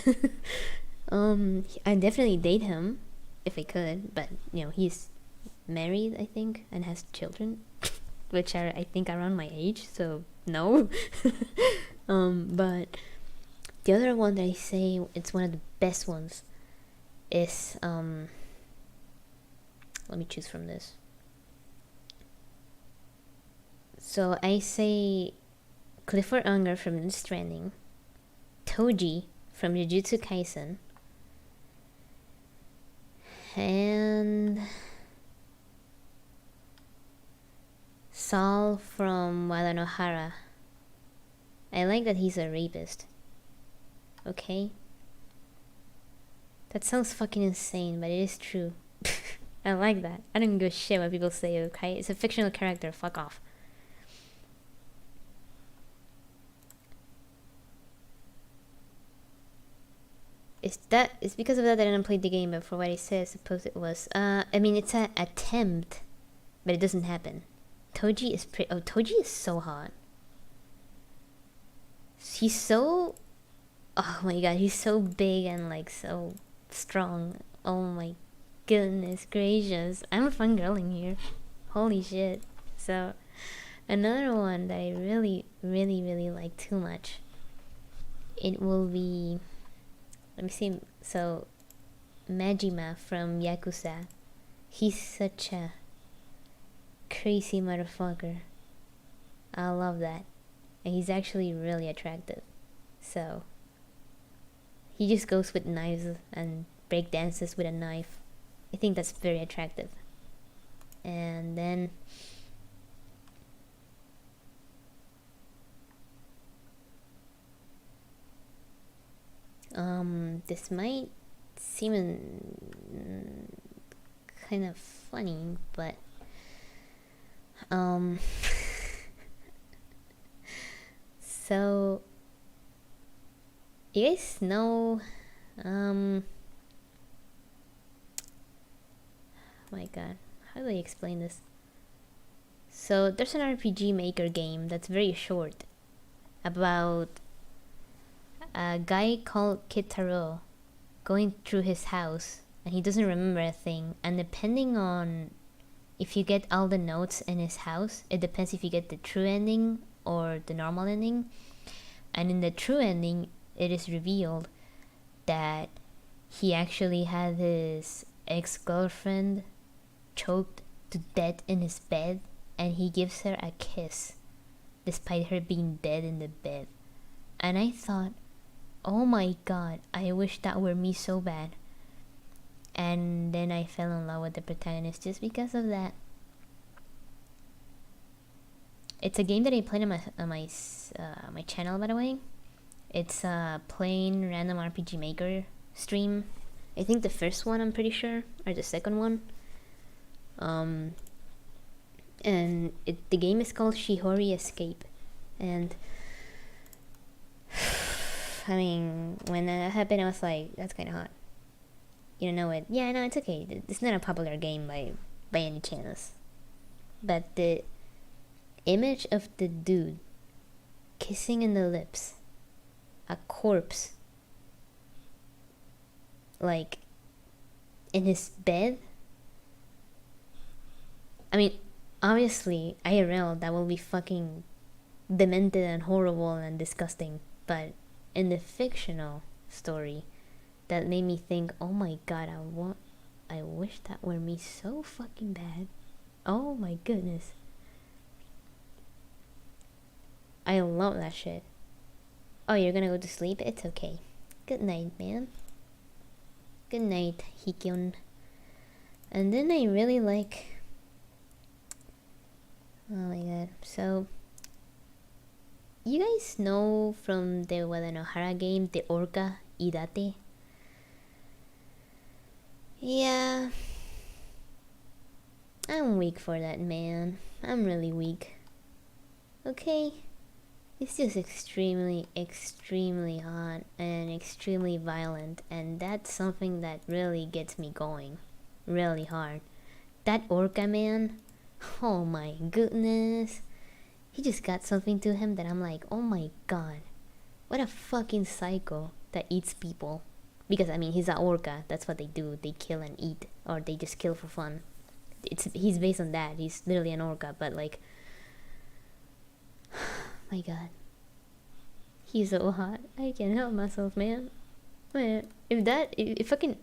definitely date him if I could, but you know, he's married, I think, and has children, which are, I think, around my age, so no. But the other one that I say it's one of the best ones is let me choose from this. So I say Clifford Unger from Death Stranding, Toji from Jujutsu Kaisen, and Saul from Wadanohara. I like that he's a rapist. Okay? That sounds fucking insane, but it is true. I like that. I don't give a shit what people say, okay? It's a fictional character, fuck off. It's because of that I didn't play the game, but for what he said, I suppose it was. I mean, it's an attempt, but it doesn't happen. Toji is Toji is so hot. He's so... Oh my god, he's so big and like so strong. Oh my goodness gracious. I'm fangirling here. Holy shit. So, another one that I really, really, really like too much. It will be... Let me see. So, Majima from Yakuza. He's such a crazy motherfucker. I love that. And he's actually really attractive. So, he just goes with knives and break dances with a knife. I think that's very attractive. And then this might seem kind of funny, but so you guys know my god, how do I explain this? So there's an RPG Maker game that's very short about a guy called Kitaro going through his house and he doesn't remember a thing, and depending on if you get all the notes in his house, it depends if you get the true ending or the normal ending. And in the true ending, it is revealed that he actually had his ex-girlfriend choked to death in his bed, and he gives her a kiss despite her being dead in the bed. And I thought, oh my god, I wish that were me so bad. And then I fell in love with the protagonist just because of that. It's a game that I played on my channel, by the way. It's a plain random RPG Maker stream. I think the first one, I'm pretty sure, or the second one. And the game is called Shihori Escape. And I mean, when that happened, I was like, that's kind of hot. You don't know it? Yeah, no, it's okay. It's not a popular game by any chance. But the image of the dude kissing in the lips a corpse, like in his bed. I mean, obviously, IRL, that will be fucking demented and horrible and disgusting. But in the fictional story, that made me think, oh my god, I wish that were me so fucking bad. Oh my goodness. I love that shit. Oh, you're gonna go to sleep? It's okay. Good night, man. Good night, Hikyun. And then I really like... Oh my god. So, you guys know from the Wadanohara game, the Orca Idate? Yeah. I'm weak for that, man. I'm really weak. Okay? It's just extremely, extremely hot and extremely violent, and that's something that really gets me going. Really hard. That Orca man, oh my goodness. He just got something to him that I'm like, oh my god. What a fucking psycho that eats people. Because, I mean, he's an orca. That's what they do. They kill and eat. Or they just kill for fun. He's based on that. He's literally an orca. But, like... my god. He's so hot. I can't help myself, man. Man, if fucking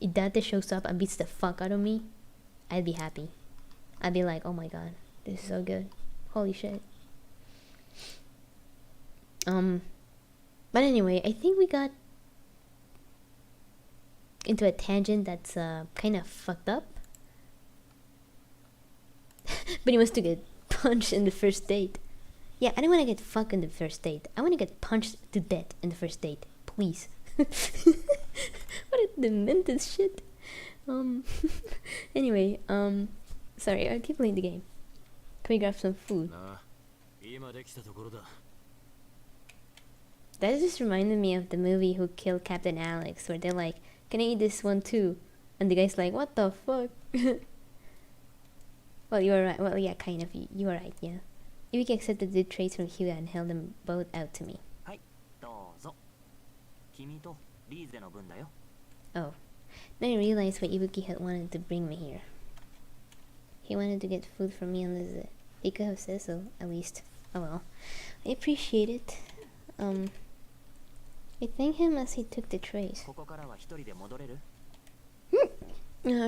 Idate shows up and beats the fuck out of me, I'd be happy. I'd be like, oh my god. This is so good. Holy shit. But anyway, I think we got into a tangent that's kind of fucked up. But he wants to get punched in the first date. Yeah, I don't want to get fucked in the first date. I want to get punched to death in the first date. Please. What a demented shit. um. Anyway, sorry, I keep playing the game. Can we grab some food? なあ、今できたところだ。 That just reminded me of the movie Who Killed Captain Alex, where they're like, "Can I eat this one too?" And the guy's like, "What the fuck?" Well, you were right. Well, yeah, kind of. You were right. Yeah. Yuki accepted the trays from Hugo and held them both out to me. はい、どうぞ。君とリーゼの分だよ。 Oh. Then I realized what Ibuki had wanted to bring me here. He wanted to get food for me and Liz. He could have said so, at least. Oh well. I appreciate it. I thanked him as he took the trays. ここからは一人で戻れる？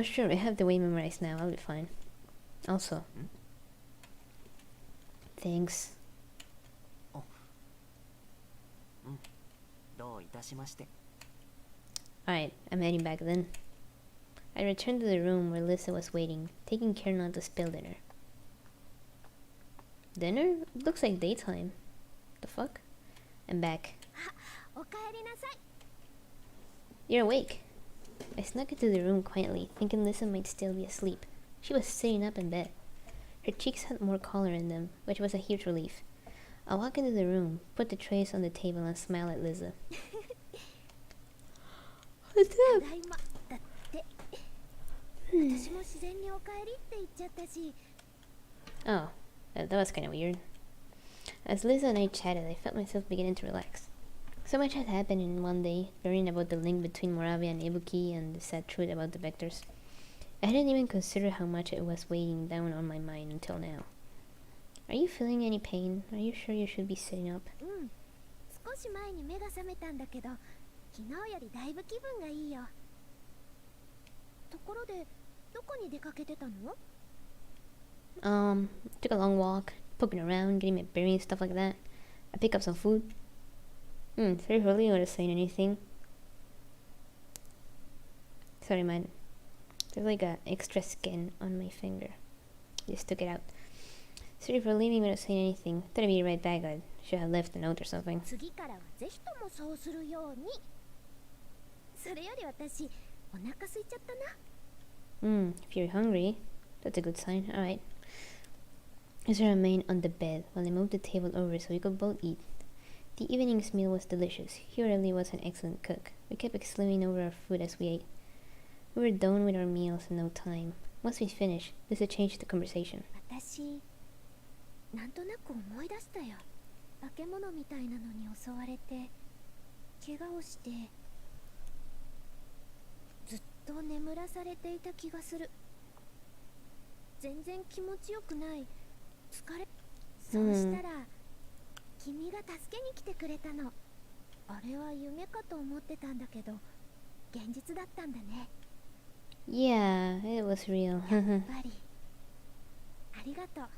Sure, I have the way memorized now. I'll be fine. Also. Thanks. どういたしまして。 Alright, I'm heading back then. I returned to the room where Lisa was waiting, taking care not to spill dinner. Dinner? It looks like daytime. The fuck? I'm back. おかえりなさい。 You're awake. I snuck into the room quietly, thinking Lisa might still be asleep. She was sitting up in bed. Her cheeks had more color in them, which was a huge relief. I walked into the room, put the trays on the table, and smiled at Lisa. What's た up? だいまだって。私も自然におかえりって言っちゃったし。 Oh, that was kind of weird. As Lisa and I chatted, I felt myself beginning to relax. So much had happened in one day, learning about the link between Moravia and Ibuki and the sad truth about the vectors. I hadn't even considered how much it was weighing down on my mind until now. Are you feeling any pain? Are you sure you should be sitting up? うん。少し前に目が覚めたんだけど、昨日よりだいぶ気分がいいよ。ところで、どこに出かけてたの？ Took a long walk, poking around, getting my bearings, stuff like that. I picked up some food. Sorry for Leo to saying anything. Sorry, man. There's like a extra skin on my finger. Just took it out. Sorry for leaving without saying anything. Thought I'd be right back. I should have left a note or something. 次からはぜひともそうするように。それより私、お腹空いちゃったな。If you're hungry, that's a good sign. Alright. Lisa remained on the bed while I moved the table over so we could both eat. The evening's meal was delicious. He really was an excellent cook. We kept exclaiming over our food as we ate. We were done with our meals in no time. Once we finished, Lisa changed the conversation. 私、なんとなく思い出したよ。化け物みたいなのに襲われて、怪我をして、ずっと眠らされていた気がする。全然気持ちよくない。疲れ。そうしたら、君が助けに来てくれたの。あれは夢かと思ってたんだけど、現実だったんだね。Yeah, it was real. やっぱり。ありがとう。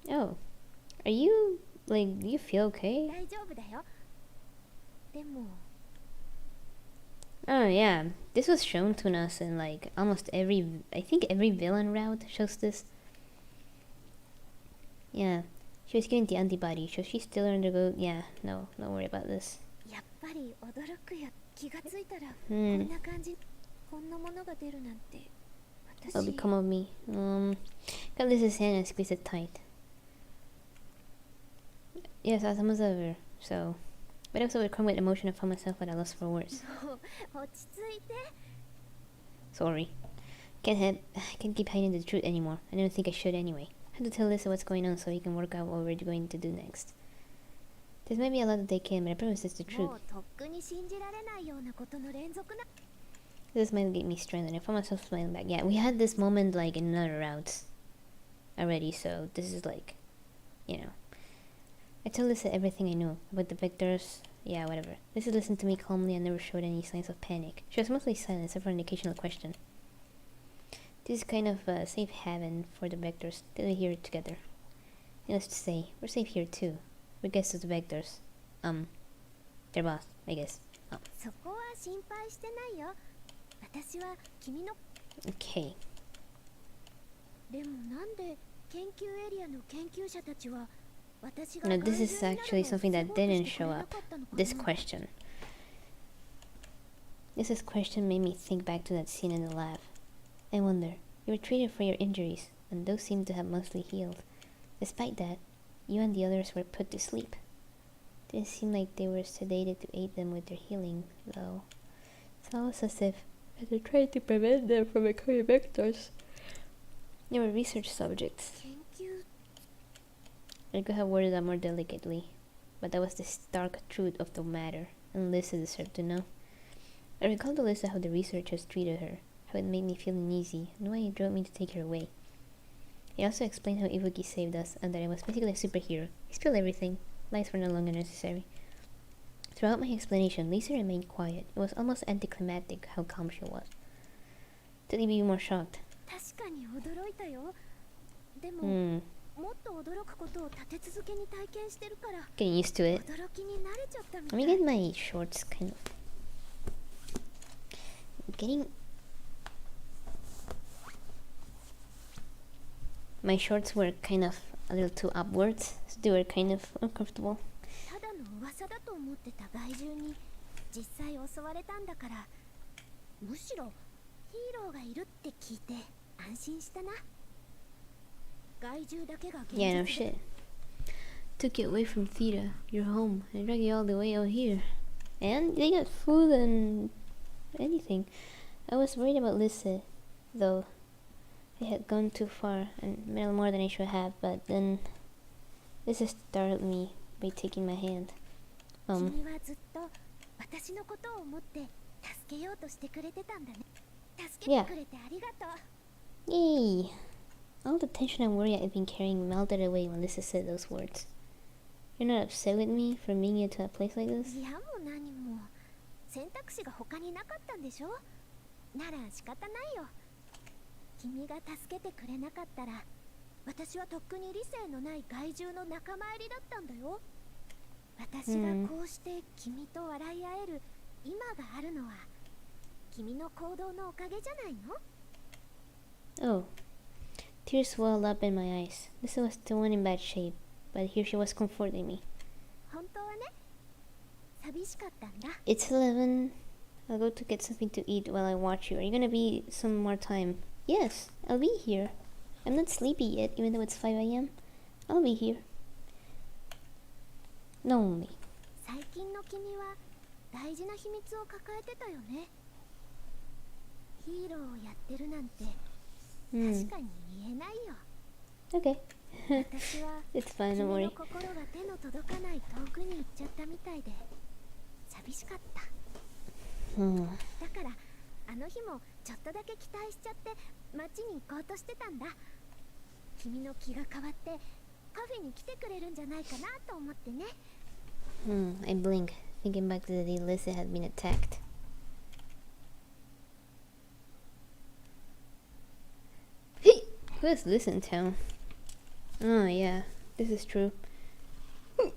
Oh. Are you, like, do you feel okay? 大丈夫だよ。でも、Oh, yeah. This was shown to us in, like, almost every... I think every villain route shows this. Yeah. She was getting the antibody. Should she still undergo... Yeah, no. Don't worry about this. やっぱり驚くよ。気がついたら、こ Hmm. んな感じ。こんなものが出るなんて。 What'll 私、 become of me? Got Liz's hand and squeezed it tight. Yes, Otome's over, so... But I was overcome with emotion and found myself at a loss for words. もう落ち着いて。 Sorry. I can't keep hiding the truth anymore. I don't think I should anyway. I have to tell Lisa what's going on so we can work out what we're going to do next. This might be a lot to take in, but I promise it's the も truth. うとっくに信じられないようなことの連続な。 This might get me strengthened. I found myself smiling back. Yeah, we had this moment like in another route already, so this is like, you know. I told Lisa everything I knew about the vectors. Yeah, whatever. Lisa listened to me calmly and never showed any signs of panic. She was mostly silent except for an occasional question. This is kind of a safe haven for the vectors. They're here together. Needless to say, we're safe here too. We're guests of the vectors. Their boss, I guess. Oh. そこは心配してないよ。私は君の。 Okay. でもなんで研究エリアの研究者たちは私が No, this is actually something that didn't show up. This question. Lisa's question made me think back to that scene in the lab. I wonder, you were treated for your injuries, and those seem to have mostly healed. Despite that, you and the others were put to sleep. Didn't seem like they were sedated to aid them with their healing, though. It's almost as if they tried to prevent them from becoming victors. They were research subjects. 研究 I could have worded that more delicately, but that was the stark truth of the matter, and Lisa deserved to know. I recalled to Lisa how the researchers treated her, how it made me feel uneasy, and why it drove me to take her away. I also explained how Ibuki saved us, and that I was basically a superhero. I spilled everything. Lies were no longer necessary. Throughout my explanation, Lisa remained quiet. It was almost anticlimactic how calm she was. To leave you more shocked. 確かに驚いたよ。でも、 もっと驚くことを立て続けに体験してるから、 Getting used to it. 驚きに慣れちゃったみた Let い。 me get my shorts kind of... Getting... My shorts were kind of a little too upwards, so they were kind of uncomfortable. ただの噂だと思ってた害獣に実際襲われたんだから、むしろヒーローがいるって聞いて安心したな。害獣だけが現実 Yeah, no で shit. Took you away from Theta, your home, and dragged you all the way out here. And they got food and anything. I was worried about Lisa, though. I had gone too far and meddled more than I should have, but then Lisa startled me by taking my hand. 君はずっと私のことを思って助けようとしてくれてたんだね。助けてくれてありがとう。 Yay! All the tension and worry I've been carrying melted away when Lisa said those words. You're not upset with me for bringing you to a place like this? いやも何も選択肢が他になかったんでしょ。なら仕方ないよ。君が助けてくれなかったら、私はとっくに理性のない害獣の仲間入りだったんだよ。私がこうして君と笑い合える今があるのは、君の行動のおかげじゃないの？ Oh. Tears welled up in my eyes. Lisa was still in bad shape, but here she was comforting me. 本当はね、寂しかったんだ。 It's 11. I'll go to get something to eat while I watch you. Are you gonna be some more time? Yes, I'll be here. I'm not sleepy yet, even though it's 5 a.m. I'll be here. Lonely. 最近の君は大事な秘密を抱えてたよね。ヒーローをやってるなんて確かに言えないよ。 Okay. 私は It's fine, 君 don't の worry. 心が手の届かない遠くに行っちゃったみたいで寂しかった。 Hmm. だからあの日もちょっとだけ期待しちゃって街に行こうとしてたんだ。君の気が変わってカフェに来てくれるんじゃないかなと思ってね。 I blink, thinking back to the day Lisa had been attacked. Hey! Who is this in town? Oh yeah, this is true. I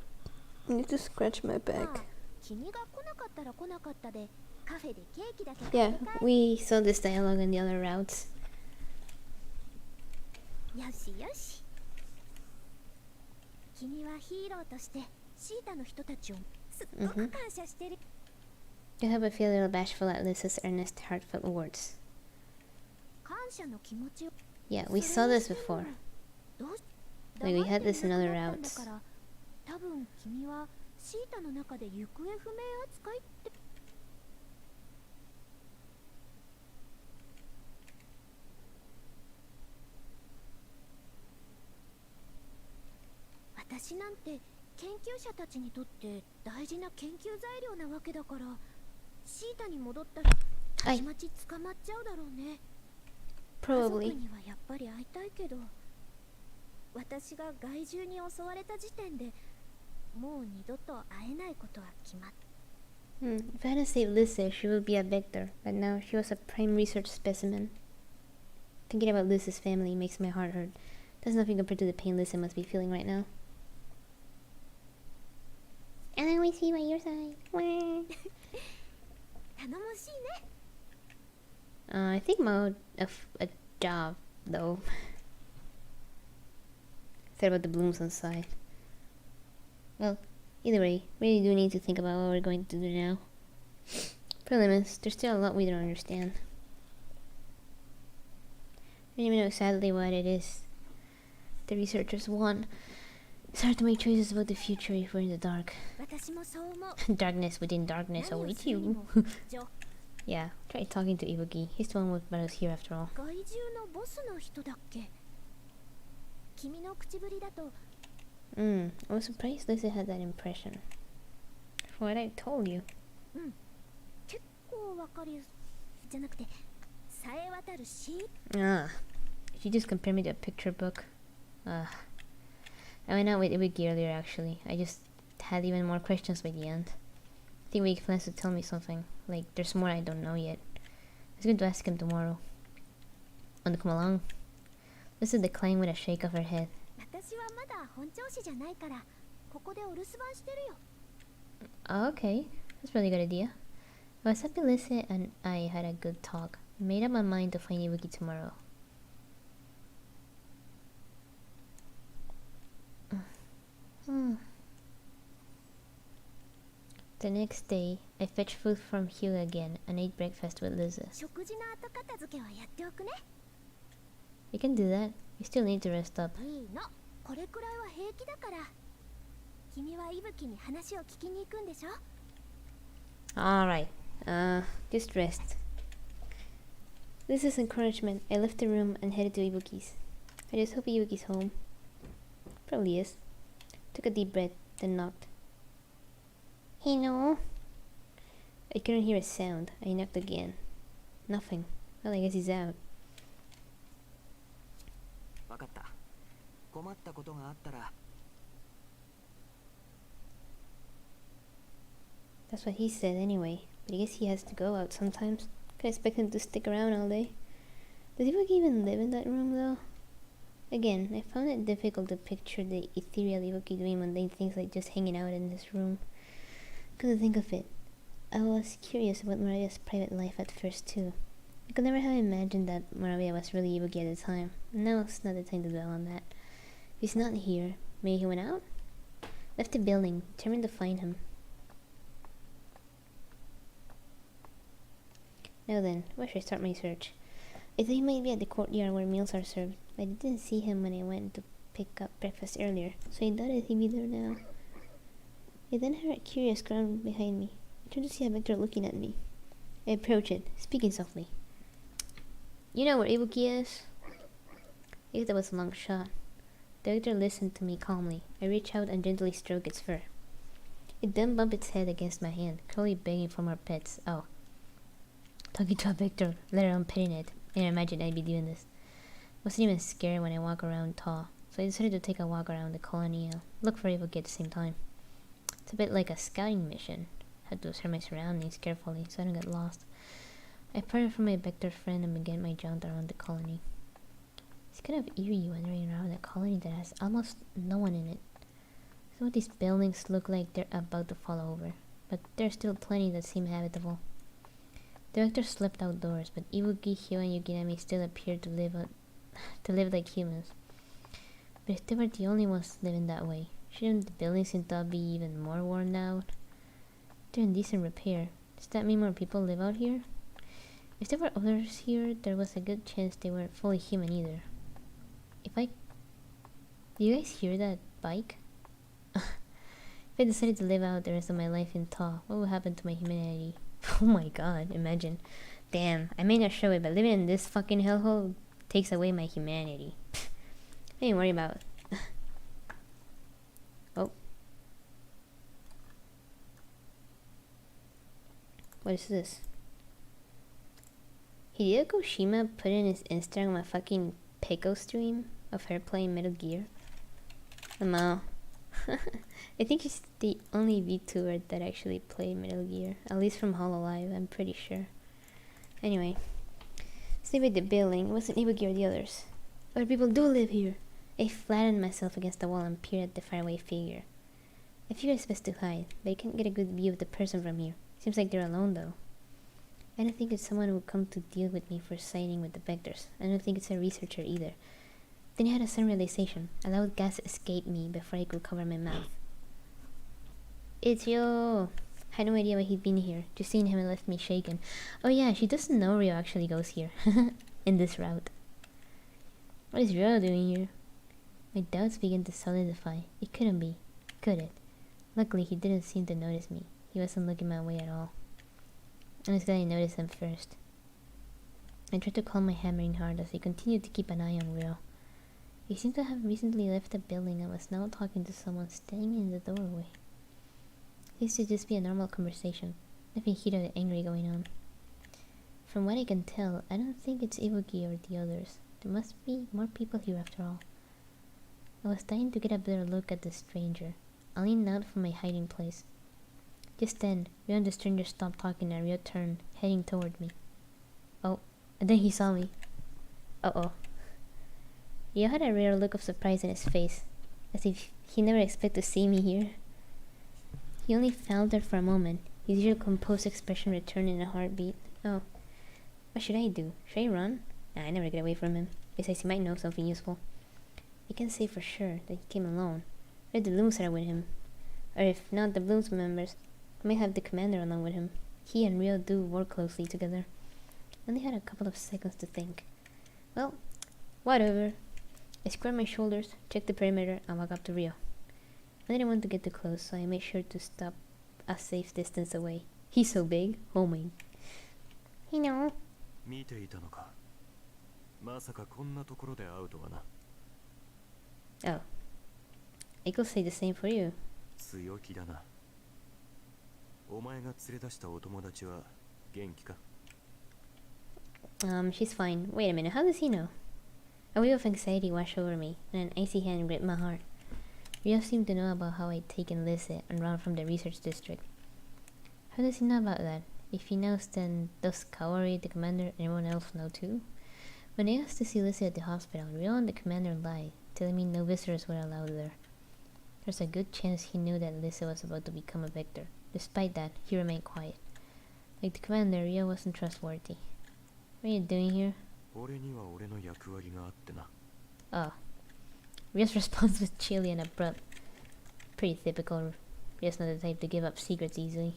need to scratch my まあ back. 君が来なかったら来なかったでカフェでケーキだけ買 Yeah, って帰 we saw this dialogue in the other routes. よしよし。君はヒーローとしてシータの人たちをすっごく感謝してる。 You have a feel a little bashful at Lisa's earnest, heartfelt words. 感謝の気持ちを Yeah, we saw this before. どうし Like we had this in other 黙っていなくなったんだ routes. から多分君はシータの中で行方不明扱いって。私なんて研究者たちにとって大事な研究材料なわけだから、シータに戻ったらたちまち捕まっちゃうだろうね。家族 Probably. にはやっぱり会いたいけど、私が害獣に襲われた時点でもう二度と会えないことは決まった。 If I hadn't saved Lisa, she would be a victor, but now she was a prime research specimen. Thinking about Lisa's family makes my heart hurt. That's nothing compared to the pain Lisa must be feeling right now. And I always see by your side. Wah. 頼もしいね。 I think more of a job, though. Thought about the blooms on the side. Well, either way, we really do need to think about what we're going to do now. Prelims. There's still a lot we don't understand. I don't even know sadly what it is the researchers want. It's hard to make choices about the future if we're in the dark. 私もそう思う Darkness within darkness 何を awaits するに you. もジョ Yeah, try talking to Ibuki. He's the one with brought us here after all. 怪獣のボスの人だっけ君の口ぶりだと I was surprised Lisa had that impression. From what I told you. 結構わかるじゃなくてさえ渡るし Ah, if you just compare me to a picture book. I went out with Ibuki earlier actually. I just had even more questions by the end. I think Wiki plans to tell me something. Like, there's more I don't know yet. I was going to ask him tomorrow. Want to come along? Lisa declined with a shake of her head. 私はまだ本調子じゃないからここでお留守番してるよ Oh, okay. That's a really good idea. I was happy Lisa and I had a good talk. I made up my mind to find Ibuki tomorrow. The next day, I fetched food from Hugh again and ate breakfast with Lisa. 食事の後片付けはやっておくね You can do that. You still need to rest up. いいのこれくらいは平気だから君は伊吹に話を聞きに行くんでしょ Alright. Just rest. This is encouragement. I left the room and headed to Ibuki's. I just hope Ibuki's home. Probably is. Took a deep breath, then knocked. Hey, no. I couldn't hear a sound. I knocked again. Nothing. Well, I guess he's out. わかった。困ったことがあったら That's what he said anyway. But I guess he has to go out sometimes. Can't expect him to stick around all day. Does Ibuki even live in that room though? Again, I found it difficult to picture the ethereal Ibuki doing mundane things like just hanging out in this room. Couldn't think of it. I was curious about Maria's private life at first too. I could never have imagined that Maria was really Ibuki at the time. Now it's not the time to dwell on that. If he's not here, maybe he went out? Left the building, determined to find him. Now then, where should I start my search? I thought he might be at the courtyard where meals are served, but I didn't see him when I went to pick up breakfast earlier, so I doubted he'd be there now. I then heard a curious ground behind me. I turned to see a Vector looking at me. I approached it, speaking softly. You know where Ibuki is? I guess that was a long shot. The Vector listened to me calmly. I reached out and gently stroked its fur. It then bumped its head against my hand, clearly begging for more pets. Oh. Talking to a Vector, let alone petting it. I didn't imagine I'd be doing this. I wasn't even scared when I walk around tall, so I decided to take a walk around the colony and look for Ibuki at the same time. It's a bit like a scouting mission. Had to observe my surroundings carefully so I don't get lost. I parted from my Vector friend and began my jaunt around the colony. It's kind of eerie wandering around a colony that has almost no one in it. Some of these buildings look like they're about to fall over, but there's still plenty that seem habitable. The Vector slept outdoors, but Ibuki, Hyo, and Yukinami still appeared to live like humans. But if they were the only ones living that way, shouldn't the buildings in top be even more worn out? They're in decent repair. Does that mean more people live out here? If there were others here, there was a good chance they weren't fully human either. Do you guys hear that bike? If I decided to live out the rest of my life in Ta, what would happen to my humanity? Oh my god, imagine. Damn, I may not show it, but living in this fucking hellhole takes away my humanity. I ain't worry about it. Oh. What is this? Hideo Kojima put in his Instagram a fucking Pico stream of her playing Metal Gear. I think she's the only VTuber that actually played Metal Gear, at least from Hololive, I'm pretty sure. Anyway, stay with the building. It wasn't Ibuki or the others. Other people do live here. I flattened myself against the wall and peered at the faraway figure. I figured it's best to hide, but I can't get a good view of the person from here. Seems like they're alone though. I don't think it's someone who would come to deal with me for siding with the Vectors. I don't think it's a researcher either. Then I had a sudden realization. A loud gasp escaped me before I could cover my mouth. It's you! Had no idea why he'd been here. Just seeing him left me shaken. Oh yeah, she doesn't know Rio actually goes here. In this route. What is Rio doing here? My doubts began to solidify. It couldn't be. Could it? Luckily, he didn't seem to notice me. He wasn't looking my way at all. I was glad I noticed him first. I tried to calm my hammering heart as I continued to keep an eye on Rio. He seemed to have recently left the building and was now talking to someone standing in the doorway. This should just be a normal conversation. Nothing heated or angry going on. From what I can tell, I don't think it's Ibuki or the others. There must be more people here after all. I was dying to get a better look at the stranger. I leaned out from my hiding place. Just then, Rio and the stranger stopped talking and Rio turned, heading toward me. Oh, and then he saw me. Uh-oh. Rio had a rare look of surprise in his face, as if he never expected to see me here. He only faltered for a moment, his usual composed expression returned in a heartbeat. Oh. What should I do? Should I run? Nah, I never get away from him. Besides, he might know something useful. I can't say for sure that he came alone. Or the Blooms are with him. Or if not the Blooms members, I might have the commander along with him. He and Rio do work closely together. I only had a couple of seconds to think. Well, whatever. I squared my shoulders, checked the perimeter, and walked up to Rio. I didn't want to get too close, so I made sure to stop a safe distance away. He's so big. Oh my. You know. 見ていたのか。まさかこんなところで会うとはな。Oh. I could say the same for you. 強気だな。お前が連れ出したお友達は元気か？ She's fine. Wait a minute, how does he know? A wave of anxiety washed over me, and an icy hand gripped my heart. Rio seemed to know about how I'd taken Lizzie and run from the research district. How does he know about that? If he knows, then does Kaori, the commander, and everyone else know too? When I asked to see Lizzie at the hospital, Rio and the commander lied, telling me no visitors were allowed there. There's a good chance he knew that Lizzie was about to become a victor. Despite that, he remained quiet. Like the commander, Rio wasn't trustworthy. What are you doing here? 俺には俺の役割があってな。 Oh. Rio's response was chilly and abrupt. Pretty typical. Rio's not the type to give up secrets easily.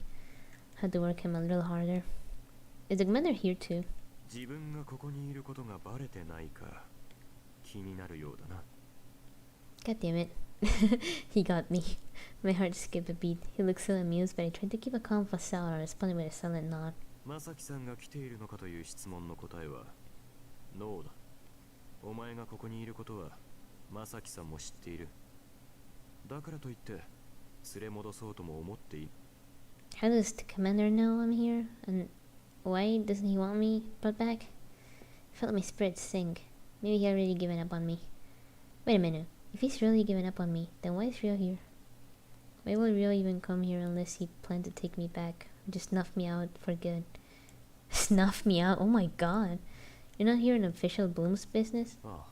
Had to work him a little harder. Is the commander here too? 自分がここにいることがバレてないか気になるようだな。 God damn it. He got me. My heart skipped a beat. He looked so amused, but I tried to keep a calm facade and responded with a silent nod. まさきさんが来ているのかという質問の答えはノーだ。お前がここにいることはまさきさんも知っている。だからといって連れ戻そうとも思っていい。 How does the commander know I'm here? And why doesn't he want me brought back? I felt my spirit sink. Maybe he already given up on me. Wait a minute. If he's really given up on me, then why is Rio here? Why would Rio even come here unless he planned to take me back? Or just snuff me out for good? Snuff me out? Oh my god. You're not here in official Bloom's business? ああ。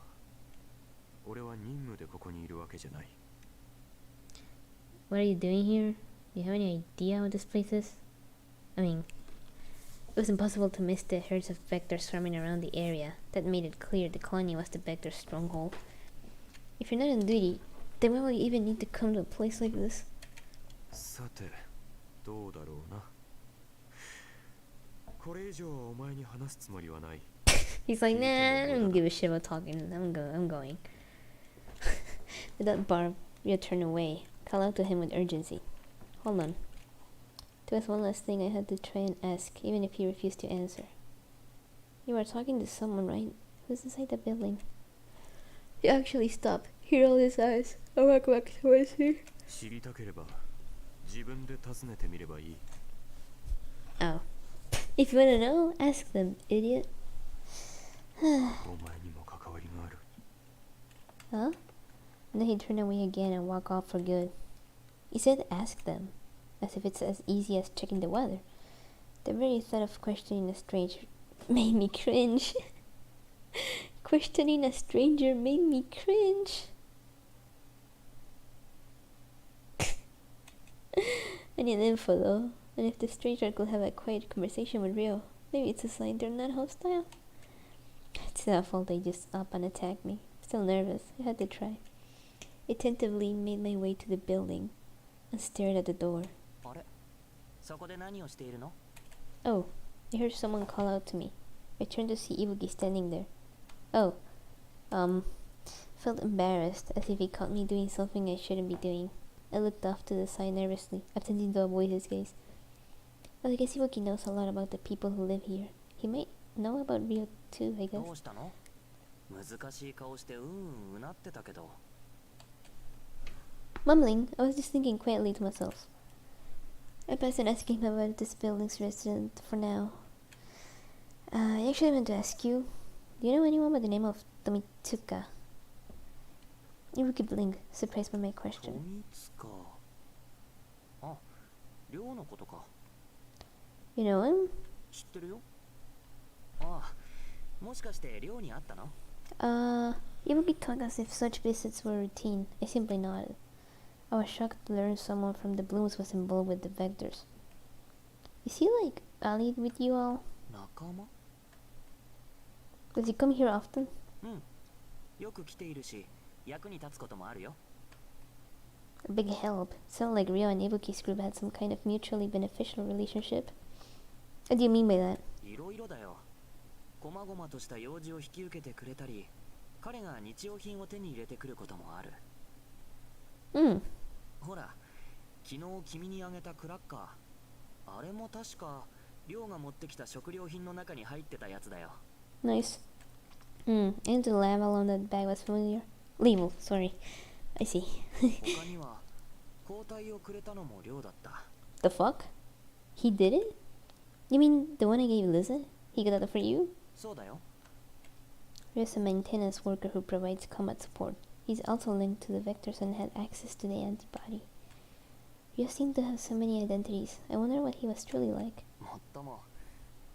俺は任務でここにいるわけじゃない。 What are you doing here? Do you have any idea what this place is? I mean, it was impossible to miss the herds of vectors swarming around the area. That made it clear the colony was the vector stronghold. If you're not on duty, then why would you even need to come to a place like this? さて、どうだろうな。これ以上はお前に話すつもりはない。 He's like, nah, I don't give a shit about talking. I'm going. With that barb, Rio turned away. Call out to him with urgency. Hold on. There was one last thing I had to try and ask, even if he refused to answer. You are talking to someone, right? Who's inside the building? He actually stopped. He rolled his eyes. I walked back towards her. 知りたければ自分で尋ねてみればいい。 Oh. If you wanna know, ask them, idiot. お前にも関わりがある。 Huh? And then he turned away again and walked off for good. He said ask them, as if it's as easy as checking the weather. The very thought of questioning a stranger made me cringe. Questioning a stranger made me cringe. I need info though, and if the stranger could have a quiet conversation with Rio, maybe it's a sign they're not hostile. It's their fault they just up and attacked me. Still nervous, I had to try. I tentatively made my way to the building and stared at the door. あれ、そこで何をしているの？ Oh, I heard someone call out to me. I turned to see Ibuki standing there. Oh, felt embarrassed, as if he caught me doing something I shouldn't be doing. I looked off to the side nervously, attempting to avoid his gaze. Well, I guess Ibuki knows a lot about the people who live here. He might know about Rio too, I ど guess. うしたの？難しい顔してうなってたけど。 Mumbling, I was just thinking quietly to myself. I passed on asking him about this building's resident for now. I actually meant to ask you, do you know anyone by the name of Tomitsuka? Ibuki blinked, surprised by my 富 question. 塚。あ、寮のことか。 You know him? 知ってるよ。ああ、もしかして寮にあったの？ Ibuki talked as if such visits were routine. I simply nodded. I was shocked to learn someone from the Blooms was involved with the Vectors. Is he like allied with you all? 仲間？ Does he come here often? うん。よく来ているし、役に立つこともあるよ。 A big help. Sounded like Ryo and Ibuki's group had some kind of mutually beneficial relationship. What do you mean by that? いろいろだよ。こまごまとした用事を引き受けてくれたり、彼が日用品を手に入れてくることもある。ほら、昨日君にあげたクラッカー。あれも確か、寮が持ってきた食料品の中に入ってたやつだよ。 Nice. And the label on that bag was familiar. Label, sorry. I see. 他には、抗体をくれたのも寮だった。 The fuck? He did it? You mean the one I gave Liza? He got that for you? そうだよ。 There's a maintenance worker who provides combat support. He's also linked to the Vectors and had access to the antibody. You seem to have so many identities. I wonder what he was truly like. もっとも、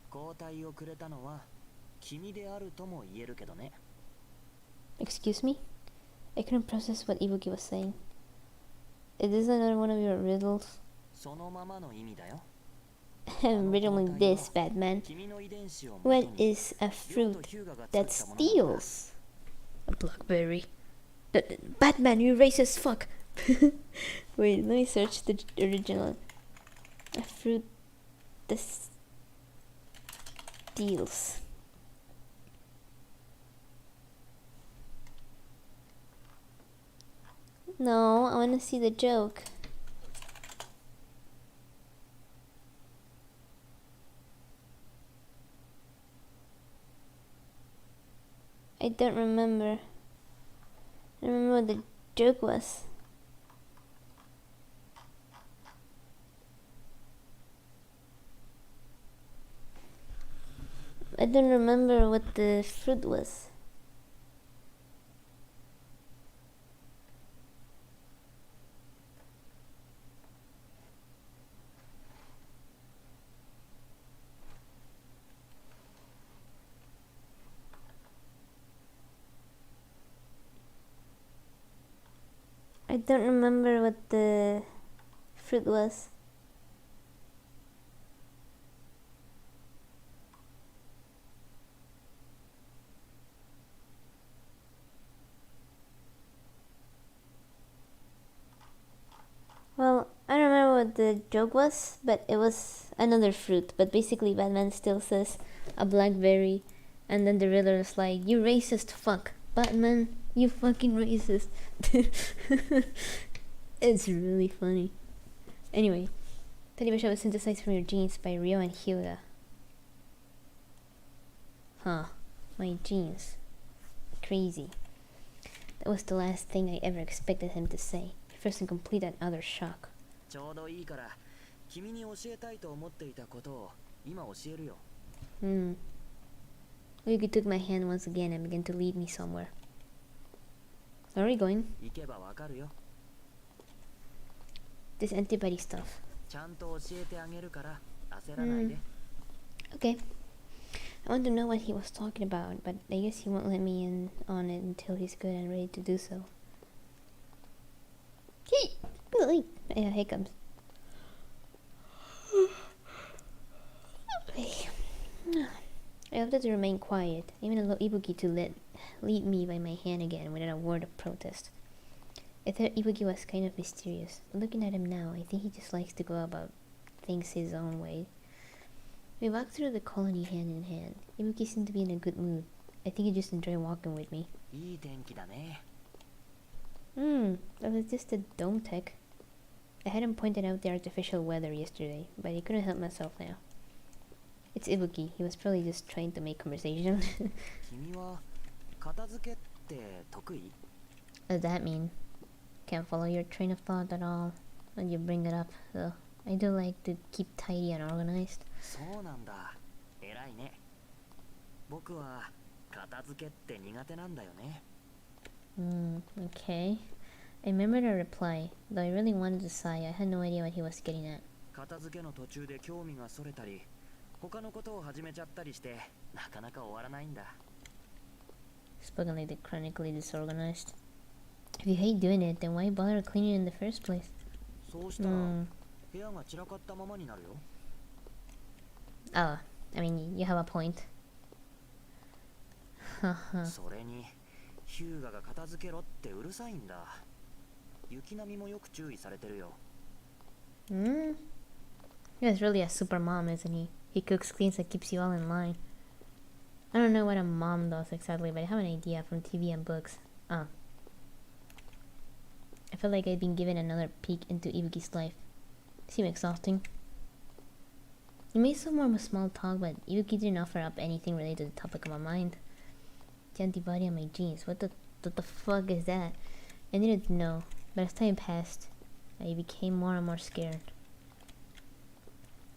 抗体をくれたのは、君であるとも言えるけどね。 Excuse me? I couldn't process what Ibuki was saying. Is this another one of your riddles? そのままの意味だよ。 I'm riddling this, Batman. 君の遺伝子を元 What に is a リョウ fruit とヒューガが作 that ったものなんだ。 steals? A blackberry. Batman, you racist fuck! Wait, let me search the original. A fruit that steals. No, I want to see the joke. I don't remember. I don't remember what the joke was. I don't remember what the fruit was. I don't remember what the fruit was. Well, I don't remember what the joke was, but it was another fruit. But basically, Batman still says a blackberry, and then the Riddler's like, "You racist fuck, Batman, you fucking racist." It's really funny. Anyway, Telebasha was synthesized from your genes by Ryo and Hyuga. Huh, my genes. Crazy. That was the last thing I ever expected him to say. First and complete another shock. ちょうどいいから、君に教えたいと思っていたことを今教えるよ。Yuki took my hand once again and began to lead me somewhere. Where are we going? 行けばわかるよ。 This antibody stuff. ちゃんと教えてあげるから焦らないで。Okay. I want to know what he was talking about, but I guess he won't let me in on it until he's good and ready to do so. Hiccups. I opted to remain quiet, even allowed Ibuki to lead me by my hand again without a word of protest. I thought Ibuki was kind of mysterious, but looking at him now, I think he just likes to go about things his own way. We walked through the colony hand in hand. Ibuki seemed to be in a good mood. I think he just enjoyed walking with me. いい天気だね。 That was just a dome tech. I hadn't pointed out the artificial weather yesterday, but I couldn't help myself now. It's Ibuki. He was probably just trying to make conversation. 君は片付けって得意？ What does that mean? Can't follow your train of thought at all when you bring it up, though. I do like to keep tidy and organized. そうなんだ。偉いね。僕は片付けって苦手なんだよね。Okay. I remembered a reply, though I really wanted to sigh. I had no idea what he was getting at. 片付けの途中で興味がそれたり、他のことを始めちゃったりして、なかなか終わらないんだ。 Spoken like they're chronically disorganized. If you hate doing it, then why bother cleaning in the first place? そうしたら、部屋が散らかったままになるよ。 Oh, I mean, you have a point. それに、ヒューガが片付けろってうるさいんだ。雪並みもよく注意されてるよ。He was really a super mom, isn't he? He cooks, cleans, and keeps you all in line. I don't know what a mom does exactly, but I have an idea from TV and books. I felt like I'd been given another peek into Ibuki's life. It seemed exhausting. We made some more small talk, but Ibuki didn't offer up anything related to the topic of my mind. The antibody on my jeans. What the fuck is that? I needed to know, but as time passed, I became more and more scared.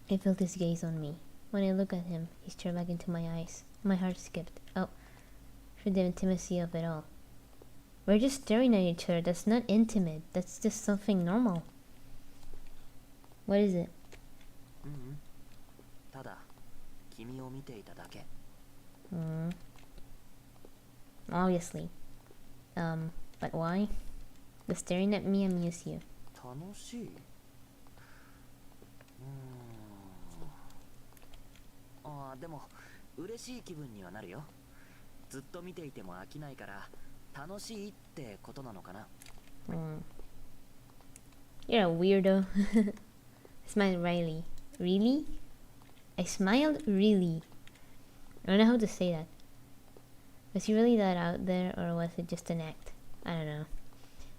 I felt his gaze on me. When I looked at him, he stared back into my eyes. My heart skipped. Oh, for the intimacy of it all. We're just staring at each other. That's not intimate. That's just something normal. What is it? ただ、君を見ていただけ。Obviously. But why? Does staring at me amuse you? 楽しい？でも嬉しい気分にはなるよ。ずっと見ていても飽きないから楽しいってことなのかな。You're a weirdo. I smiled wryly. Really? I smiled really. I don't know how to say that. Was he really that out there, or was it just an act? I don't know.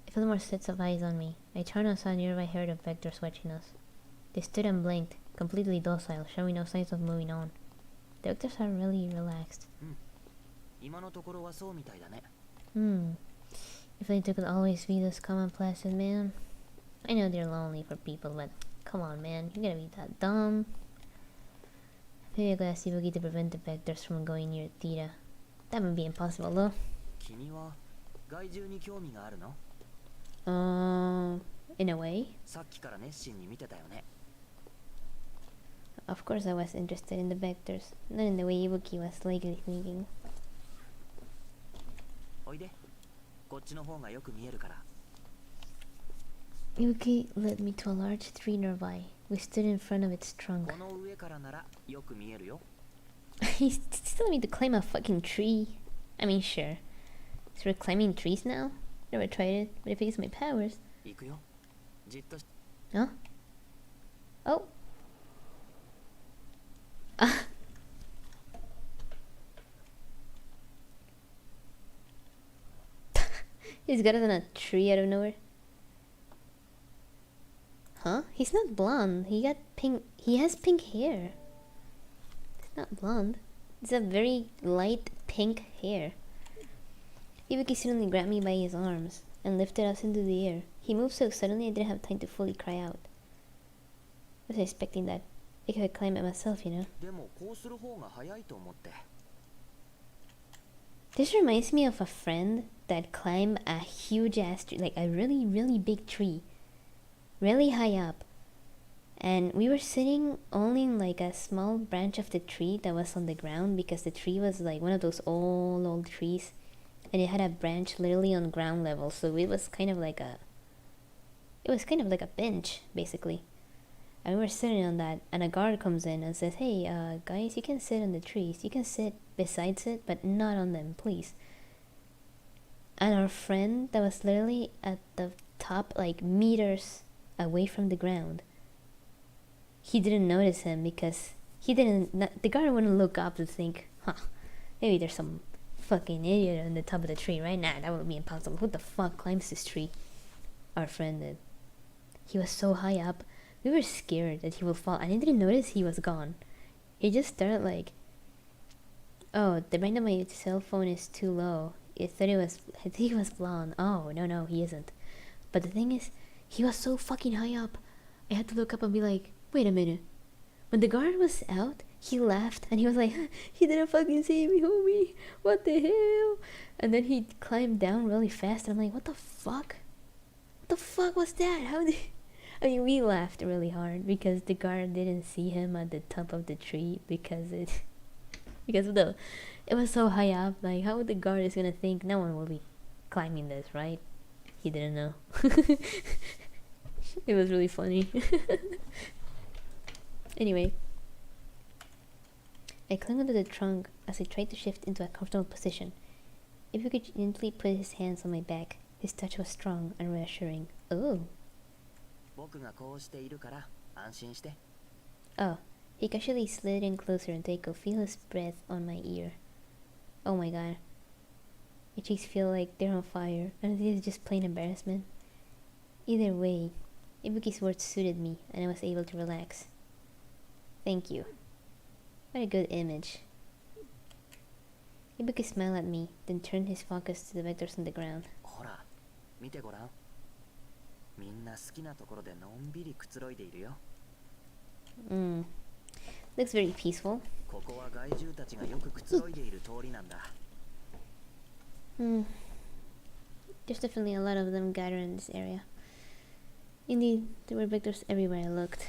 I felt more sets of eyes on me. I turned and saw a nearby herd of vectors watching us. They stood and blinked, completely docile, showing no signs of moving on. The vectors are really relaxed. 今のところはそうみたいだね。If they could always be this calm and placid, man. I know they're lonely for people, but come on, man. You gotta be that dumb. Maybe I could ask Ibuki to prevent the vectors from going near Theta. That would be impossible, though. 君は害獣に興味があるの？ In a way. さっきから熱心に見てたよね。Of course I was interested in the vectors, not in the way Ibuki was likely thinking. おいで。こっちの方がよく見えるから。Ibuki led me to a large tree nearby. We stood in front of its trunk. この上からならよく見えるよ。He's telling me to climb a fucking tree. I mean, sure. So we're climbing trees now? Never tried it, but if I use my powers... 行くよ。じっとし。Huh? Oh. He's got us on a tree out of nowhere. Huh? He's not blonde. He has pink hair. It's not blonde. It's a very light pink hair. Ibuki suddenly grabbed me by his arms and lifted us into the air. He moved so suddenly I didn't have time to fully cry out. I was expecting that. I could climb it myself, you know. でもこうする方が早いと思って。 This reminds me of a friend that climbed a huge ass tree, like a really, really big tree. Really high up. And we were sitting only in like a small branch of the tree that was on the ground because the tree was like one of those old trees. And it had a branch literally on ground level, so it was kind of like a bench, basically. And we were sitting on that, and a guard comes in and says, "Hey, guys, you can sit on the trees. You can sit besides it, but not on them, please." And our friend that was literally at the top, like meters away from the ground, he didn't notice him because the guard wouldn't look up to think, huh, maybe there's some fucking idiot on the top of the tree right now. That would be impossible. Who the fuck climbs this tree? Our friend did. He was so high up, we were scared that he would fall, and I didn't notice he was gone. He just started like, oh, the brand of my cell phone is too low. I think he was blonde. Oh, no, he isn't. But the thing is, he was so fucking high up. I had to look up and be like, wait a minute. When the guard was out, he laughed and he was like, he didn't fucking see me, homie. What the hell? And then he climbed down really fast and I'm like, what the fuck? What the fuck was that? How did... I mean, we laughed really hard because the guard didn't see him at the top of the tree because it was so high up. Like, how would the guard is gonna think no one will be climbing this, right? He didn't know. It was really funny. Anyway, I clung onto the trunk as I tried to shift into a comfortable position. If he could gently put his hands on my back, his touch was strong and reassuring. Oh. Oh, he casually slid in closer and I could feel his breath on my ear. Oh my god. My cheeks feel like they're on fire, and this is just plain embarrassment. Either way, Ibuki's words suited me, and I was able to relax. Thank you. What a good image. Ibuki smiled at me, then turned his focus to the vectors on the ground. Looks very peaceful. There's definitely a lot of them gathered in this area. Indeed, there were vectors everywhere I looked.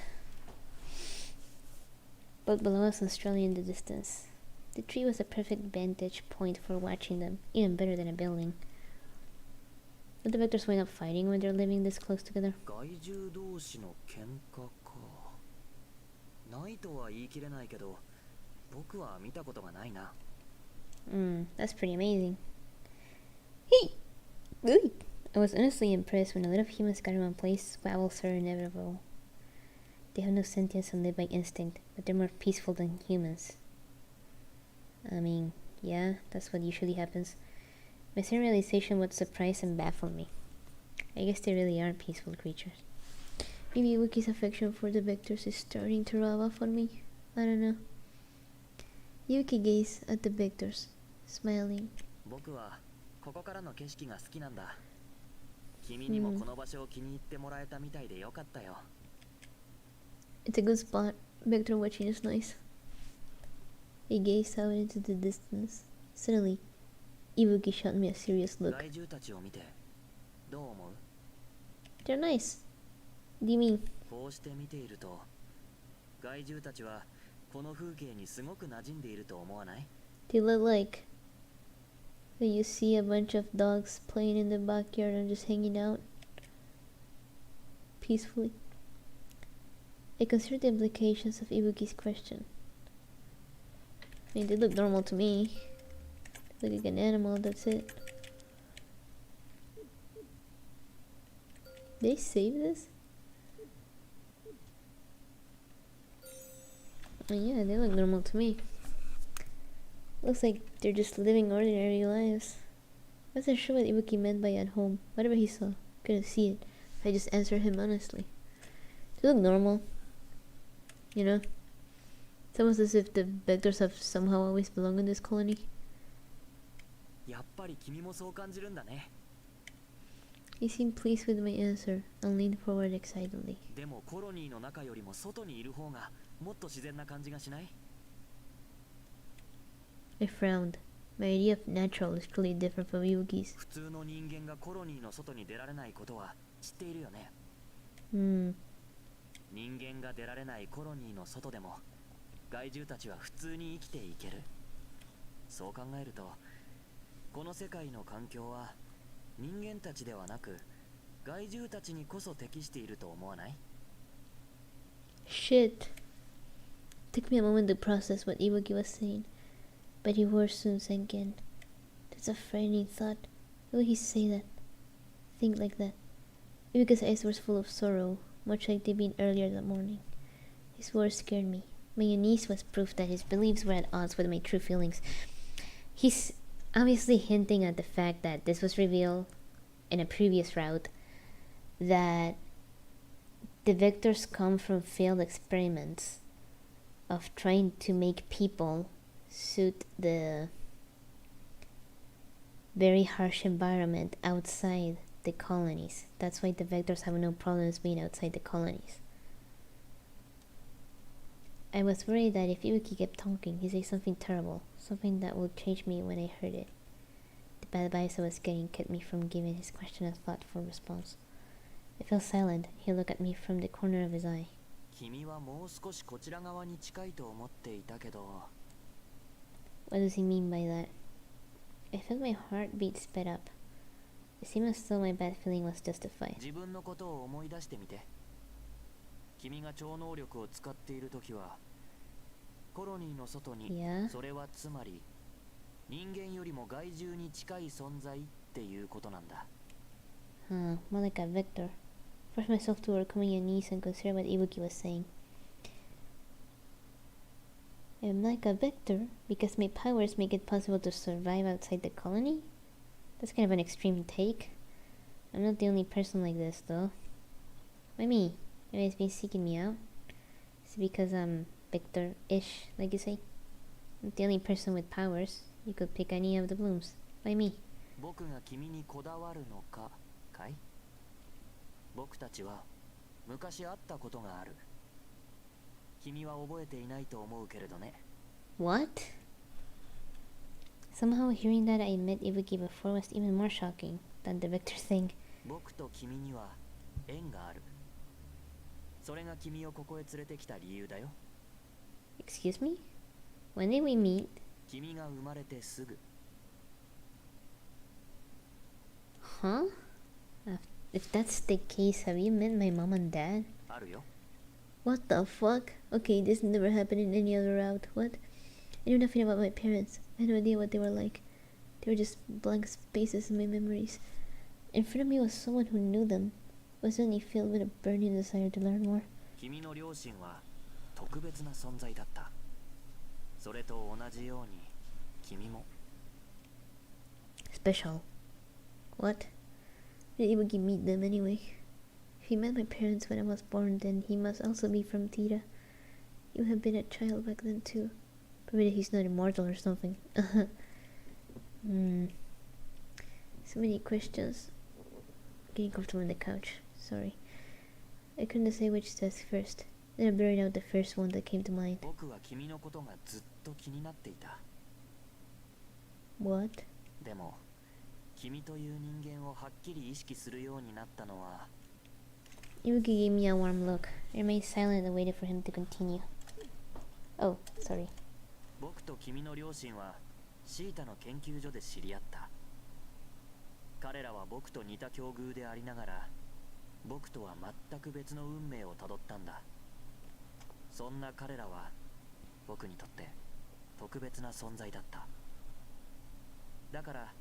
But below us Australia in the distance. The tree was a perfect vantage point for watching them, even better than a building. But the vectors wind up fighting when they're living this close together. That's pretty amazing. Hey! Ooh. I was honestly impressed when a lot of humans got in one place. Squabbles are inevitable. They have no sentience and live by instinct, but they're more peaceful than humans. I mean, yeah, that's what usually happens. My same realization would surprise and baffle me. I guess they really are peaceful creatures. Maybe Wiki's affection for the vectors is starting to rub off on me. I don't know. Yuki gazed at the vectors, smiling. It's a good spot. Vector watching is nice. He gazed out into the distance. Suddenly, Ibuki shot me a serious look. They're nice. What do you mean? They look like when you see a bunch of dogs playing in the backyard and just hanging out peacefully. I considered the implications of Ibuki's question. I mean, they look normal to me. They look like an animal, that's it. They save this? Oh yeah, they look normal to me. Looks like they're just living ordinary lives. I wasn't sure what Ibuki meant by at home. Whatever he saw, couldn't see it. I just answered him honestly. They look normal. You know? It's almost as if the vectors have somehow always belonged in this colony. He seemed pleased with my answer and leaned forward excitedly. I frowned. My idea of natural is clearly different from Yuki's. Hmm. 人間が出られないコロニーの外でも害獣たちは普通に生きていける。そう考えるとこの世界の環境は人間たちではなく害獣たちにこそ適していると思わない？ Shit. It took me a moment to process what Ibuki was saying, but his words soon sank in. That's a frightening thought. Why would he say that? Think like that? Ibuki's eyes were full of sorrow, much like they'd been earlier that morning. His words scared me. My unease was proof that his beliefs were at odds with my true feelings. He's obviously hinting at the fact that this was revealed in a previous route, that the vectors come from failed experiments of trying to make people suit the very harsh environment outside the colonies. That's why the vectors have no problems being outside the colonies. I was worried that if Ibuki kept talking, he'd say something terrible, something that would change me when I heard it. The bad vibes I was getting kept me from giving his question a thoughtful response. I fell silent. He looked at me from the corner of his eye. 君はもう少しこちら側に近いと思っていたけど。 What does he mean by that? I felt my heartbeat sped up. It seemed as though my bad feeling was justified. 自分のことを思い出してみて。君が超能力を使っているときは、コロニーの外に、Yeah? それはつまり人間よりも害獣に近い存在っていうことなんだ。Huh, more like a vector. Forced myself to overcome my knees and consider what Ibuki was saying. I'm like a vector because my powers make it possible to survive outside the colony? That's kind of an extreme take. I'm not the only person like this, though. Why me? Everybody's been seeking me out. Is it because I'm vector-ish, like you say? I'm the only person with powers. You could pick any of the blooms. Why me? 僕が君にこだわるのかい？僕たちは昔会ったことがある。君は覚えていないと思うけれどね。What? Somehow hearing that I met Ibuki before was even more shocking than the vector thing. 僕と君には縁がある。それが君をここへ連れてきた理由だよ。Excuse me? When did we meet? 君が生まれてすぐ。Huh? If that's the case, have you met my mom and dad? あるよ。What the fuck? Okay, this never happened in any other route. What? I knew nothing about my parents. I had no idea what they were like. They were just blank spaces in my memories. In front of me was someone who knew them. I was suddenly filled with a burning desire to learn more. 君の両親は特別な存在だった。それと同じように君も。Special. What? Did Ibuki meet them anyway? If he met my parents when I was born, then he must also be from Tira. He would have been a child back then too. Probably he's not immortal or something. So many questions. Getting comfortable on the couch. Sorry. I couldn't decide which to ask first. Then I blurred out the first one that came to mind. 僕は君のことがずっと気になっていた。What? でも、君という人間をはっきり意識するようになったのは。Ibuki gave me a warm look. I remained silent and waited for him to continue. Oh, sorry. 僕と君の両親はシータの研究所で知り合った。彼らは僕と似た境遇でありながら、僕とは全く別の運命をたどったんだ。そんな彼らは僕にとって特別な存在だった。だから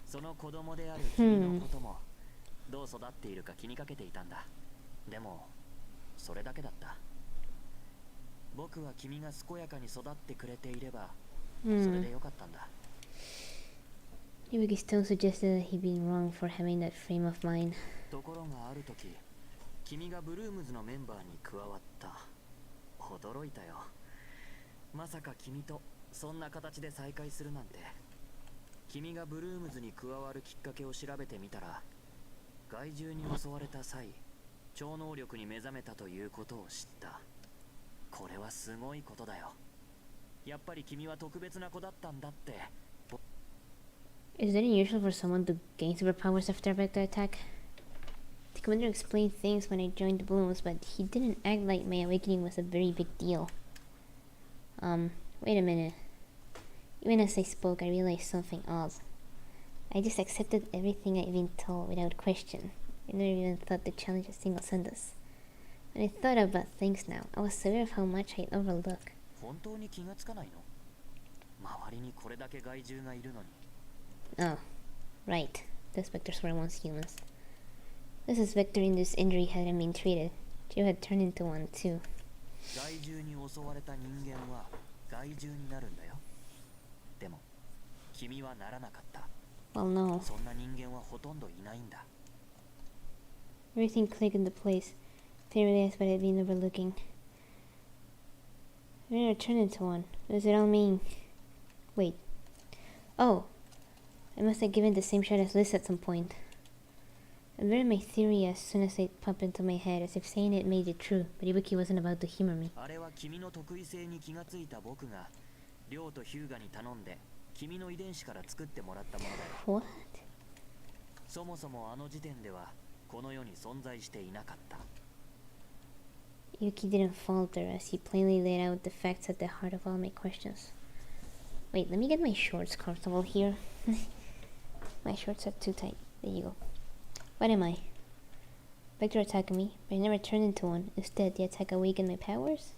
その子供である君のこともどう育っているか気にかけていたんだ。でもそれだけだった。僕は君が健やかに育ってくれていればそれでよかったんだ。Ibuki's tone suggested that he'd been wrong for having that frame of mind. ところがある時、君がブルームズのメンバーに加わった。驚いたよ。まさか君とそんな形で再会するなんて。君がブルームズに加わるきっかけを調べてみたら、害獣に襲われた際、超能力に目覚めたということを知った。これはすごいことだよ。やっぱり君は特別な子だったんだって。Is it unusual for someone to gain superpowers after a vector attack? The commander explained things when I joined the Blooms, but he didn't act like my awakening was a very big deal. Wait a minute. Even as I spoke, I realized something odd. I just accepted everything I'd been told without question. I never even thought to challenge a single sentence. When I thought about things now, I was aware of how much I'd overlooked. 本当に気がつかないの？周りにこれだけ害獣がいるのに。Oh, right. Those vectors were once humans. This is vector-induced injury hadn't been treated. Joe had turned into one too. 害獣に襲われた人間は害獣になるんだよ。でも君はならなかった。 Well, no. そんな人間はほとんどいないんだ。 Everything clicked into place. They realized what I'd been overlooking. I'm gonna turn into one. What does it all mean? Wait. Oh. I must have given the same shot as Liz at some point. I buried my theory as soon as it popped into my head, as if saying it made it true, but Ibuki wasn't about to humor me. あれは君の得意性に気がついた僕がリョウとヒューガに頼んで君の遺伝子から作ってもらったものだよ。 What? そもそもあの時点ではこの世に存在していなかった。 Yuki didn't falter as he plainly laid out the facts at the heart of all my questions. Wait, let me get my shorts comfortable here. My shorts are too tight. There you go. What am I? Vector attacked me, but I never turned into one. Instead, the attack awakened my powers?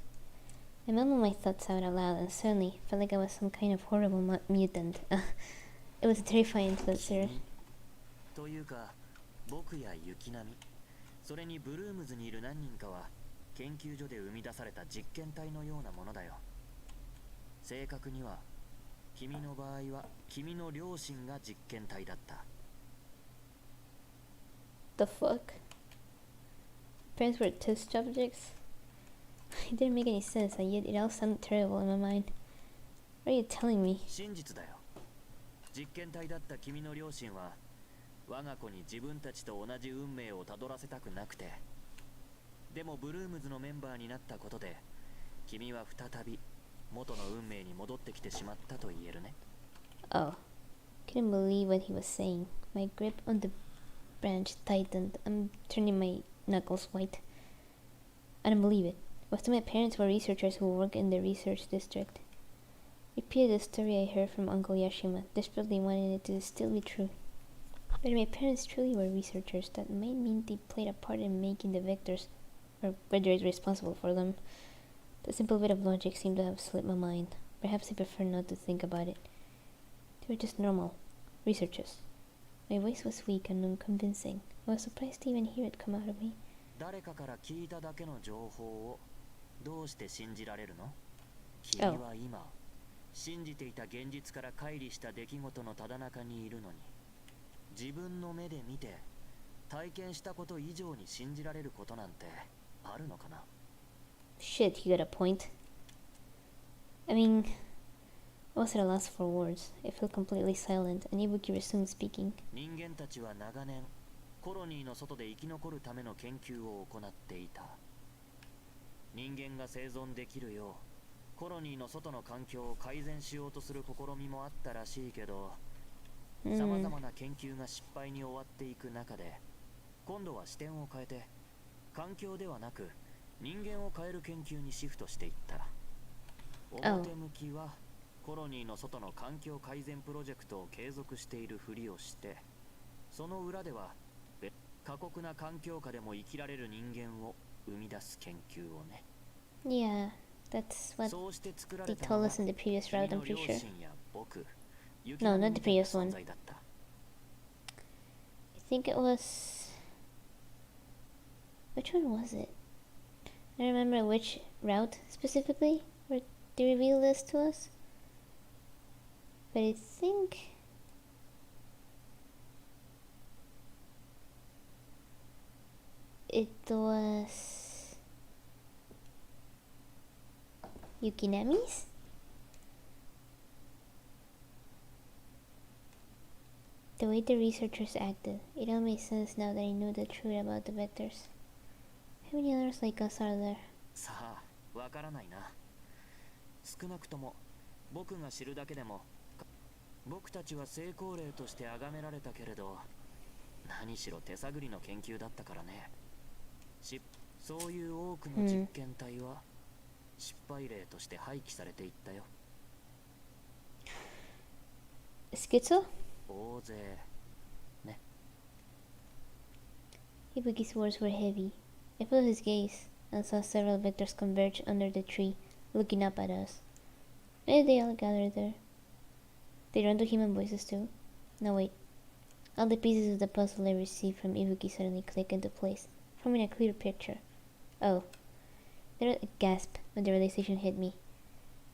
I mumbled my thoughts out aloud and suddenly felt like I was some kind of horrible mutant. It was a terrifying thought, sir. というか、僕や雪並み、それにブルームズにいる何人かは研究所で生み出された実験体のようなものだよ。正確には、君の場合は君の両親が実験体だった。 The fuck? Parents were test subjects? It didn't make any sense, and yet it all sounded terrible in my mind. What are you telling me? 真実だよ。実験体だった君の両親は我が子に自分たちと同じ運命をたどらせたくなくて、でもブルームズのメンバーになったことで君は再び元の運命に戻ってきてしまったと言えるね。 Oh. Couldn't believe what he was saying. My grip on the branch tightened. I'm turning my knuckles white. I don't believe it. Most of my parents were researchers who work in the research district. Repeated the story I heard from Uncle Yashima, desperately wanting it to still be true. But if my parents truly were researchers, that might mean they played a part in making the vectors, or whether it's responsible for them. The simple bit of logic seemed to have slipped my mind. Perhaps I prefer not to think about it. They were just normal researchers. My voice was weak and unconvincing. I was surprised to even hear it come out of me. 誰かから聞いただけの情報をどうして信じられるの？君は今、信じていた現実から乖離した出来事のただ中にいるのに、自分の目で見て体験したこと以上に信じられることなんてあるのかな？ Shit, he got a point. I mean, I was at a loss for words. I felt completely silent, and Ibuki resumed speaking. 人間たちは長年コロニーの外で生き残るための研究を行っていた。人間が生存できるようコロニーの外の環境を改善しようとする試みもあったらしいけど、さまざまな研究が失敗に終わっていく中で、今度は視点を変えて環境ではなく人間を変える研究にシフトしていった。表向きはコロニーの外の環境改善プロジェクトを継続しているふりをして、その裏では過酷な環境下でも生きられる人間を生み出す研究をね。 Yeah, that's what そうして作ら they れた told のが us in the previous 君 route, の I'm 両 pretty 親 sure. や僕、 No, not the previous one. 存在だった。 I think it was... Which one was it? I don't remember which route specifically where they revealed this to us. But I think... It was... Yukinami's? The way the researchers acted, it all makes sense now that I know the truth about the vectors. How many others like us are there? さあ、わからないな。少なくとも僕が知るだけでも、僕たちは成功例として崇められたけれど、何しろ手探りの研究だったからね。そういう多くの実験体は失敗例として廃棄されていったよ。Schizo? 大勢ね。 Ibuki's words were heavy. I felt his gaze and saw several vectors converge under the tree, looking up at us. Why did they all gather there? They run to human voices too? No, wait. All the pieces of the puzzle I received from Ibuki suddenly clicked into place, forming a clear picture. Oh. Literally a gasp when the realization hit me.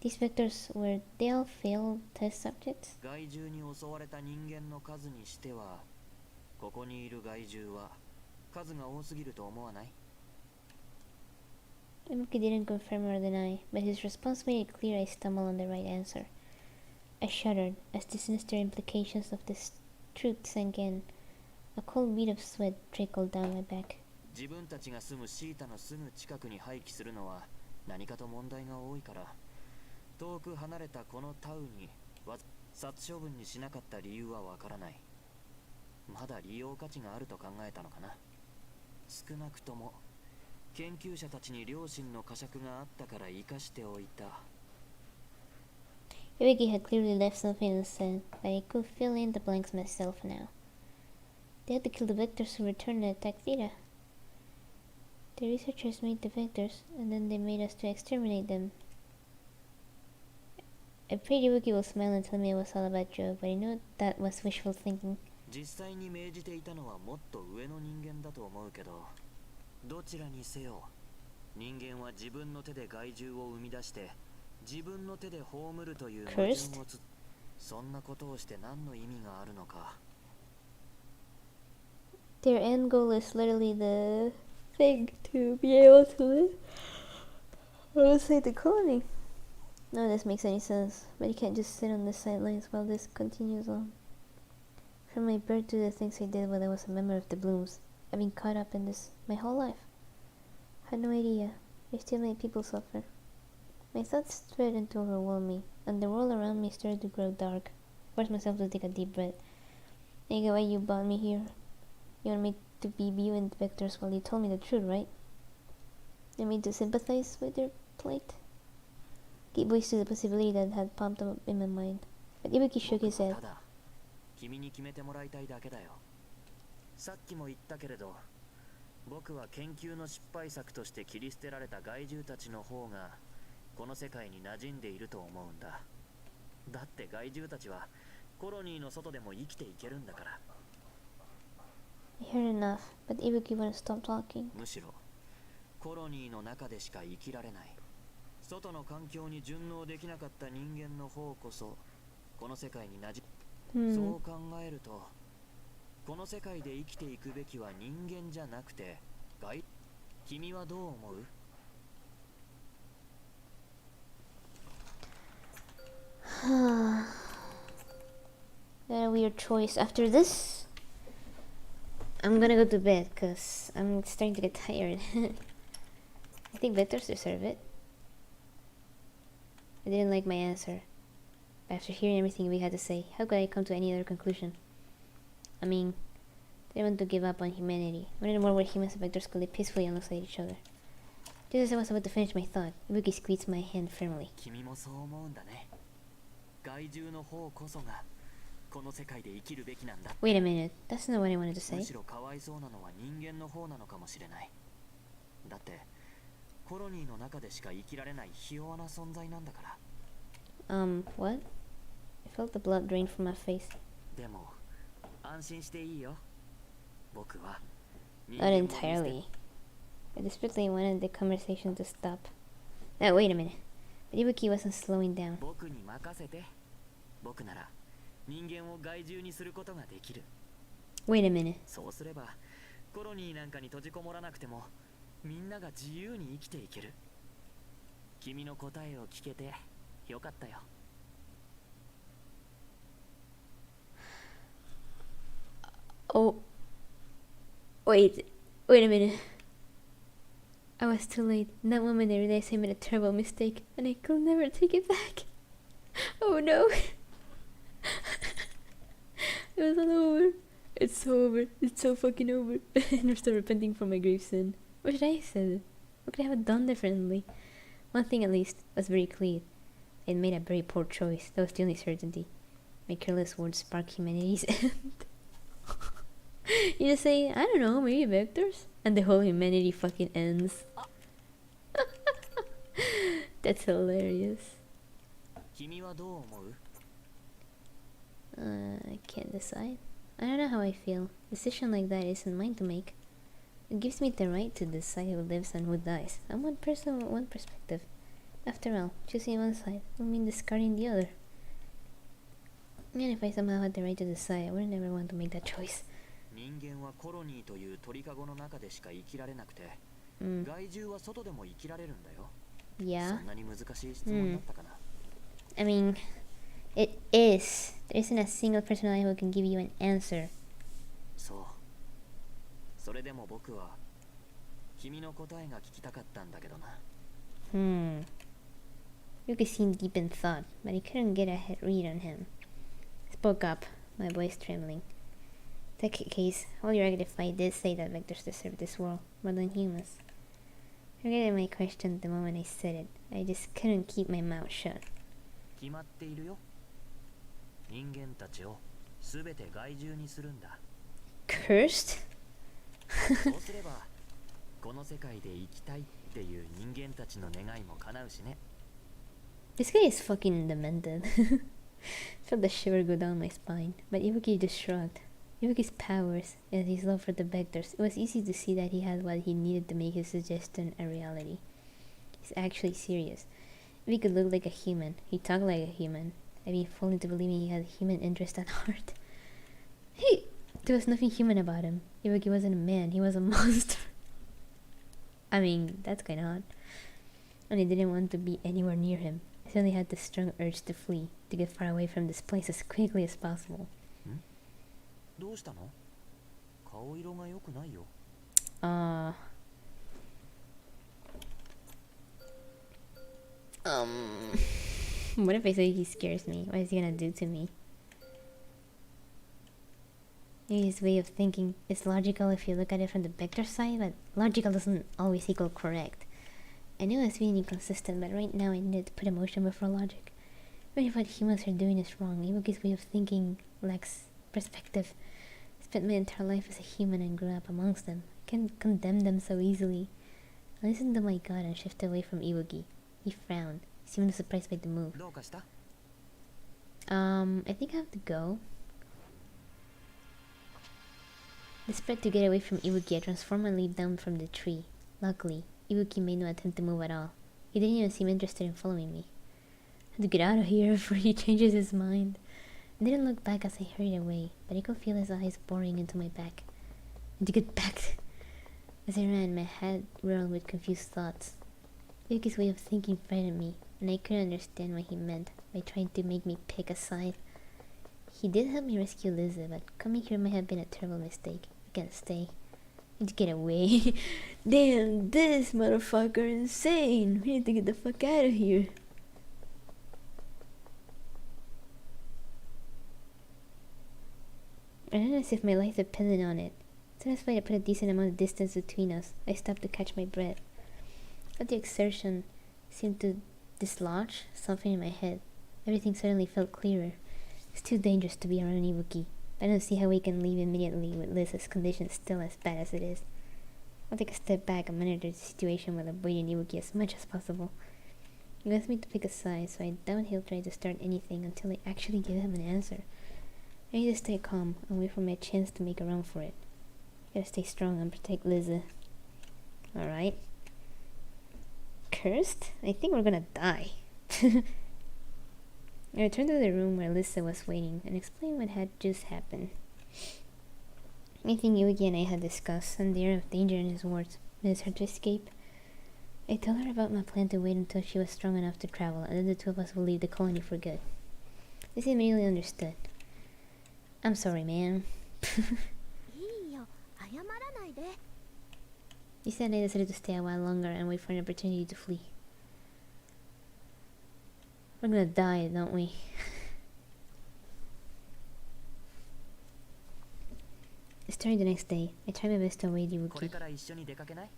These vectors were they all failed test subjects? 害獣に襲われた人間の数にしては、ここにいる害獣は数が多すぎると思わない？ Ibuki didn't confirm or deny, but his response made it clear I stumbled on the right answer. I shuddered as the sinister implications of this truth sank in. A cold bead of sweat trickled down my back. 自分たちが住むシータのすぐ近くに廃棄するのは何かと問題が多いから、遠く離れたこのタウに殺処分にしなかった理由はわからない。まだ利用価値があると考えたのかな。少なくとも研究者たちに良心の呵責があったから生かしておいた。 Ibuki had clearly left something unsaid, but I could fill in the blanks myself now. They had to kill the vectors who returned and attacked Theta. The researchers made the vectors, and then they made us to exterminate them. I prayed Ibuki will smile and tell me it was all about Joe, but I knew that was wishful thinking. 実際に命じていたのはもっと上の人間だと思うけど、どちらにせよ人間は自分の手で害獣を生み出して自分の手で葬るという矛盾をそんなことをして何の意味があるのか。 Their end goal is literally the thing to be able to live outside the colony. None of this makes any sense, but you can't just sit on the sidelines while this continues on. From my birth to the things I did while I was a member of the Blooms, I've been caught up in this my whole life. Had no idea. I still made people suffer. My thoughts threatened to overwhelm me, and the world around me started to grow dark. I forced myself to take a deep breath. I get why you brought me here. You want me to be you and Vectors while you told me the truth, right? You want me to sympathize with your plight? Give voice to the possibility that had popped up in my mind. But Ibuki shook his head. 君に決めてもらいたいだけだよ。さっきも言ったけれど、僕は研究の失敗作として切り捨てられた害獣たちの方がこの世界に馴染んでいると思うんだ。だって害獣たちはコロニーの外でも生きていけるんだから。 I heard enough, but Ibuki wouldn't stop talking. むしろコロニーの中でしか生きられない。外の環境に順応できなかった人間の方こそこの世界に馴染そう考えると、この世界で生きていくべきは人間じゃなくて君はどう思う？ Got a weird choice. After this, I'm gonna go to bed because I'm starting to get tired. I think Vectors deserve it. I didn't like my answer. But after hearing everything we had to say, how could I come to any other conclusion? I mean, I didn't want to give up on humanity. I wanted more where humans and Vectors could live peacefully alongside each other. Just as I was about to finish my thought, Ibuki squeezed my hand firmly. 君もそう思うんだね。害獣の方こそがこの世界で生きるべきなんだ。 Wait a minute, that's not what I wanted to む say. しろかわいそうなのは人間の方なのかもしれない。だってコロニーの中でしか生きられないひ弱な存在なんだから。 What? I felt the blood drain from my face. でも安心していいよ。僕は Not entirely. I desperately wanted the conversation to stop. Now, wait a minute. But Ibuki wasn't slowing down. 僕に任せて。僕なら人間を害獣にすることができる。 Wait a minute. そうすればコロニーなんかに閉じこもらなくてもみんなが自由に生きていける。君の答えを聞けてよかったよ。 Oh. Wait a minute. I was too late. In that moment I realized I made a terrible mistake, and I could never take it back. Oh no. It was all over. It's so over. It's so fucking over. And I'm still repenting for my grave sin. What should I have said? What could I have done differently? One thing at least was very clear. I had made a very poor choice. That was the only certainty. My careless words sparked humanity's end. You just say, I don't know, maybe Vectors? And the whole humanity fucking ends. That's hilarious. 君はどう思う？ I can't decide. I don't know how I feel. A decision like that isn't mine to make. It gives me the right to decide who lives and who dies. I'm one person with one perspective. After all, choosing one side will mean discarding the other. And if I somehow had the right to decide, I would never want to make that choice. 人間はコロニーという鳥かごの中でしか生きられなくて、害獣は外でも生きられるんだよ。Yeah. そんなに難しい質問だったかな。I mean, it is. There isn't a single person alive who can give you an answer. そう。それでも僕は君の答えが聞きたかったんだけどな。Yuki seemed deep in thought, but I couldn't get a read on him. I spoke up, my voice trembling. In that case, all you argue if I did say that vectors deserve this world more than humans. I regretted my question the moment I said it. I just couldn't keep my mouth shut. 決まっているよ。人間たちをすべて害獣にするんだ。Cursed? そうすれば、この世界で生きたいっていう人間たちの願いも叶うしね。This guy is fucking demented. Felt the shiver go down my spine, but Ibuki just shrugged. Ibuki's powers and his love for the vectors, it was easy to see that he had what he needed to make his suggestion a reality. He's actually serious. Ibuki looked like a human. He talked like a human. I'd been falling to believing he had human interest at heart. There was nothing human about him. Ibuki wasn't a man, he was a monster. I mean, that's kinda odd. And I didn't want to be anywhere near him. I suddenly had the strong urge to flee, to get far away from this place as quickly as possible. どうしたの？顔色が良くないよ。What if I say he scares me? What is he gonna do to me? Maybe his way of thinking is logical if you look at it from the vector side, but logical doesn't always equal correct. I knew I was being inconsistent, but right now I needed to put emotion before logic. Even if what humans are doing is wrong, Ibuki's way of thinking lacks perspective. I spent my entire life as a human and grew up amongst them. I can't condemn them so easily. I listened to my god and shifted away from Ibuki. He frowned. He seemed surprised by the move. どうかした？ I think I have to go. Desperate to get away from Ibuki, I transformed and leaped down from the tree. Luckily, Ibuki made no attempt to move at all. He didn't even seem interested in following me. I had to get out of here before he changes his mind. I didn't look back as I hurried away, but I could feel his eyes boring into my back. And to get back. As I ran, my head whirled with confused thoughts. Ibuki's way of thinking frightened me, and I couldn't understand what he meant by trying to make me pick a side. He did help me rescue Lizzie, but coming here might have been a terrible mistake. I can't stay. I need to get away. Damn, this motherfucker insane. We need to get the fuck out of here. I don't know as if my life depended on it. Satisfied I put a decent amount of distance between us, I stopped to catch my breath. But the exertion seemed to dislodge something in my head. Everything suddenly felt clearer. It's too dangerous to be around Ibuki. I don't see how we can leave immediately with Liz's condition still as bad as it is. I'll take a step back and monitor the situation while avoiding Ibuki as much as possible. He wants me to pick a side, so I doubt he'll try to start anything until I actually give him an answer. I need to stay calm and wait for my chance to make a run for it. I gotta stay strong and protect Liz. Alright. Cursed? I think we're gonna die. I returned to the room where Lisa was waiting and explained what had just happened. Anything Yugi and I had discussed, and the air of danger in his words made her to escape. I told her about my plan to wait until she was strong enough to travel, and then the two of us would leave the colony for good. Lisa immediately understood. I'm sorry, man. Lisa and I decided to stay a while longer and wait for an opportunity to flee. We're gonna die, don't we? Starting the next day, I tried my best to avoid Ibuki. これから一緒に出かけない？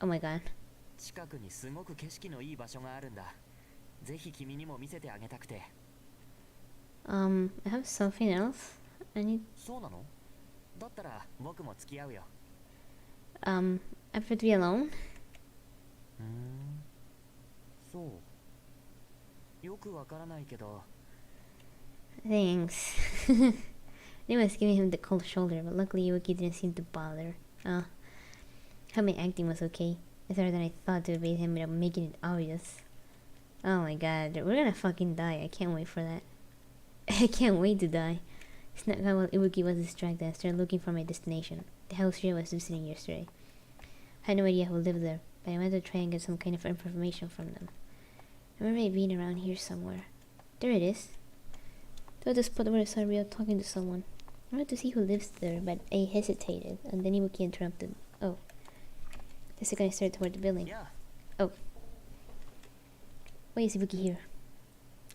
Oh my god. 近くにすごく景色のいい場所があるんだ。ぜひ君にも見せてあげたくて。I have something else. I need. そうなの？だったら僕も付き合うよ。I prefer to be alone. そう。よくわからないけど。Thanks. I was giving him the cold shoulder, but luckily Yuki didn't seem to bother. Oh, how my acting was okay. It's better than I thought to evade him without making it obvious. Oh my god, we're gonna fucking die. I can't wait for that. I can't wait to die. Snuck out while Ibuki was distracted and started looking for my destination, the house Shira was visiting yesterday. I had no idea who lived there, but I wanted to try and get some kind of information from them. I remember it being around here somewhere. There it is. There was the spot where I saw Rio talking to someone. I wanted to see who lives there, but I hesitated, and then Ibuki interrupted. Oh. The second I started toward the building. Yeah. Oh. Why is Ibuki here?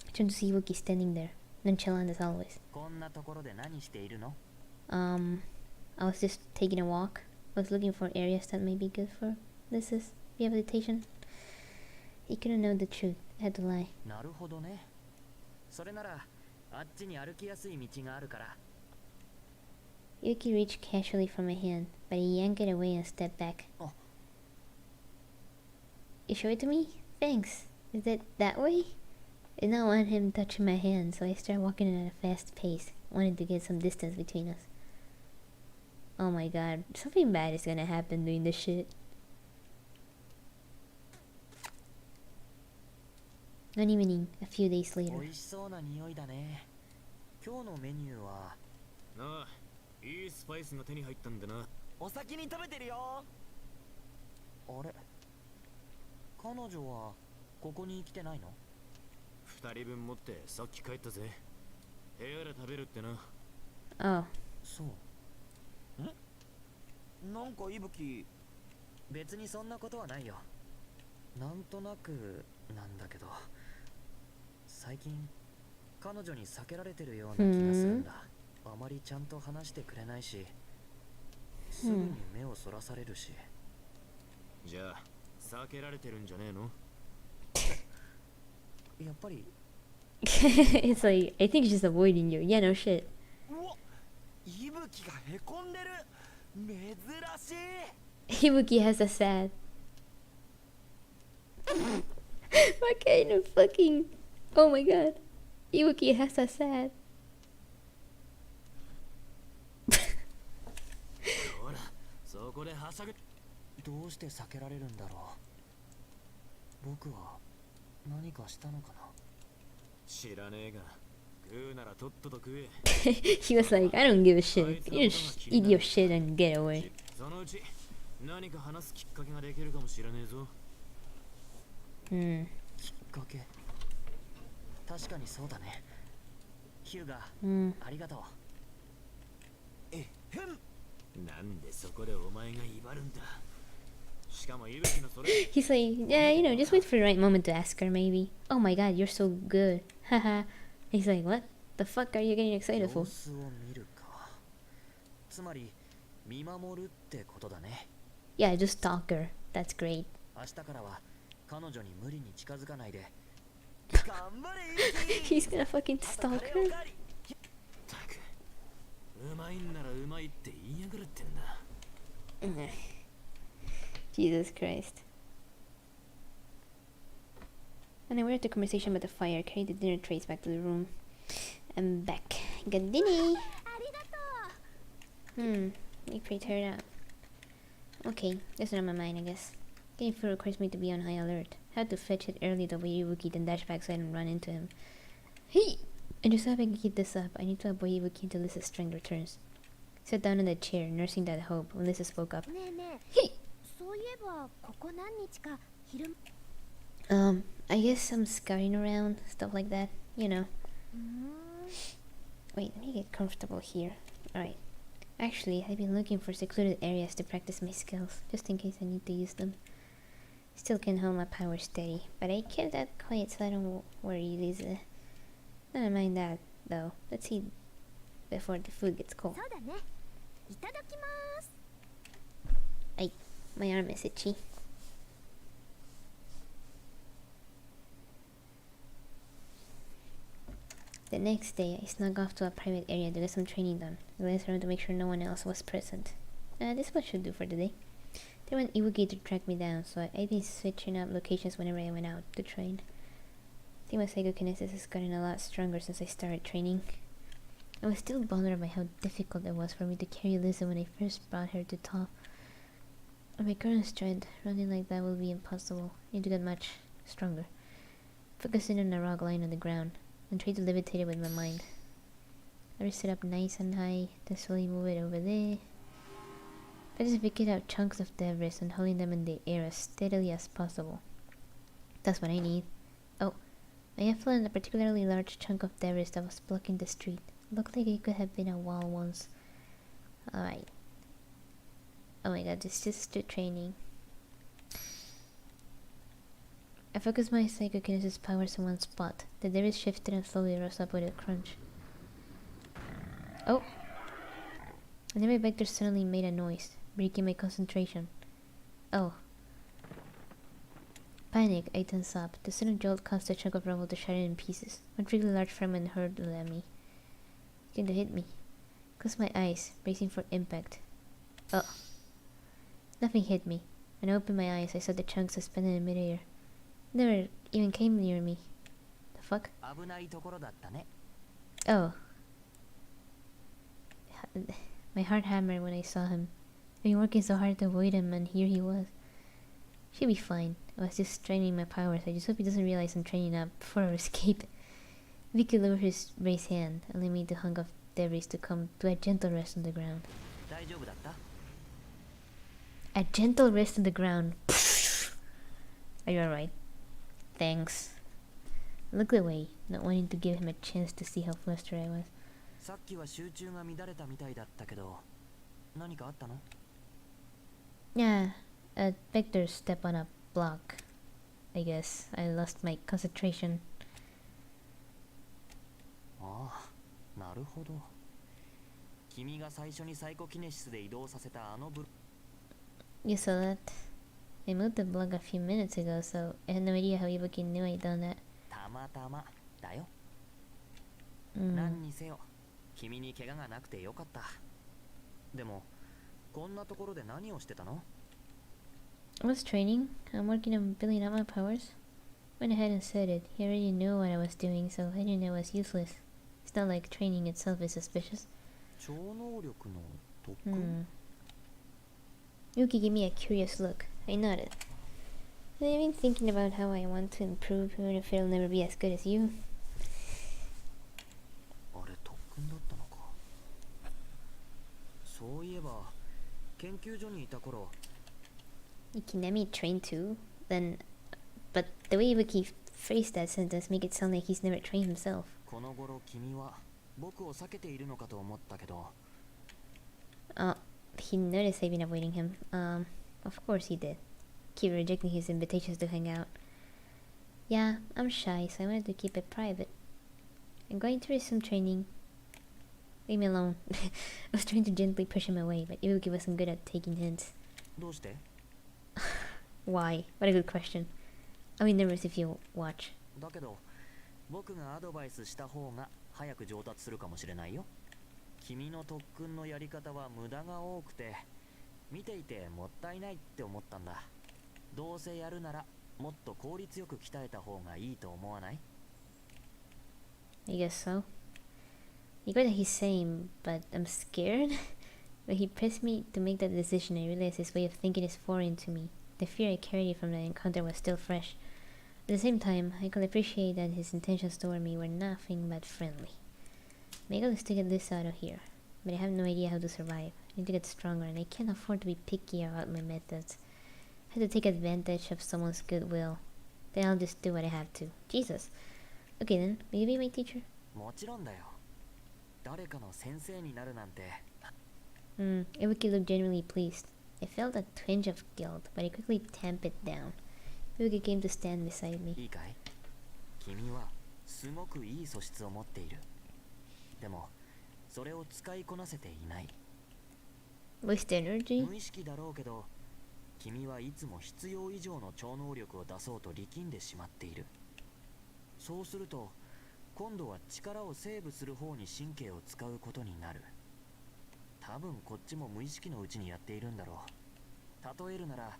I turned to see Ibuki standing there, nonchalant as always. こんなところで何しているの？ I was just taking a walk. I was looking for areas that may be good for Liz's rehabilitation. He couldn't know the truth. I had to lie. なるほどね。それならあっちに歩きやすい道があるから。 Yuki reached casually from my hand, but he yanked it away and stepped back. Oh. You show it to me? Thanks. Is it that way? I did not want him touching my hand, so I started walking at a fast pace, wanting to get some distance between us. Oh my god, something bad is gonna happen doing this shit. One evening, a few days later. 美味しそうな匂いだね。今日のメニューは。なあ、いいスパイスが手に入ったんでな。お先に食べてるよ。あれ、彼女はここに来てないの？2人分持ってさっき帰ったぜ。部屋で食べるってな。Oh. そう。なんかいぶき、別にそんなことはないよ。なんとなくなんだけど、最近彼女に避けられてるような気がするんだ。あまりちゃんと話してくれないし、すぐに目をそらされるし。じゃあ避けられてるんじゃねえの？やっぱり。It's like, I think she's avoiding you. Yeah, no shit. うわ、いぶきがへこんでる。珍しい。Ibuki has a sad. What kind of fucking... Oh my god. Ibuki has a sad. ほら、そこではしゃぐ。どうして避けられるんだろう。僕は何かしたのかな。知らねえが、食うならとっとと食え。He was like, I don't give a shit. You just eat your shit and get away. そのうち何か話すきっかけができるかもしれねえぞ。きっかけ。確かにそうだね。ヒューガ、ありがとう。えへん。なんでそこでお前が威張るんだ。しかもいぶきのそれ。He's like, yeah, you know, just wait for the right moment to ask her, maybe. Oh my god, you're so good. Haha. He's like, what the fuck are you getting excited 様 for? 子を見るか。つまり見守るってことだね。Yeah, just stalk her. That's great. 明日からは彼女に無理に近づかないで。頑張れイブキ。 He's gonna fucking stalk カレー her. おかわり。たく、うまいんならうまいって言いやがるってんだ。Jesus Christ. And I went to conversation about the fire, carried the dinner trays back to the room. I'm back. Good dinner. We prepared out. Okay, that's not on my mind, I guess. Getting food requires me to be on high alert. Had to fetch it early the way Ibuki, then dash back so I didn't run into him. Hey! I just hope I can keep this up. I need to avoid Ibuki until Lisa's strength returns. Sat down in the chair, nursing that hope, when Lisa spoke up. ねえねえ、 Hey! そういえばここ何日か昼。 I guess I'm scouting around, stuff like that, you know. Wait, let me get comfortable here. Alright. Actually, I've been looking for secluded areas to practice my skills, just in case I need to use them. Still can't hold my power steady, but I kept that quiet so I don't worry Lisa. I don't mind that, though. Let's eat before the food gets cold. そうだね。いただきます。 My arm is itchy. The next day, I snuck off to a private area to get some training done. I glanced around to make sure no one else was present. This much should do for today. There went Iwuki to track me down, so I've been switching up locations whenever I went out to train. I think my psychokinesis has gotten a lot stronger since I started training. I was still bothered by how difficult it was for me to carry Lisa when I first brought her to At my current strength, running like that will be impossible. I need to get much stronger. Focusing on the rock lying on the ground, and try to levitate it with my mind. I will set up nice and high, then slowly move it over there. I just picking out chunks of debris and holding them in the air as steadily as possible. That's what I need. Oh, I have fallen a particularly large chunk of debris that was blocking the street. Looked like it could have been a wall once. Alright. Oh my god, this is just training. I focused my psychokinesis powers in one spot. The debris shifted and slowly rose up with a crunch. Oh! And then my vector suddenly made a noise, breaking my concentration. Oh. Panic, I tense up. The sudden jolt caused a chunk of rubble to shatter in pieces. One really large fragment hurtled at me. It came to hit me. Closed my eyes, bracing for impact. Oh. Nothing hit me. When I opened my eyes, I saw the chunk suspended in midair. It never even came near me. The fuck? Oh. My heart hammered when I saw him. I've been working so hard to avoid him, and here he was. She'll be fine. I was just training my powers. I just hope he doesn't realize I'm training up before I escape. If he could lower his raised hand, allowing me to hunk of debris to come to a gentle rest on the ground. A gentle rest on the ground. Are you alright? Thanks. I looked away, not wanting to give him a chance to see how flustered I was. Yeah, a vector step on a block. I guess I lost my concentration. You saw that? I moved the block a few minutes ago, so I had no idea how Ibuki knew I'd done that. 何にせよ君に怪我がなくてよかった。でもこんなところで何をしてたの？ I was training. I'm working on building up my powers. Went ahead and said it. He already knew what I was doing, so I didn't know it was useless. It's not like training itself is suspicious. 超能力の特訓？ Yuki gave me a curious look. I nodded. I've been thinking about how I want to improve, even if it'll never be as good as you. あれ特訓だったのか。そういえば研究所にいた頃。You can let me train too? Then, but the way Ibuki phrased that sentence make it sound like he's never trained himself. この頃君は僕を避けているのかと思ったけど。He noticed I've been avoiding him. Of course he did. Keep rejecting his invitations to hang out. Yeah, I'm shy, so I wanted to keep it private. I'm going to resume training. Leave me alone. I was trying to gently push him away, but Ibuki wasn't good at taking hints. どうして？ Why? What a good question. I'll be nervous if you watch. だけど僕がアドバイスした方が早く上達するかもしれないよ。君の特訓のやり方は無駄が多くて見ていてもったいないって思ったんだ。どうせやるならもっと効率よく鍛えた方がいいと思わない？ I guess so. I get what he's saying, but I'm scared. When he pressed me to make that decision, I realized his way of thinking is foreign to me. The fear I carried from the encounter was still fresh. At the same time, I could appreciate that his intentions toward me were nothing but friendly. My goal is to get this out of here, but I have no idea how to survive. I need to get stronger, and I can't afford to be picky about my methods. I have to take advantage of someone's goodwill. Then I'll just do what I have to. Jesus. Okay then, will you be my teacher? もちろんだよ。誰かの先生になるなんて。Ibuki looked genuinely pleased. I felt a twinge of guilt, but I quickly tamped it down. Ibuki came to stand beside me. いいかい？君はすごくいい素質を持っている。でもそれを使いこなせていない。 Waste energy? 無意識だろうけど、君はいつも必要以上の超能力を出そうと力んでしまっている。そうすると、今度は力をセーブする方に神経を使うことになる。多分こっちも無意識のうちにやっているんだろう。例えるなら、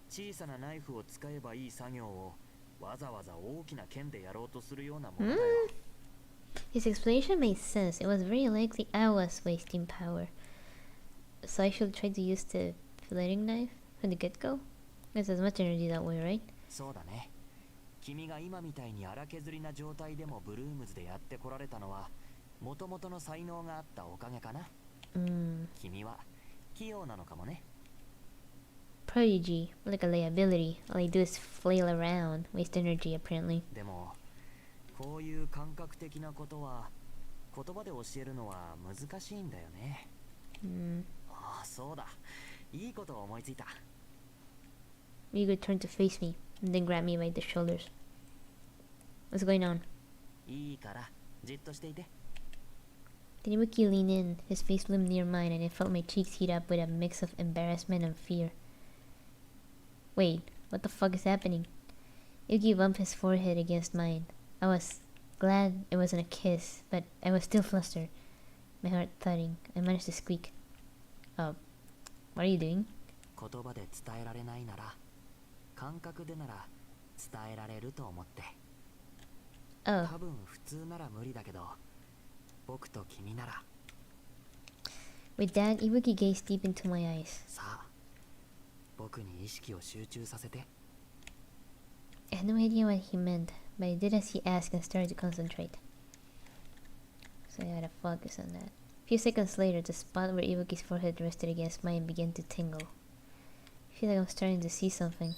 小さなナイフを使えばいい作業をわざわざ大きな剣でやろうとするようなものだよ。His explanation made sense. It was very likely I was wasting power. So I should try to use the filleting knife? from the get-go? Guess as much energy that way, right? そうだね。君が今みたいに荒削りな状態でもブルームズでやってこられたのはもともとの才能があったおかげかな。君は器用なのかもね。Prodigy, like a liability. All I do is flail around, waste energy apparently. でもこういう感覚的なことは言葉で教えるのは難しいんだよね。ああ、そうだ。いいことを思いついた。Ryuga turned to face me, and then grabbed me by the shoulders. What's going on? いいからじっとしていて。Ibuki leaned in, his face loomed near mine, and I felt my cheeks heat up with a mix of embarrassment and fear. Wait, what the fuck is happening? Yuki bumped his forehead against mine. I was glad it wasn't a kiss, but I was still flustered, my heart thudding. I managed to squeak. What are you doing? 言葉で伝えられないなら感覚でなら伝えられると思って。Oh. 多分普通なら無理だけど僕と君なら。 With that, Ibuki gazed deep into my eyes. さあ僕に意識を集中させて。 I had no idea what he meant, but I did as he asked and started to concentrate. So I had to focus on that. A few seconds later, the spot where Ibuki's forehead rested against mine began to tingle. I feel like I'm starting to see something.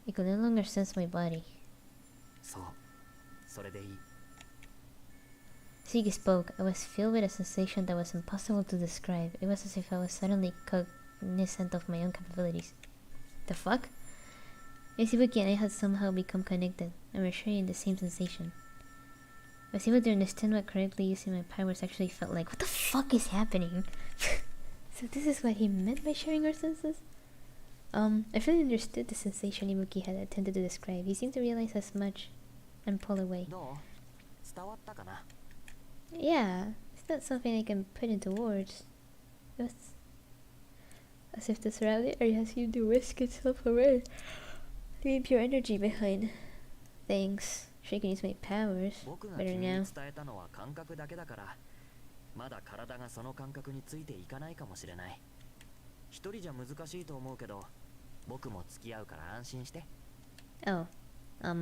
I could no longer sense my body. そう、それでいい。 As Yuki spoke, I was filled with a sensation that was impossible to describe. It was as if I was suddenly cognizant of my own capabilities. The fuck? Yes, Ibuki and I had somehow become connected, and were sharing the same sensation. I was able to understand what correctly using my powers actually felt like. What the fuck is happening? So this is what he meant by sharing our senses? I fully understood the sensation Ibuki had attempted to describe. He seemed to realize as much and pull away. どう？伝わったかな？ Yeah, it's not something I can put into words. It's as if the surrounding area seemed to whisk itself away, leaving pure energy behind. Thanks. Sure, I can use my powers 僕が better 君に now. 伝えたのは感覚だけだからまだ体がその感覚についていかないかもしれない。一人じゃ難しいと思うけど僕も付き合うから安心して。 Oh, I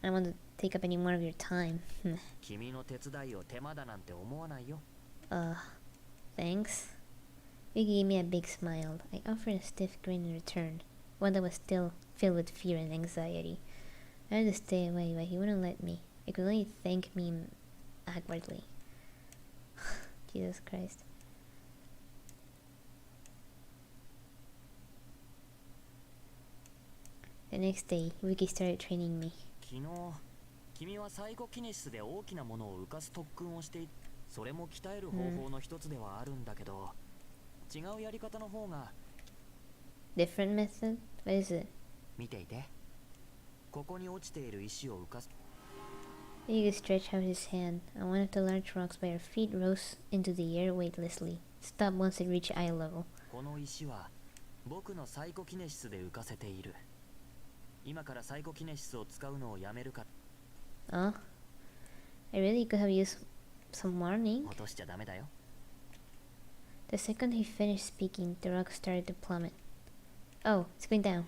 don't want to take up any more of your time. 君の手伝いを手間だなんて思わないよ。 Thanks. Yuki gave me a big smile. I offered a stiff grin in return, one that was still filled with fear and anxiety. I had to stay away, but he wouldn't let me. I could only thank me awkwardly. Jesus Christ. The next day, Yuki started training me. 昨日君はサイコキネシスで大きなものを浮かす特訓をしていそれも鍛える方法の一つではあるんだけど、違うやり方の方が。 Different method? What is it? 見ていて。ここに落ちている石を浮かす。 Yuki stretched out his hand, and one of the large rocks by our feet rose into the air weightlessly, stopped once it reached eye level. この石は僕のサイコキネシスで浮かせている。今からサイコキネシスを使うのをやめるか。 I really could have used some warning. 落としちゃダメだよ。 The second he finished speaking, the rock started to plummet. Oh, it's going down.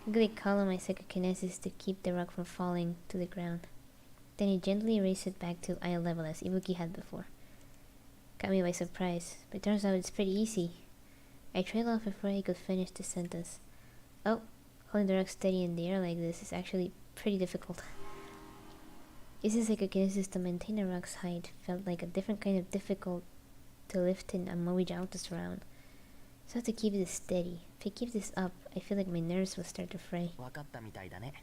I quickly called on my psychokinesis to keep the rock from falling to the ground. Then he gently raised it back to eye level as Ibuki had before. Caught me by surprise, but it turns out it's pretty easy. I trailed off before he could finish the sentence. Oh, holding the rock steady in the air like this is actually pretty difficult. Using psychokinesis to maintain the rock's height felt like a different kind of difficult to lift in a moving altitude around. So I have to keep this steady. If I keep this up, I feel like my nerves will start to fray. 分かったみたいだね。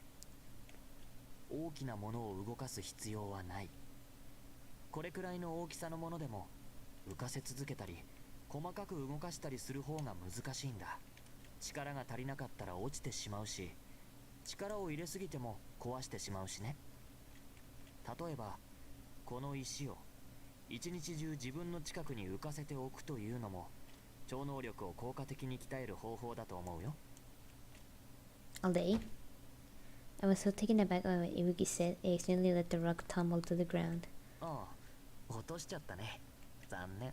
大きなものを動かす必要はない。これくらいの大きさのものでも浮かせ続けたり細かく動かしたりする方が難しいんだ。力が足りなかったら落ちてしまうし、力を入れすぎても壊してしまうしね。例えばこの石を一日中自分の近くに浮かせておくというのも超能力を効果的に鍛える方法だと思うよ。 All day? I was so taken aback by what Ibuki said, I accidentally let the rock tumble to the ground. ああ、落としちゃったね。残念。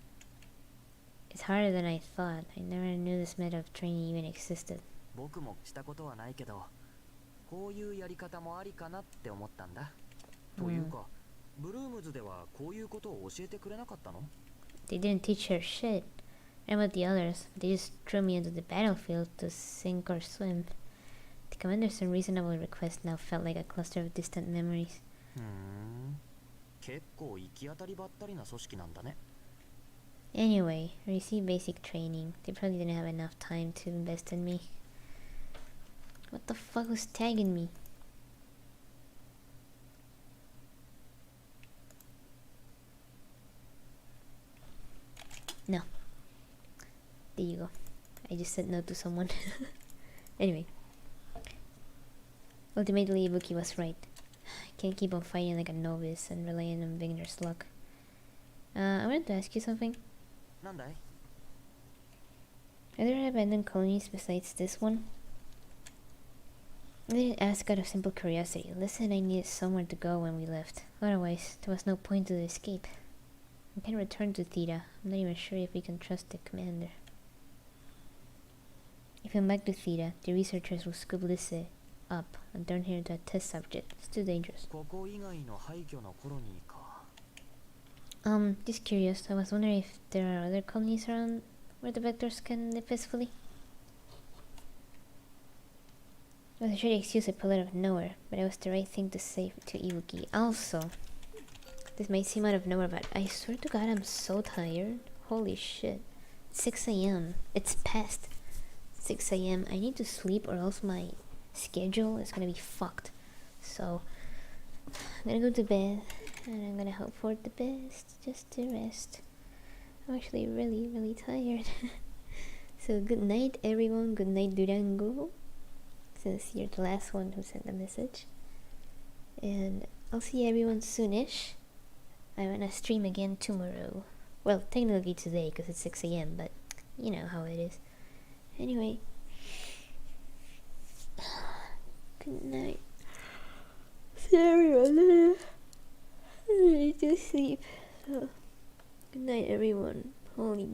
It's harder than I thought. I never knew this method of training even existed. 僕もしたことはないけど、こういうやり方もありかなって思ったんだ。というか、ブルームズではこういうことを教えてくれなかったの？ They didn't teach her shit. And about the others, they just threw me into the battlefield to sink or swim. The commander's unreasonable request now felt like a cluster of distant memories. 結構行き当たりばったりな組織なんだね。Anyway, I received basic training. They probably didn't have enough time to invest in me. What the fuck was tagging me? No. There you go. I just said no to someone. Anyway. Ultimately, Ibuki was right. I can't keep on fighting like a novice and relying on beginner's luck. I wanted to ask you something. なんだい？ Are there abandoned colonies besides this one? I didn't ask out of simple curiosity. Listen, I needed somewhere to go when we left. Otherwise, there was no point to the escape. We can return to Theta. I'm not even sure if we can trust the commander. If we come back to Theta, the researchers will scoop Lisse up and turn her into a test subject. It's too dangerous. ここ以外の廃墟のコロニーか。Just curious. I was wondering if there are other colonies around where the vectors can live peacefully. It was a shitty excuse I pulled out of nowhere, but it was the right thing to say to Ibuki. Also, this might seem out of nowhere, but I swear to God I'm so tired. Holy shit. 6 a.m. It's past 6 a.m. I need to sleep or else my schedule is gonna be fucked. So, I'm gonna go to bed and I'm gonna hope for the best just to rest. I'm actually really, really tired. So, good night, everyone. Good night, Durango. Since you're the last one who sent the message. And I'll see everyone soonish. I'm gonna stream again tomorrow. Well, technically today because it's 6 a.m. But you know how it is. Anyway. Good night. See everyone later. I need to sleep. So, good night, everyone. Holy